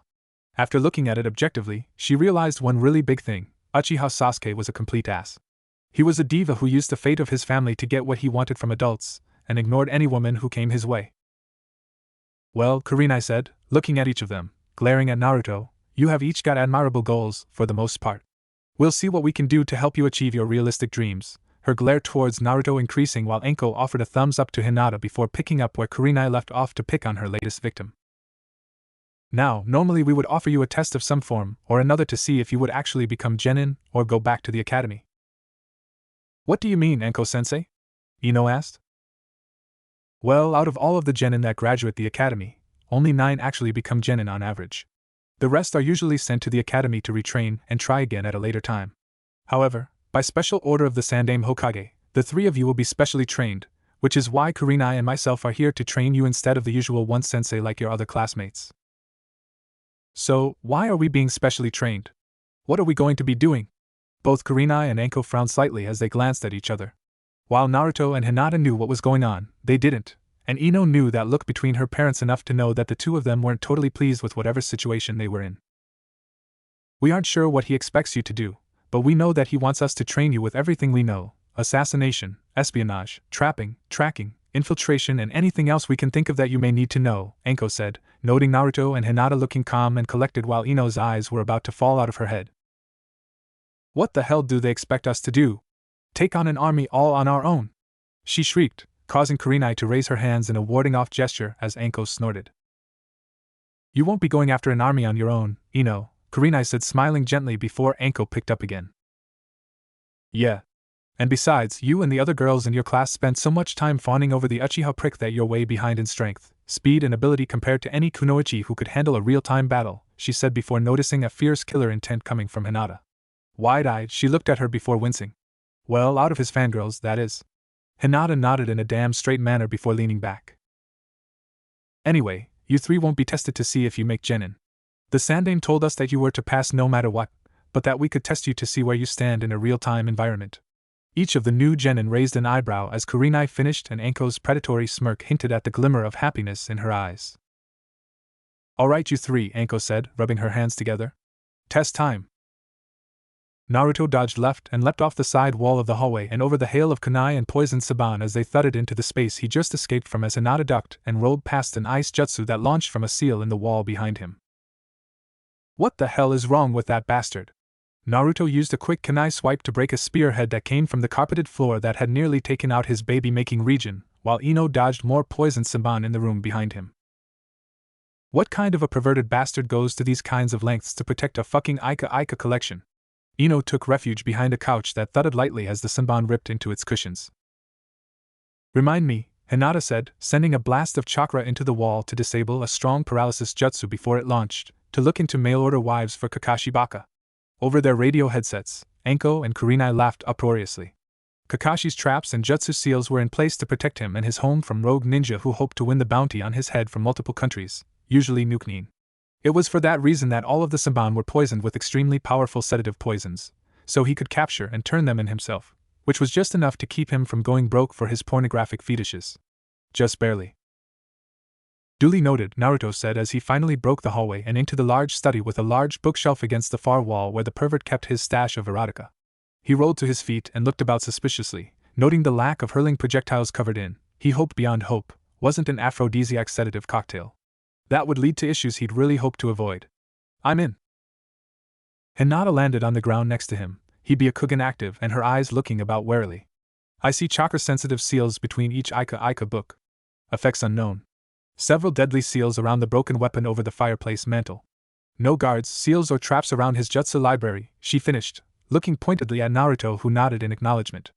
After looking at it objectively, she realized one really big thing: Uchiha Sasuke was a complete ass. He was a diva who used the fate of his family to get what he wanted from adults, and ignored any woman who came his way. Well, Kurenai said, looking at each of them, glaring at Naruto, you have each got admirable goals, for the most part. We'll see what we can do to help you achieve your realistic dreams, her glare towards Naruto increasing while Anko offered a thumbs up to Hinata before picking up where Kurenai left off to pick on her latest victim. Now, normally we would offer you a test of some form or another to see if you would actually become genin or go back to the academy. What do you mean, Anko-sensei? Ino asked. Well, out of all of the genin that graduate the academy, only 9 actually become genin on average. The rest are usually sent to the academy to retrain and try again at a later time. However, by special order of the Sandaime Hokage, the 3 of you will be specially trained, which is why Kurenai and myself are here to train you instead of the usual one sensei like your other classmates. So, why are we being specially trained? What are we going to be doing? Both Kurenai and Anko frowned slightly as they glanced at each other. While Naruto and Hinata knew what was going on, they didn't, and Ino knew that look between her parents enough to know that the two of them weren't totally pleased with whatever situation they were in. We aren't sure what he expects you to do, but we know that he wants us to train you with everything we know: assassination, espionage, trapping, tracking, infiltration, and anything else we can think of that you may need to know, Anko said, noting Naruto and Hinata looking calm and collected while Ino's eyes were about to fall out of her head. What the hell do they expect us to do? Take on an army all on our own? She shrieked, causing Kurenai to raise her hands in a warding-off gesture as Anko snorted. You won't be going after an army on your own, Ino, Kurenai said, smiling gently before Anko picked up again. Yeah. And besides, you and the other girls in your class spent so much time fawning over the Uchiha prick that you're way behind in strength, speed and ability compared to any kunoichi who could handle a real-time battle, she said before noticing a fierce killer intent coming from Hinata. Wide-eyed, she looked at her before wincing. Well, out of his fangirls, that is. Hinata nodded in a damn straight manner before leaning back. Anyway, you three won't be tested to see if you make genin. The Sandaime told us that you were to pass no matter what, but that we could test you to see where you stand in a real-time environment. Each of the new genin raised an eyebrow as Kurenai finished, and Anko's predatory smirk hinted at the glimmer of happiness in her eyes. Alright, you three, Anko said, rubbing her hands together. Test time. Naruto dodged left and leapt off the side wall of the hallway and over the hail of kunai and poisoned saban as they thudded into the space he just escaped from as Hinata ducked and rolled past an ice jutsu that launched from a seal in the wall behind him. What the hell is wrong with that bastard? Naruto used a quick kunai swipe to break a spearhead that came from the carpeted floor that had nearly taken out his baby-making region, while Ino dodged more poisoned saban in the room behind him. What kind of a perverted bastard goes to these kinds of lengths to protect a fucking Ika collection? Ino took refuge behind a couch that thudded lightly as the saban ripped into its cushions. Remind me, Hinata said, sending a blast of chakra into the wall to disable a strong paralysis jutsu before it launched, to look into mail-order wives for Kakashi Baka. Over their radio headsets, Anko and Kurenai laughed uproariously. Kakashi's traps and jutsu seals were in place to protect him and his home from rogue ninja who hoped to win the bounty on his head from multiple countries, usually Nuknin. It was for that reason that all of the saban were poisoned with extremely powerful sedative poisons, so he could capture and turn them in himself, which was just enough to keep him from going broke for his pornographic fetishes. Just barely. Duly noted, Naruto said as he finally broke the hallway and into the large study with a large bookshelf against the far wall where the pervert kept his stash of erotica. He rolled to his feet and looked about suspiciously, noting the lack of hurling projectiles covered in, he hoped beyond hope, wasn't an aphrodisiac sedative cocktail. That would lead to issues he'd really hoped to avoid. I'm in. Hinata landed on the ground next to him, Hibikugen active and her eyes looking about warily. I see chakra-sensitive seals between each Ika book. Effects unknown. Several deadly seals around the broken weapon over the fireplace mantel. No guards, seals or traps around his jutsu library, she finished, looking pointedly at Naruto who nodded in acknowledgement.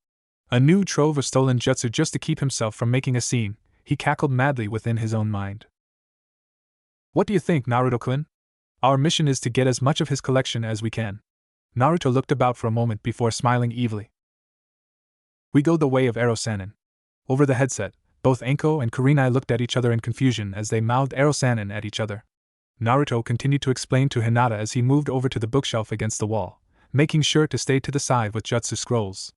A new trove of stolen jutsu just to keep himself from making a scene, he cackled madly within his own mind. What do you think, Naruto-kun? Our mission is to get as much of his collection as we can. Naruto looked about for a moment before smiling evilly. We go the way of Ero-sanin. Over the headset, both Anko and Kurenai looked at each other in confusion as they mouthed Ero-sanin at each other. Naruto continued to explain to Hinata as he moved over to the bookshelf against the wall, making sure to stay to the side with jutsu scrolls.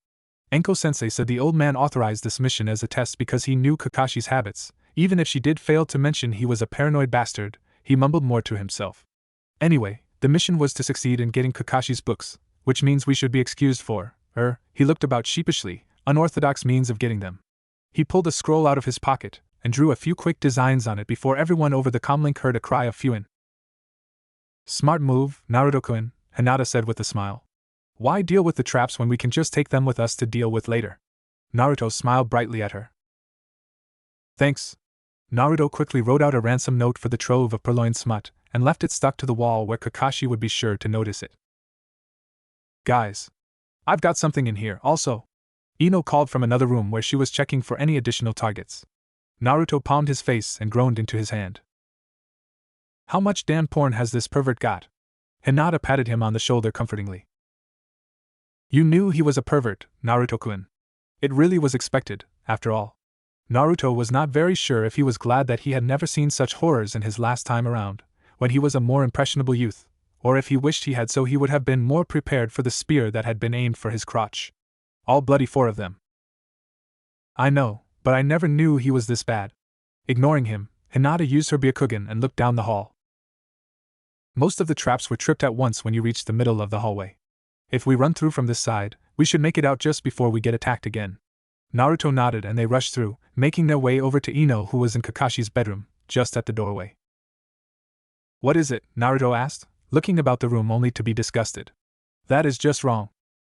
Anko-sensei said the old man authorized this mission as a test because he knew Kakashi's habits. Even if she did fail to mention he was a paranoid bastard, he mumbled more to himself. Anyway, the mission was to succeed in getting Kakashi's books, which means we should be excused for, he looked about sheepishly, unorthodox means of getting them. He pulled a scroll out of his pocket, and drew a few quick designs on it before everyone over the comlink heard a cry of fuin. Smart move, Naruto-kun, Hinata said with a smile. Why deal with the traps when we can just take them with us to deal with later? Naruto smiled brightly at her. Thanks. Naruto quickly wrote out a ransom note for the trove of purloined smut, and left it stuck to the wall where Kakashi would be sure to notice it. Guys. I've got something in here, also. Ino called from another room where she was checking for any additional targets. Naruto palmed his face and groaned into his hand. How much damn porn has this pervert got? Hinata patted him on the shoulder comfortingly. You knew he was a pervert, Naruto-kun. It really was expected, after all. Naruto was not very sure if he was glad that he had never seen such horrors in his last time around, when he was a more impressionable youth, or if he wished he had so he would have been more prepared for the spear that had been aimed for his crotch. All bloody 4 of them. I know, but I never knew he was this bad. Ignoring him, Hinata used her Byakugan and looked down the hall. Most of the traps were tripped at once when you reached the middle of the hallway. If we run through from this side, we should make it out just before we get attacked again. Naruto nodded and they rushed through, making their way over to Ino who was in Kakashi's bedroom, just at the doorway. What is it? Naruto asked, looking about the room only to be disgusted. That is just wrong.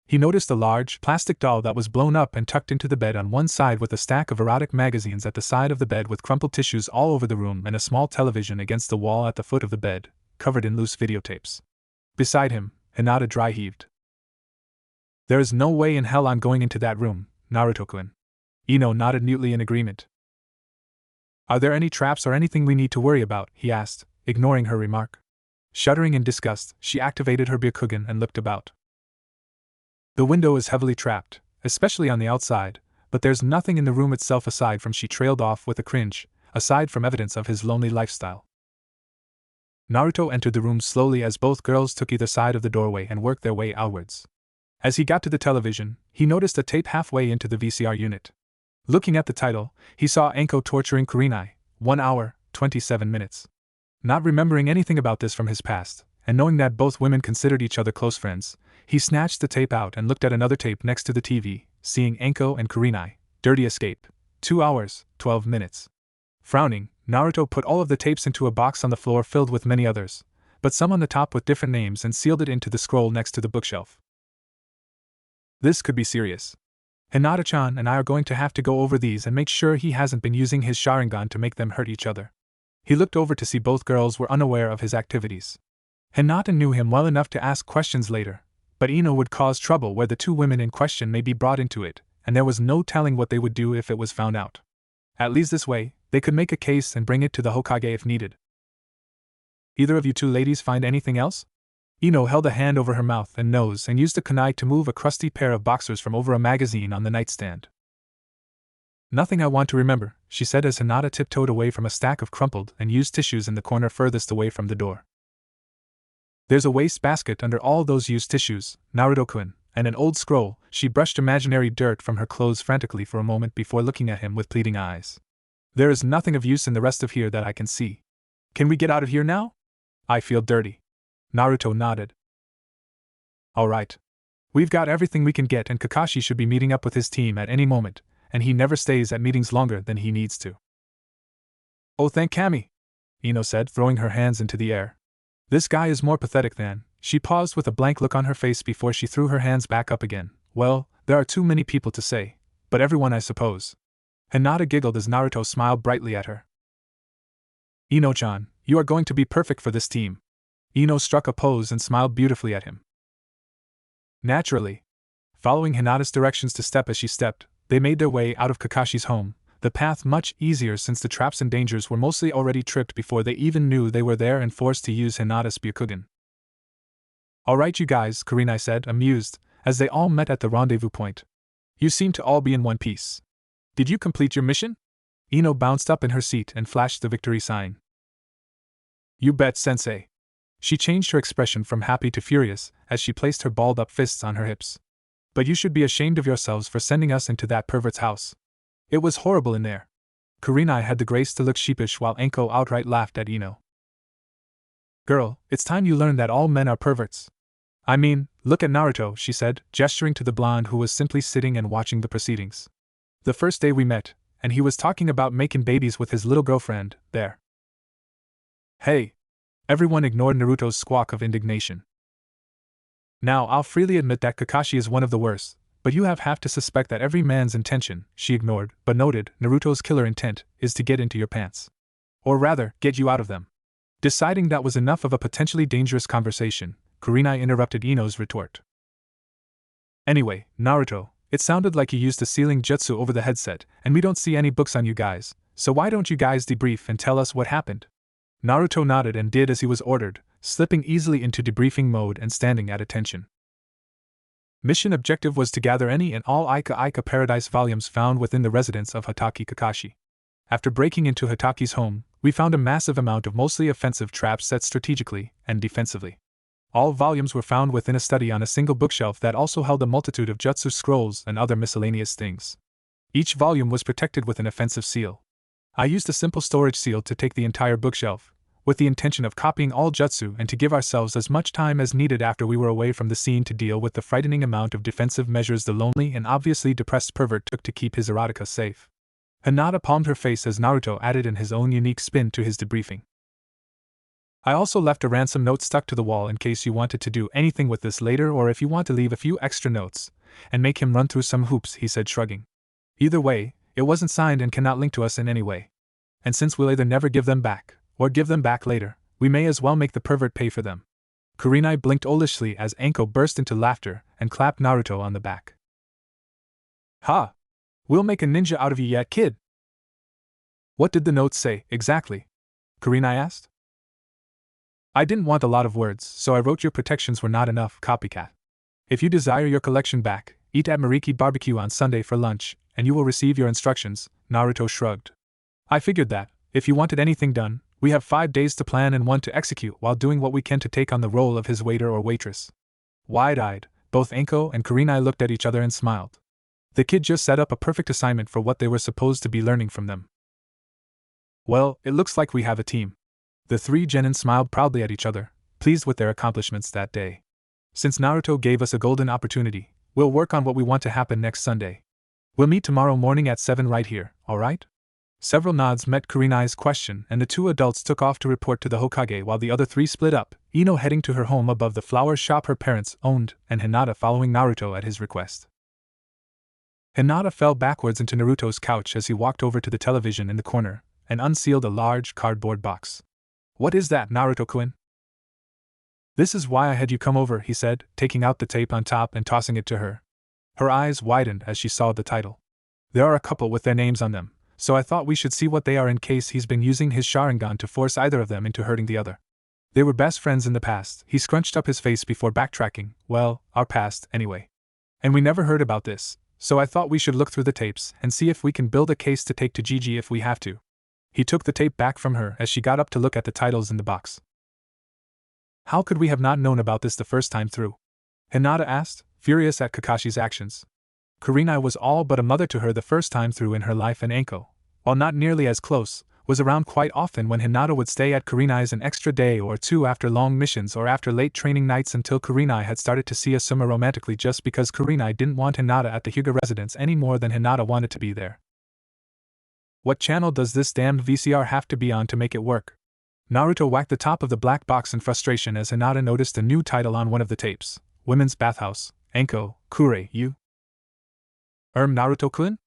He noticed a large, plastic doll that was blown up and tucked into the bed on one side with a stack of erotic magazines at the side of the bed with crumpled tissues all over the room and a small television against the wall at the foot of the bed, covered in loose videotapes. Beside him, Hinata dry heaved. There is no way in hell I'm going into that room, Naruto-kun. Ino nodded mutely in agreement. Are there any traps or anything we need to worry about? He asked, ignoring her remark. Shuddering in disgust, she activated her Byakugan and looked about. The window is heavily trapped, especially on the outside, but there's nothing in the room itself aside from. She trailed off with a cringe, aside from evidence of his lonely lifestyle. Naruto entered the room slowly as both girls took either side of the doorway and worked their way outwards. As he got to the television, he noticed a tape halfway into the VCR unit. Looking at the title, he saw Anko torturing Kurenai, 1 hour, 27 minutes. Not remembering anything about this from his past, and knowing that both women considered each other close friends, he snatched the tape out and looked at another tape next to the TV, seeing Anko and Kurenai, Dirty Escape, 2 hours, 12 minutes. Frowning, Naruto put all of the tapes into a box on the floor filled with many others, but some on the top with different names, and sealed it into the scroll next to the bookshelf. This could be serious. Hinata-chan and I are going to have to go over these and make sure he hasn't been using his Sharingan to make them hurt each other. He looked over to see both girls were unaware of his activities. Hinata knew him well enough to ask questions later, but Ino would cause trouble where the two women in question may be brought into it, and there was no telling what they would do if it was found out. At least this way, they could make a case and bring it to the Hokage if needed. Either of you two ladies find anything else? Ino held a hand over her mouth and nose and used a kunai to move a crusty pair of boxers from over a magazine on the nightstand. Nothing I want to remember, she said as Hinata tiptoed away from a stack of crumpled and used tissues in the corner furthest away from the door. There's a waste basket under all those used tissues, Naruto-kun, and an old scroll. She brushed imaginary dirt from her clothes frantically for a moment before looking at him with pleading eyes. There is nothing of use in the rest of here that I can see. Can we get out of here now? I feel dirty. Naruto nodded. All right. We've got everything we can get, and Kakashi should be meeting up with his team at any moment, and he never stays at meetings longer than he needs to. Oh, thank Kami, Ino said, throwing her hands into the air. This guy is more pathetic than. She paused with a blank look on her face before she threw her hands back up again. Well, there are too many people to say, but everyone, I suppose. Hinata giggled as Naruto smiled brightly at her. Ino-chan, you are going to be perfect for this team. Ino struck a pose and smiled beautifully at him. Naturally. Following Hinata's directions to step as she stepped, they made their way out of Kakashi's home, the path much easier since the traps and dangers were mostly already tripped before they even knew they were there and forced to use Hinata's Byakugan. Alright you guys, Kurenai said, amused, as they all met at the rendezvous point. You seem to all be in one piece. Did you complete your mission? Ino bounced up in her seat and flashed the victory sign. You bet, sensei. She changed her expression from happy to furious as she placed her balled-up fists on her hips. But you should be ashamed of yourselves for sending us into that pervert's house. It was horrible in there. Kurenai had the grace to look sheepish while Anko outright laughed at Ino. Girl, it's time you learned that all men are perverts. I mean, look at Naruto, she said, gesturing to the blonde who was simply sitting and watching the proceedings. The first day we met, and he was talking about making babies with his little girlfriend, there. Hey! Everyone ignored Naruto's squawk of indignation. Now, I'll freely admit that Kakashi is one of the worst, but you have to suspect that every man's intention, she ignored, but noted, Naruto's killer intent, is to get into your pants. Or rather, get you out of them. Deciding that was enough of a potentially dangerous conversation, Kurenai interrupted Ino's retort. Anyway, Naruto, it sounded like you used a sealing jutsu over the headset, and we don't see any books on you guys, so why don't you guys debrief and tell us what happened? Naruto nodded and did as he was ordered, slipping easily into debriefing mode and standing at attention. Mission objective was to gather any and all Ika Paradise volumes found within the residence of Hatake Kakashi. After breaking into Hatake's home, we found a massive amount of mostly offensive traps set strategically and defensively. All volumes were found within a study on a single bookshelf that also held a multitude of jutsu scrolls and other miscellaneous things. Each volume was protected with an offensive seal. I used a simple storage seal to take the entire bookshelf, with the intention of copying all jutsu and to give ourselves as much time as needed after we were away from the scene to deal with the frightening amount of defensive measures the lonely and obviously depressed pervert took to keep his erotica safe. Hinata palmed her face as Naruto added in his own unique spin to his debriefing. I also left a ransom note stuck to the wall in case you wanted to do anything with this later or if you want to leave a few extra notes and make him run through some hoops, he said, shrugging. Either way, it wasn't signed and cannot link to us in any way. And since we'll either never give them back, or give them back later, we may as well make the pervert pay for them. Kurenai blinked owlishly as Anko burst into laughter and clapped Naruto on the back. Ha! We'll make a ninja out of you yet, kid! What did the note say, exactly? Kurenai asked. I didn't want a lot of words, so I wrote your protections were not enough, copycat. If you desire your collection back, eat at Mariki Barbecue on Sunday for lunch, and you will receive your instructions, Naruto shrugged. I figured that, if you wanted anything done, we have 5 days to plan and 1 to execute while doing what we can to take on the role of his waiter or waitress. Wide-eyed, both Anko and Kurenai looked at each other and smiled. The kid just set up a perfect assignment for what they were supposed to be learning from them. Well, it looks like we have a team. The 3 genin smiled proudly at each other, pleased with their accomplishments that day. Since Naruto gave us a golden opportunity, we'll work on what we want to happen next Sunday. We'll meet tomorrow morning at 7 right here, alright? Several nods met Kurenai's question, and the 2 adults took off to report to the Hokage while the other 3 split up, Ino heading to her home above the flower shop her parents owned, and Hinata following Naruto at his request. Hinata fell backwards into Naruto's couch as he walked over to the television in the corner and unsealed a large cardboard box. What is that, Naruto-kun? This is why I had you come over, he said, taking out the tape on top and tossing it to her. Her eyes widened as she saw the title. There are a couple with their names on them, so I thought we should see what they are in case he's been using his Sharingan to force either of them into hurting the other. They were best friends in the past. He scrunched up his face before backtracking. Well, our past, anyway. And we never heard about this, so I thought we should look through the tapes and see if we can build a case to take to Gigi if we have to. He took the tape back from her as she got up to look at the titles in the box. How could we have not known about this the first time through? Hinata asked, furious at Kakashi's actions. Kurenai was all but a mother to her the first time through in her life, and Anko, while not nearly as close, was around quite often when Hinata would stay at Kurenai's an extra day or 2 after long missions or after late training nights until Kurenai had started to see Asuma romantically just because Kurenai didn't want Hinata at the Hyuga residence any more than Hinata wanted to be there. What channel does this damned VCR have to be on to make it work? Naruto whacked the top of the black box in frustration as Hinata noticed a new title on one of the tapes, Women's Bathhouse, Anko, Kure, you? Naruto-kun?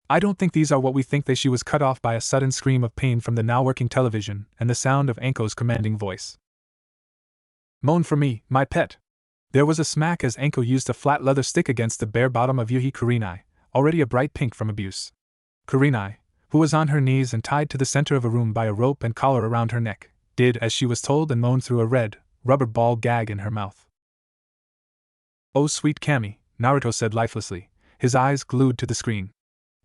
I don't think these are what we think they. She was cut off by a sudden scream of pain from the now working television and the sound of Anko's commanding voice. Moan for me, my pet. There was a smack as Anko used a flat leather stick against the bare bottom of Yuhi Kurenai, already a bright pink from abuse. Kurenai, who was on her knees and tied to the center of a room by a rope and collar around her neck, did as she was told and moaned through a red, rubber ball gag in her mouth. Oh sweet Kami, Naruto said lifelessly, his eyes glued to the screen.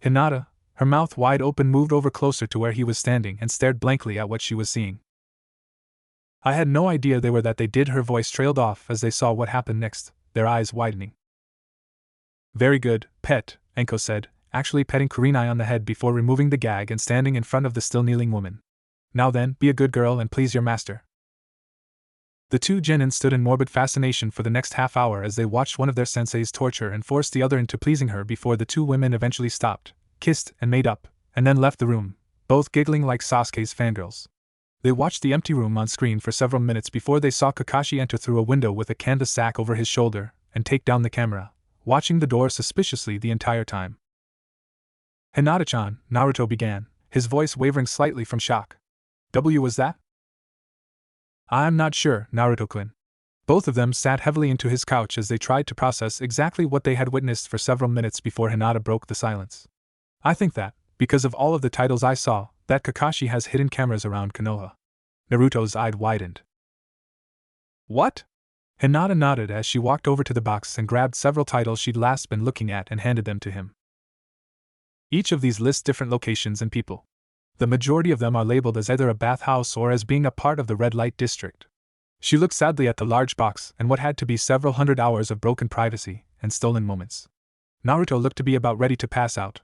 Hinata, her mouth wide open, moved over closer to where he was standing and stared blankly at what she was seeing. I had no idea they were that they did. Her voice trailed off as they saw what happened next, their eyes widening. Very good, pet, Anko said, actually petting Kurenai on the head before removing the gag and standing in front of the still kneeling woman. Now then, be a good girl and please your master. The 2 genin stood in morbid fascination for the next half hour as they watched one of their senseis torture and force the other into pleasing her before the 2 women eventually stopped, kissed and made up, and then left the room, both giggling like Sasuke's fangirls. They watched the empty room on screen for several minutes before they saw Kakashi enter through a window with a canvas sack over his shoulder and take down the camera, watching the door suspiciously the entire time. Hinata-chan, Naruto began, his voice wavering slightly from shock. Was that? I'm not sure, Naruto-kun. Both of them sat heavily into his couch as they tried to process exactly what they had witnessed for several minutes before Hinata broke the silence. I think that, because of all of the titles I saw, that Kakashi has hidden cameras around Konoha. Naruto's eyes widened. What? Hinata nodded as she walked over to the box and grabbed several titles she'd last been looking at and handed them to him. Each of these lists different locations and people. The majority of them are labeled as either a bathhouse or as being a part of the red light district. She looked sadly at the large box and what had to be several hundred hours of broken privacy and stolen moments. Naruto looked to be about ready to pass out.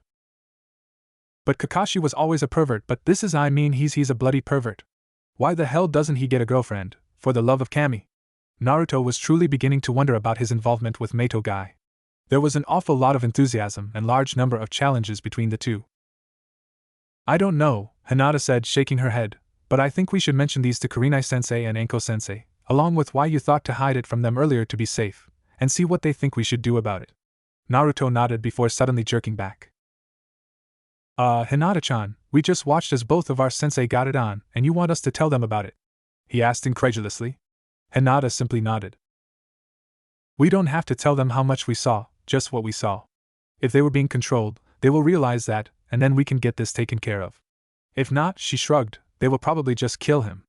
But Kakashi was always a pervert, but this is he's a bloody pervert. Why the hell doesn't he get a girlfriend, for the love of Kami? Naruto was truly beginning to wonder about his involvement with Meito Guy. There was an awful lot of enthusiasm and large number of challenges between the 2. I don't know, Hinata said, shaking her head, but I think we should mention these to Kurenai-sensei and Anko-sensei, along with why you thought to hide it from them earlier to be safe, and see what they think we should do about it. Naruto nodded before suddenly jerking back. Hinata-chan, we just watched as both of our sensei got it on, and you want us to tell them about it? He asked incredulously. Hinata simply nodded. We don't have to tell them how much we saw, just what we saw. If they were being controlled, they will realize that, and then we can get this taken care of. If not, she shrugged, they will probably just kill him.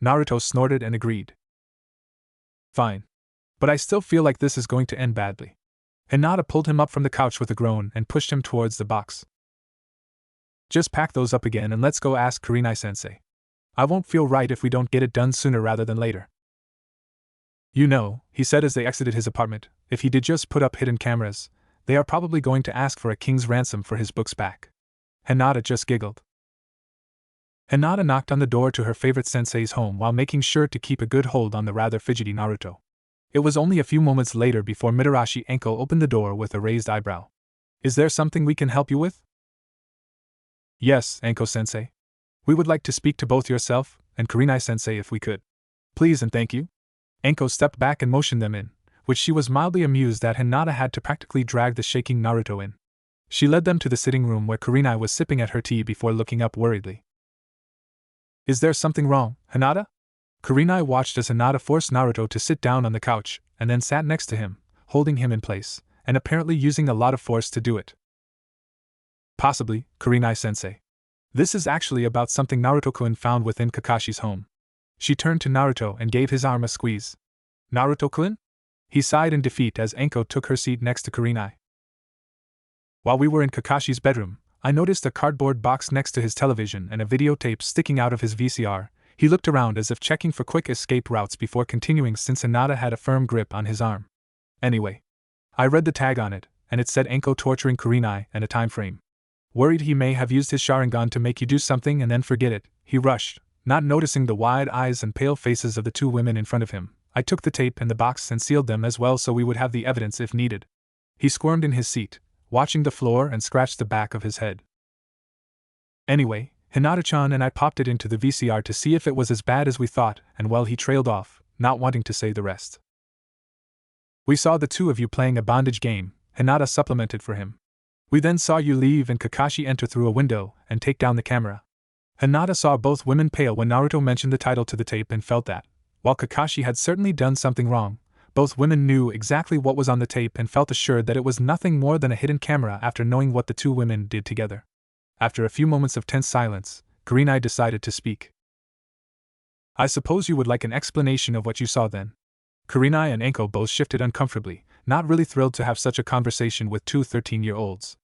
Naruto snorted and agreed. Fine. But I still feel like this is going to end badly. Hinata pulled him up from the couch with a groan and pushed him towards the box. Just pack those up again and let's go ask Kurenai-sensei. I won't feel right if we don't get it done sooner rather than later. You know, he said as they exited his apartment, if he did just put up hidden cameras, they are probably going to ask for a king's ransom for his books back. Hinata just giggled. Hinata knocked on the door to her favorite sensei's home while making sure to keep a good hold on the rather fidgety Naruto. It was only a few moments later before Mitarashi Enko opened the door with a raised eyebrow. Is there something we can help you with? Yes, Enko-sensei. We would like to speak to both yourself and Kurenai-sensei if we could. Please and thank you. Enko stepped back and motioned them in, which she was mildly amused that Hinata had to practically drag the shaking Naruto in. She led them to the sitting room where Kurenai was sipping at her tea before looking up worriedly. Is there something wrong, Hinata? Kurenai watched as Hinata forced Naruto to sit down on the couch, and then sat next to him, holding him in place, and apparently using a lot of force to do it. Possibly, Kurenai-sensei. This is actually about something Naruto-kun found within Kakashi's home. She turned to Naruto and gave his arm a squeeze. Naruto-kun? He sighed in defeat as Enko took her seat next to Kurenai. While we were in Kakashi's bedroom, I noticed a cardboard box next to his television and a videotape sticking out of his VCR. He looked around as if checking for quick escape routes before continuing since Hinata had a firm grip on his arm. Anyway, I read the tag on it, and it said Enko torturing Kurenai and a time frame. Worried he may have used his Sharingan to make you do something and then forget it, he rushed, not noticing the wide eyes and pale faces of the two women in front of him. I took the tape and the box and sealed them as well so we would have the evidence if needed. He squirmed in his seat, watching the floor and scratched the back of his head. Anyway, Hinata-chan and I popped it into the VCR to see if it was as bad as we thought, and well, he trailed off, not wanting to say the rest. We saw the two of you playing a bondage game, Hinata supplemented for him. We then saw you leave and Kakashi enter through a window and take down the camera. Hinata saw both women pale when Naruto mentioned the title to the tape and felt that, while Kakashi had certainly done something wrong, both women knew exactly what was on the tape and felt assured that it was nothing more than a hidden camera after knowing what the two women did together. After a few moments of tense silence, Kurenai decided to speak. I suppose you would like an explanation of what you saw then. Kurenai and Enko both shifted uncomfortably, not really thrilled to have such a conversation with two 13-year-olds.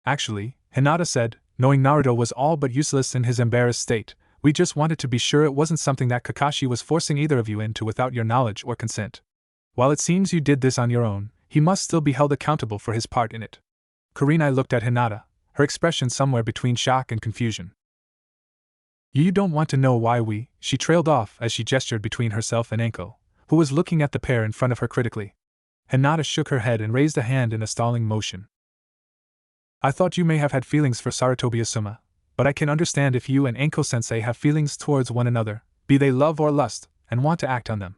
Actually, Hinata said, knowing Naruto was all but useless in his embarrassed state, we just wanted to be sure it wasn't something that Kakashi was forcing either of you into without your knowledge or consent. While it seems you did this on your own, he must still be held accountable for his part in it. Kurenai looked at Hinata, her expression somewhere between shock and confusion. You don't want to know why she trailed off as she gestured between herself and Enko, who was looking at the pair in front of her critically. Hinata shook her head and raised a hand in a stalling motion. I thought you may have had feelings for Sarutobi-Asuma, but I can understand if you and Enko-sensei have feelings towards one another, be they love or lust, and want to act on them.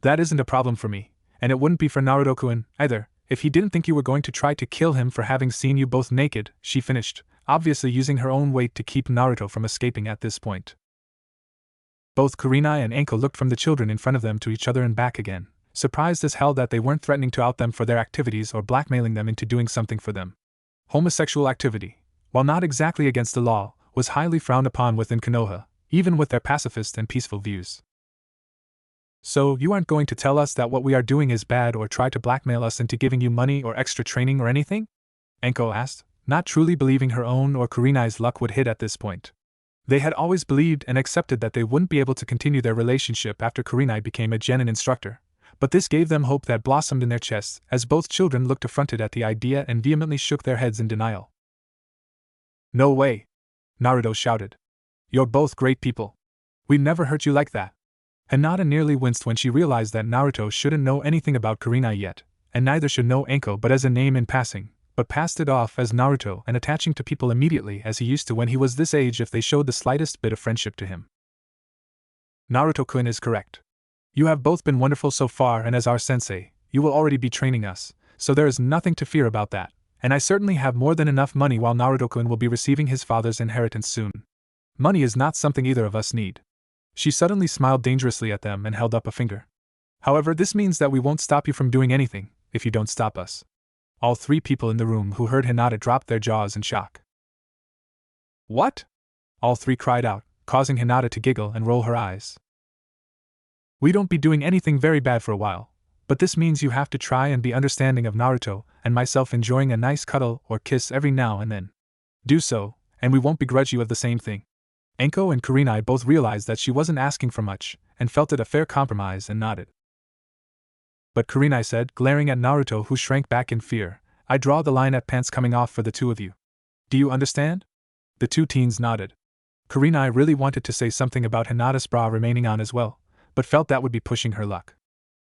That isn't a problem for me, and it wouldn't be for Naruto-kun, either, if he didn't think you were going to try to kill him for having seen you both naked, she finished, obviously using her own weight to keep Naruto from escaping at this point. Both Kurenai and Enko looked from the children in front of them to each other and back again, surprised as hell that they weren't threatening to out them for their activities or blackmailing them into doing something for them. Homosexual activity, while not exactly against the law, was highly frowned upon within Konoha, even with their pacifist and peaceful views. So, you aren't going to tell us that what we are doing is bad or try to blackmail us into giving you money or extra training or anything? Enko asked, not truly believing her own or Kurenai's luck would hit at this point. They had always believed and accepted that they wouldn't be able to continue their relationship after Kurenai became a genin instructor, but this gave them hope that blossomed in their chests as both children looked affronted at the idea and vehemently shook their heads in denial. No way! Naruto shouted. You're both great people. We'd never hurt you like that. Hinata nearly winced when she realized that Naruto shouldn't know anything about Kurenai yet, and neither should know Enko but as a name in passing, but passed it off as Naruto and attaching to people immediately as he used to when he was this age if they showed the slightest bit of friendship to him. Naruto-kun is correct. You have both been wonderful so far, and as our sensei, you will already be training us, so there is nothing to fear about that, and I certainly have more than enough money while Naruto-kun will be receiving his father's inheritance soon. Money is not something either of us need. She suddenly smiled dangerously at them and held up a finger. However, this means that we won't stop you from doing anything, if you don't stop us. All three people in the room who heard Hinata dropped their jaws in shock. What? all three cried out, causing Hinata to giggle and roll her eyes. We don't be doing anything very bad for a while, but this means you have to try and be understanding of Naruto and myself enjoying a nice cuddle or kiss every now and then. Do so, and we won't begrudge you of the same thing. Anko and Kurenai both realized that she wasn't asking for much, and felt it a fair compromise and nodded. But Kurenai said, glaring at Naruto, who shrank back in fear, I draw the line at pants coming off for the two of you. Do you understand? The two teens nodded. Kurenai really wanted to say something about Hinata's bra remaining on as well, but felt that would be pushing her luck.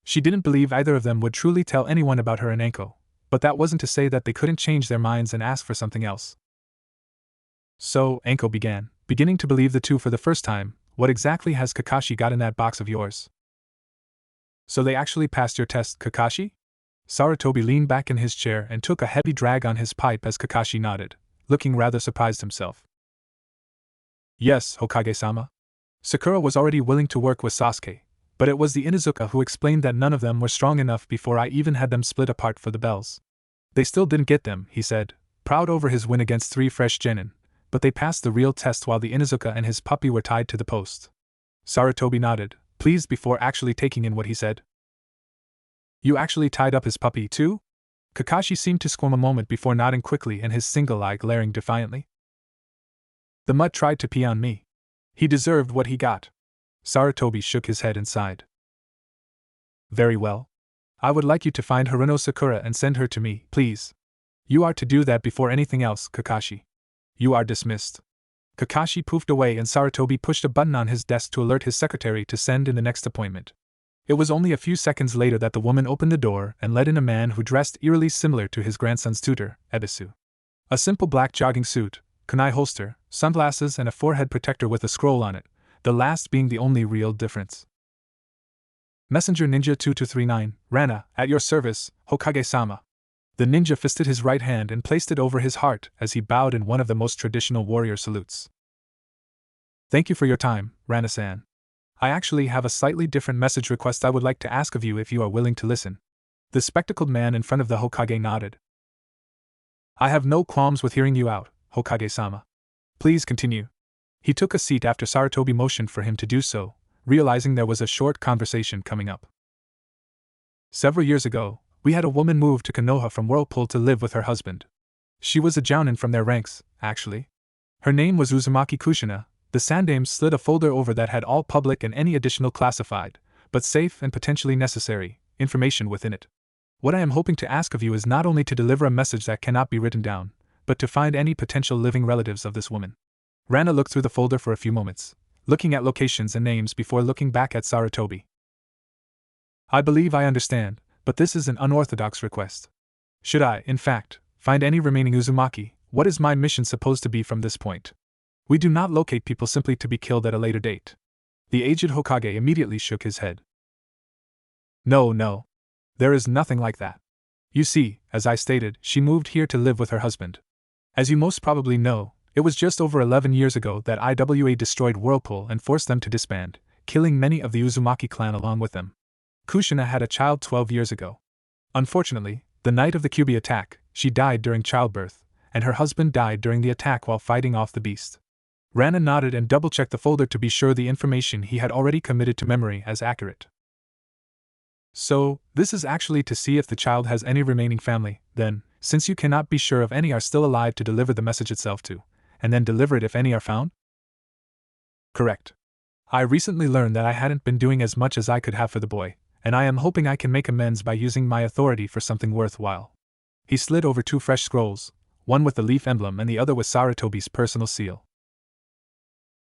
She didn't believe either of them would truly tell anyone about her and Anko, but that wasn't to say that they couldn't change their minds and ask for something else. So, Anko began, beginning to believe the two for the first time, what exactly has Kakashi got in that box of yours? So they actually passed your test, Kakashi? Sarutobi leaned back in his chair and took a heavy drag on his pipe as Kakashi nodded, looking rather surprised himself. Yes, Hokage-sama. Sakura was already willing to work with Sasuke, but it was the Inuzuka who explained that none of them were strong enough before I even had them split apart for the bells. They still didn't get them, he said, proud over his win against 3 fresh genin, but they passed the real test while the Inuzuka and his puppy were tied to the post. Sarutobi nodded, pleased before actually taking in what he said. You actually tied up his puppy too? Kakashi seemed to squirm a moment before nodding quickly and his single eye glaring defiantly. The mutt tried to pee on me. He deserved what he got. Sarutobi shook his head and sighed. Very well. I would like you to find Haruno Sakura and send her to me, please. You are to do that before anything else, Kakashi. You are dismissed. Kakashi poofed away and Sarutobi pushed a button on his desk to alert his secretary to send in the next appointment. It was only a few seconds later that the woman opened the door and let in a man who dressed eerily similar to his grandson's tutor, Ebisu. A simple black jogging suit, kunai holster, sunglasses and a forehead protector with a scroll on it, the last being the only real difference. Messenger Ninja 2239, Rana, at your service, Hokage-sama. The ninja fisted his right hand and placed it over his heart as he bowed in one of the most traditional warrior salutes. Thank you for your time, Rana-san. I actually have a slightly different message request I would like to ask of you if you are willing to listen. The spectacled man in front of the Hokage nodded. I have no qualms with hearing you out, Hokage-sama. Please continue. He took a seat after Sarutobi motioned for him to do so, realizing there was a short conversation coming up. Several years ago, we had a woman move to Konoha from Whirlpool to live with her husband. She was a jounin from their ranks, actually. Her name was Uzumaki Kushina. The Sandaime slid a folder over that had all public and any additional classified, but safe and potentially necessary, information within it. What I am hoping to ask of you is not only to deliver a message that cannot be written down, but to find any potential living relatives of this woman. Rana looked through the folder for a few moments, looking at locations and names before looking back at Sarutobi. I believe I understand, but this is an unorthodox request. Should I, in fact, find any remaining Uzumaki, what is my mission supposed to be from this point? We do not locate people simply to be killed at a later date. The aged Hokage immediately shook his head. No. There is nothing like that. You see, as I stated, she moved here to live with her husband. As you most probably know, it was just over 11 years ago that IWA destroyed Whirlpool and forced them to disband, killing many of the Uzumaki clan along with them. Kushina had a child 12 years ago. Unfortunately, the night of the Kyuubi attack, she died during childbirth, and her husband died during the attack while fighting off the beast. Rana nodded and double-checked the folder to be sure the information he had already committed to memory as accurate. So, this is actually to see if the child has any remaining family, then, since you cannot be sure if any are still alive to deliver the message itself to, and then deliver it if any are found? Correct. I recently learned that I hadn't been doing as much as I could have for the boy, and I am hoping I can make amends by using my authority for something worthwhile. He slid over 2 fresh scrolls, one with the leaf emblem and the other with Sarutobi's personal seal.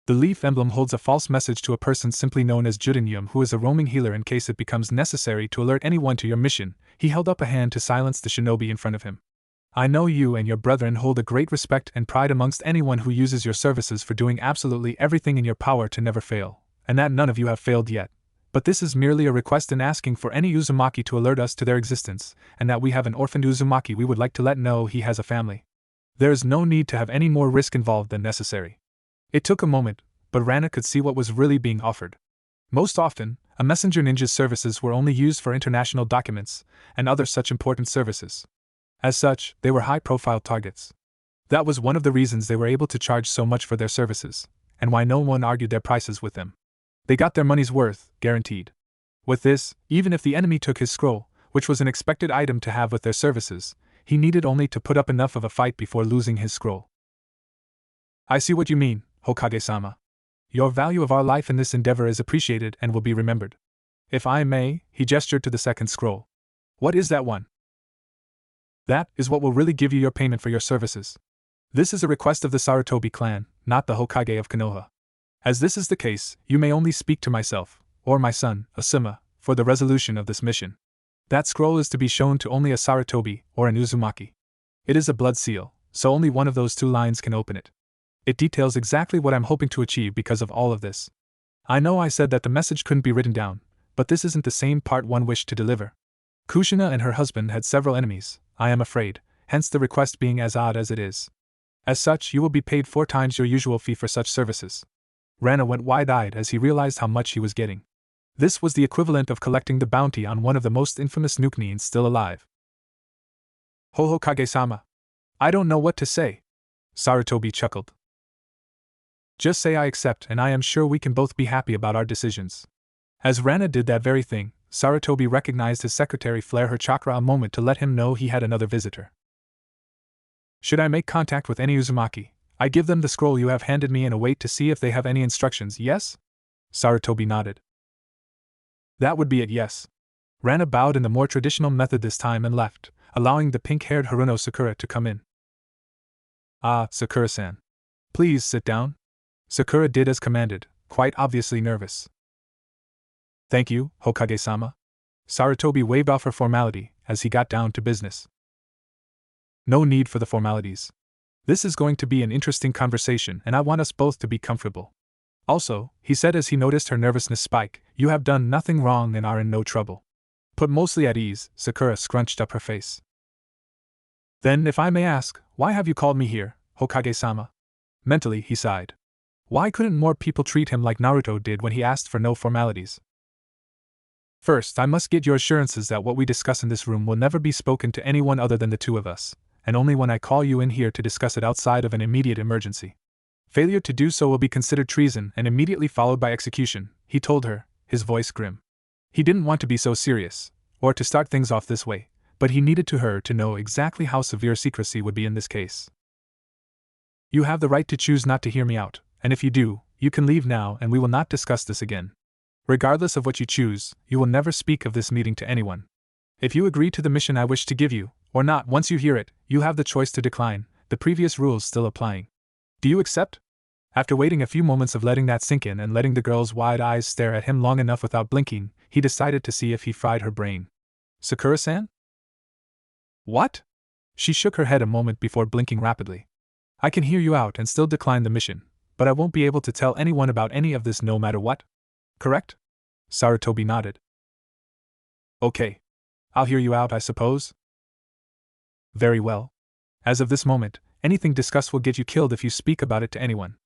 The leaf emblem holds a false message to a person simply known as Judinyum, who is a roaming healer in case it becomes necessary to alert anyone to your mission. He held up a hand to silence the shinobi in front of him. I know you and your brethren hold a great respect and pride amongst anyone who uses your services for doing absolutely everything in your power to never fail, and that none of you have failed yet. But this is merely a request in asking for any Uzumaki to alert us to their existence, and that we have an orphaned Uzumaki we would like to let know he has a family. There is no need to have any more risk involved than necessary. It took a moment, but Rana could see what was really being offered. Most often, a messenger ninja's services were only used for international documents and other such important services. As such, they were high-profile targets. That was one of the reasons they were able to charge so much for their services, and why no one argued their prices with them. They got their money's worth, guaranteed. With this, even if the enemy took his scroll, which was an expected item to have with their services, he needed only to put up enough of a fight before losing his scroll. I see what you mean, Hokage-sama. Your value of our life in this endeavor is appreciated and will be remembered. If I may, he gestured to the second scroll. What is that one? That is what will really give you your payment for your services. This is a request of the Sarutobi clan, not the Hokage of Konoha. As this is the case, you may only speak to myself, or my son, Asuma, for the resolution of this mission. That scroll is to be shown to only a Sarutobi or an Uzumaki. It is a blood seal, so only one of those two lines can open it. It details exactly what I'm hoping to achieve because of all of this. I know I said that the message couldn't be written down, but this isn't the same part one wished to deliver. Kushina and her husband had several enemies, I am afraid, hence the request being as odd as it is. As such, you will be paid 4 times your usual fee for such services. Rana went wide-eyed as he realized how much he was getting. This was the equivalent of collecting the bounty on one of the most infamous Nukenins still alive. Hokage-sama. I don't know what to say. Sarutobi chuckled. Just say I accept, and I am sure we can both be happy about our decisions. As Rana did that very thing, Sarutobi recognized his secretary flare her chakra a moment to let him know he had another visitor. Should I make contact with any Uzumaki, I give them the scroll you have handed me and await to see if they have any instructions, yes? Sarutobi nodded. That would be it, yes. Rana bowed in the more traditional method this time and left, allowing the pink-haired Haruno Sakura to come in. Ah, Sakura-san. Please sit down. Sakura did as commanded, quite obviously nervous. Thank you, Hokage-sama. Sarutobi waved off her formality as he got down to business. No need for the formalities. This is going to be an interesting conversation and I want us both to be comfortable. Also, he said as he noticed her nervousness spike, you have done nothing wrong and are in no trouble. Put mostly at ease, Sakura scrunched up her face. Then, if I may ask, why have you called me here, Hokage-sama? Mentally, he sighed. Why couldn't more people treat him like Naruto did when he asked for no formalities? First, I must get your assurances that what we discuss in this room will never be spoken to anyone other than the two of us, and only when I call you in here to discuss it outside of an immediate emergency. Failure to do so will be considered treason and immediately followed by execution, he told her, his voice grim. He didn't want to be so serious, or to start things off this way, but he needed her to know exactly how severe secrecy would be in this case. You have the right to choose not to hear me out, and if you do, you can leave now and we will not discuss this again. Regardless of what you choose, you will never speak of this meeting to anyone. If you agree to the mission I wish to give you, or not, once you hear it, you have the choice to decline, the previous rules still applying. Do you accept? After waiting a few moments of letting that sink in and letting the girl's wide eyes stare at him long enough without blinking, he decided to see if he fried her brain. Sakura-san? What? She shook her head a moment before blinking rapidly. I can hear you out and still decline the mission, but I won't be able to tell anyone about any of this no matter what. Correct? Sarutobi nodded. Okay. I'll hear you out, I suppose? Very well. As of this moment, anything discussed will get you killed if you speak about it to anyone.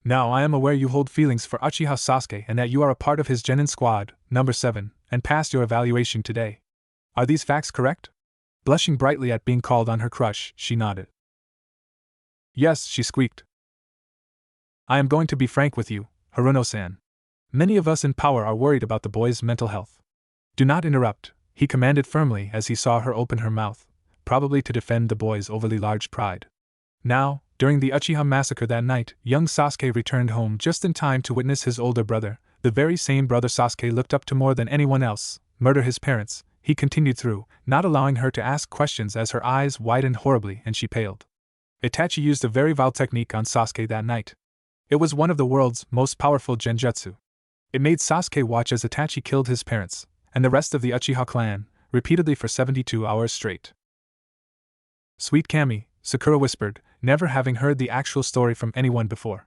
Now I am aware you hold feelings for Uchiha Sasuke and that you are a part of his Genin squad, number 7, and passed your evaluation today. Are these facts correct? Blushing brightly at being called on her crush, she nodded. Yes, she squeaked. I am going to be frank with you, Haruno-san. Many of us in power are worried about the boy's mental health. Do not interrupt, he commanded firmly as he saw her open her mouth, probably to defend the boy's overly large pride. Now, during the Uchiha massacre that night, young Sasuke returned home just in time to witness his older brother, the very same brother Sasuke looked up to more than anyone else, murder his parents. He continued through, not allowing her to ask questions as her eyes widened horribly and she paled. Itachi used a very vile technique on Sasuke that night. It was one of the world's most powerful genjutsu. It made Sasuke watch as Itachi killed his parents, and the rest of the Uchiha clan, repeatedly for 72 hours straight. Sweet Kami, Sakura whispered, never having heard the actual story from anyone before.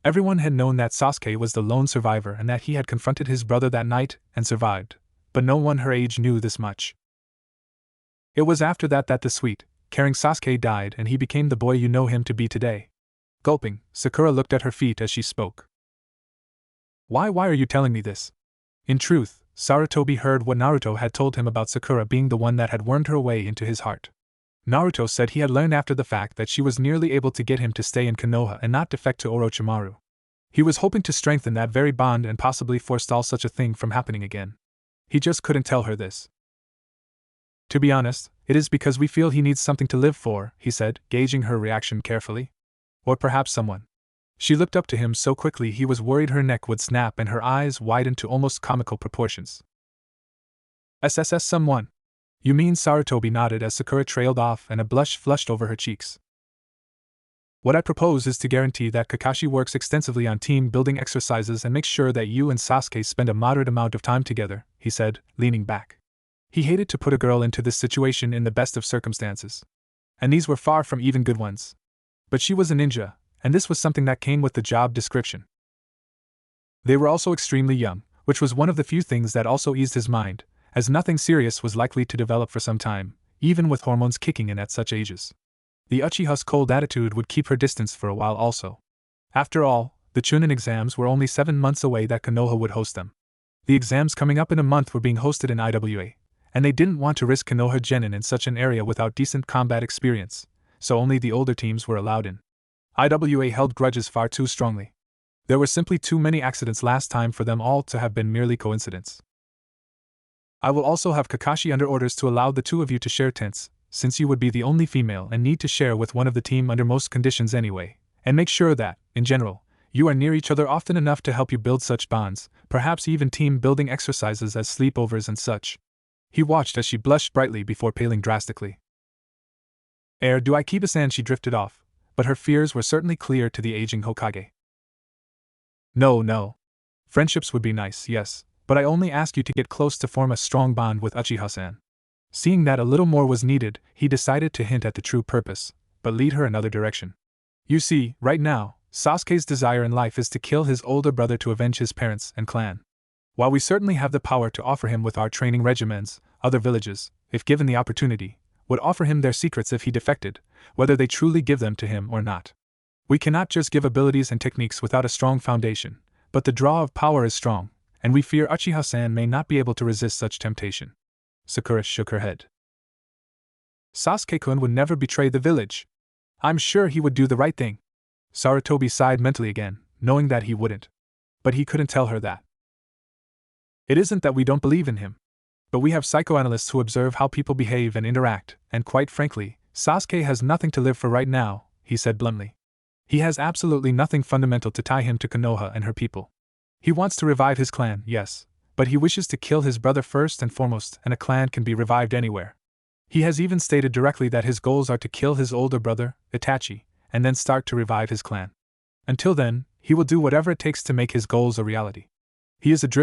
Everyone had known that Sasuke was the lone survivor and that he had confronted his brother that night and survived, but no one her age knew this much. It was after that the sweet, caring Sasuke died and he became the boy you know him to be today. Gulping, Sakura looked at her feet as she spoke. Why are you telling me this? In truth, Sarutobi heard what Naruto had told him about Sakura being the one that had wormed her way into his heart. Naruto said he had learned after the fact that she was nearly able to get him to stay in Konoha and not defect to Orochimaru. He was hoping to strengthen that very bond and possibly forestall such a thing from happening again. He just couldn't tell her this. To be honest, it is because we feel he needs something to live for, he said, gauging her reaction carefully. Or perhaps someone. She looked up to him so quickly he was worried her neck would snap and her eyes widened to almost comical proportions. SSS someone. You mean? Sarutobi nodded as Sakura trailed off and a blush flushed over her cheeks. What I propose is to guarantee that Kakashi works extensively on team building exercises and makes sure that you and Sasuke spend a moderate amount of time together, he said, leaning back. He hated to put a girl into this situation in the best of circumstances. And these were far from even good ones. But she was a ninja, and this was something that came with the job description. They were also extremely young, which was one of the few things that also eased his mind, as nothing serious was likely to develop for some time, even with hormones kicking in at such ages. The Uchiha's cold attitude would keep her distance for a while also. After all, the Chunin exams were only 7 months away that Konoha would host them. The exams coming up in a month were being hosted in IWA, and they didn't want to risk Konoha Genin in such an area without decent combat experience, so only the older teams were allowed in. IWA held grudges far too strongly. There were simply too many accidents last time for them all to have been merely coincidence. I will also have Kakashi under orders to allow the two of you to share tents, since you would be the only female and need to share with one of the team under most conditions anyway, and make sure that, in general, you are near each other often enough to help you build such bonds, perhaps even team building exercises as sleepovers and such. He watched as she blushed brightly before paling drastically. Do I keep a? She drifted off, but her fears were certainly clear to the aging Hokage. No. Friendships would be nice, yes, but I only ask you to get close to form a strong bond with Uchiha-san. Seeing that a little more was needed, he decided to hint at the true purpose, but lead her another direction. You see, right now, Sasuke's desire in life is to kill his older brother to avenge his parents and clan. While we certainly have the power to offer him with our training regimens, other villages, if given the opportunity, would offer him their secrets if he defected, whether they truly give them to him or not. We cannot just give abilities and techniques without a strong foundation, but the draw of power is strong, and we fear Uchiha-san may not be able to resist such temptation. Sakura shook her head. Sasuke-kun would never betray the village. I'm sure he would do the right thing. Sarutobi sighed mentally again, knowing that he wouldn't. But he couldn't tell her that. It isn't that we don't believe in him. But we have psychoanalysts who observe how people behave and interact, and quite frankly, Sasuke has nothing to live for right now, he said bluntly. He has absolutely nothing fundamental to tie him to Konoha and her people. He wants to revive his clan, yes, but he wishes to kill his brother first and foremost, and a clan can be revived anywhere. He has even stated directly that his goals are to kill his older brother, Itachi, and then start to revive his clan. Until then, he will do whatever it takes to make his goals a reality. He is a driven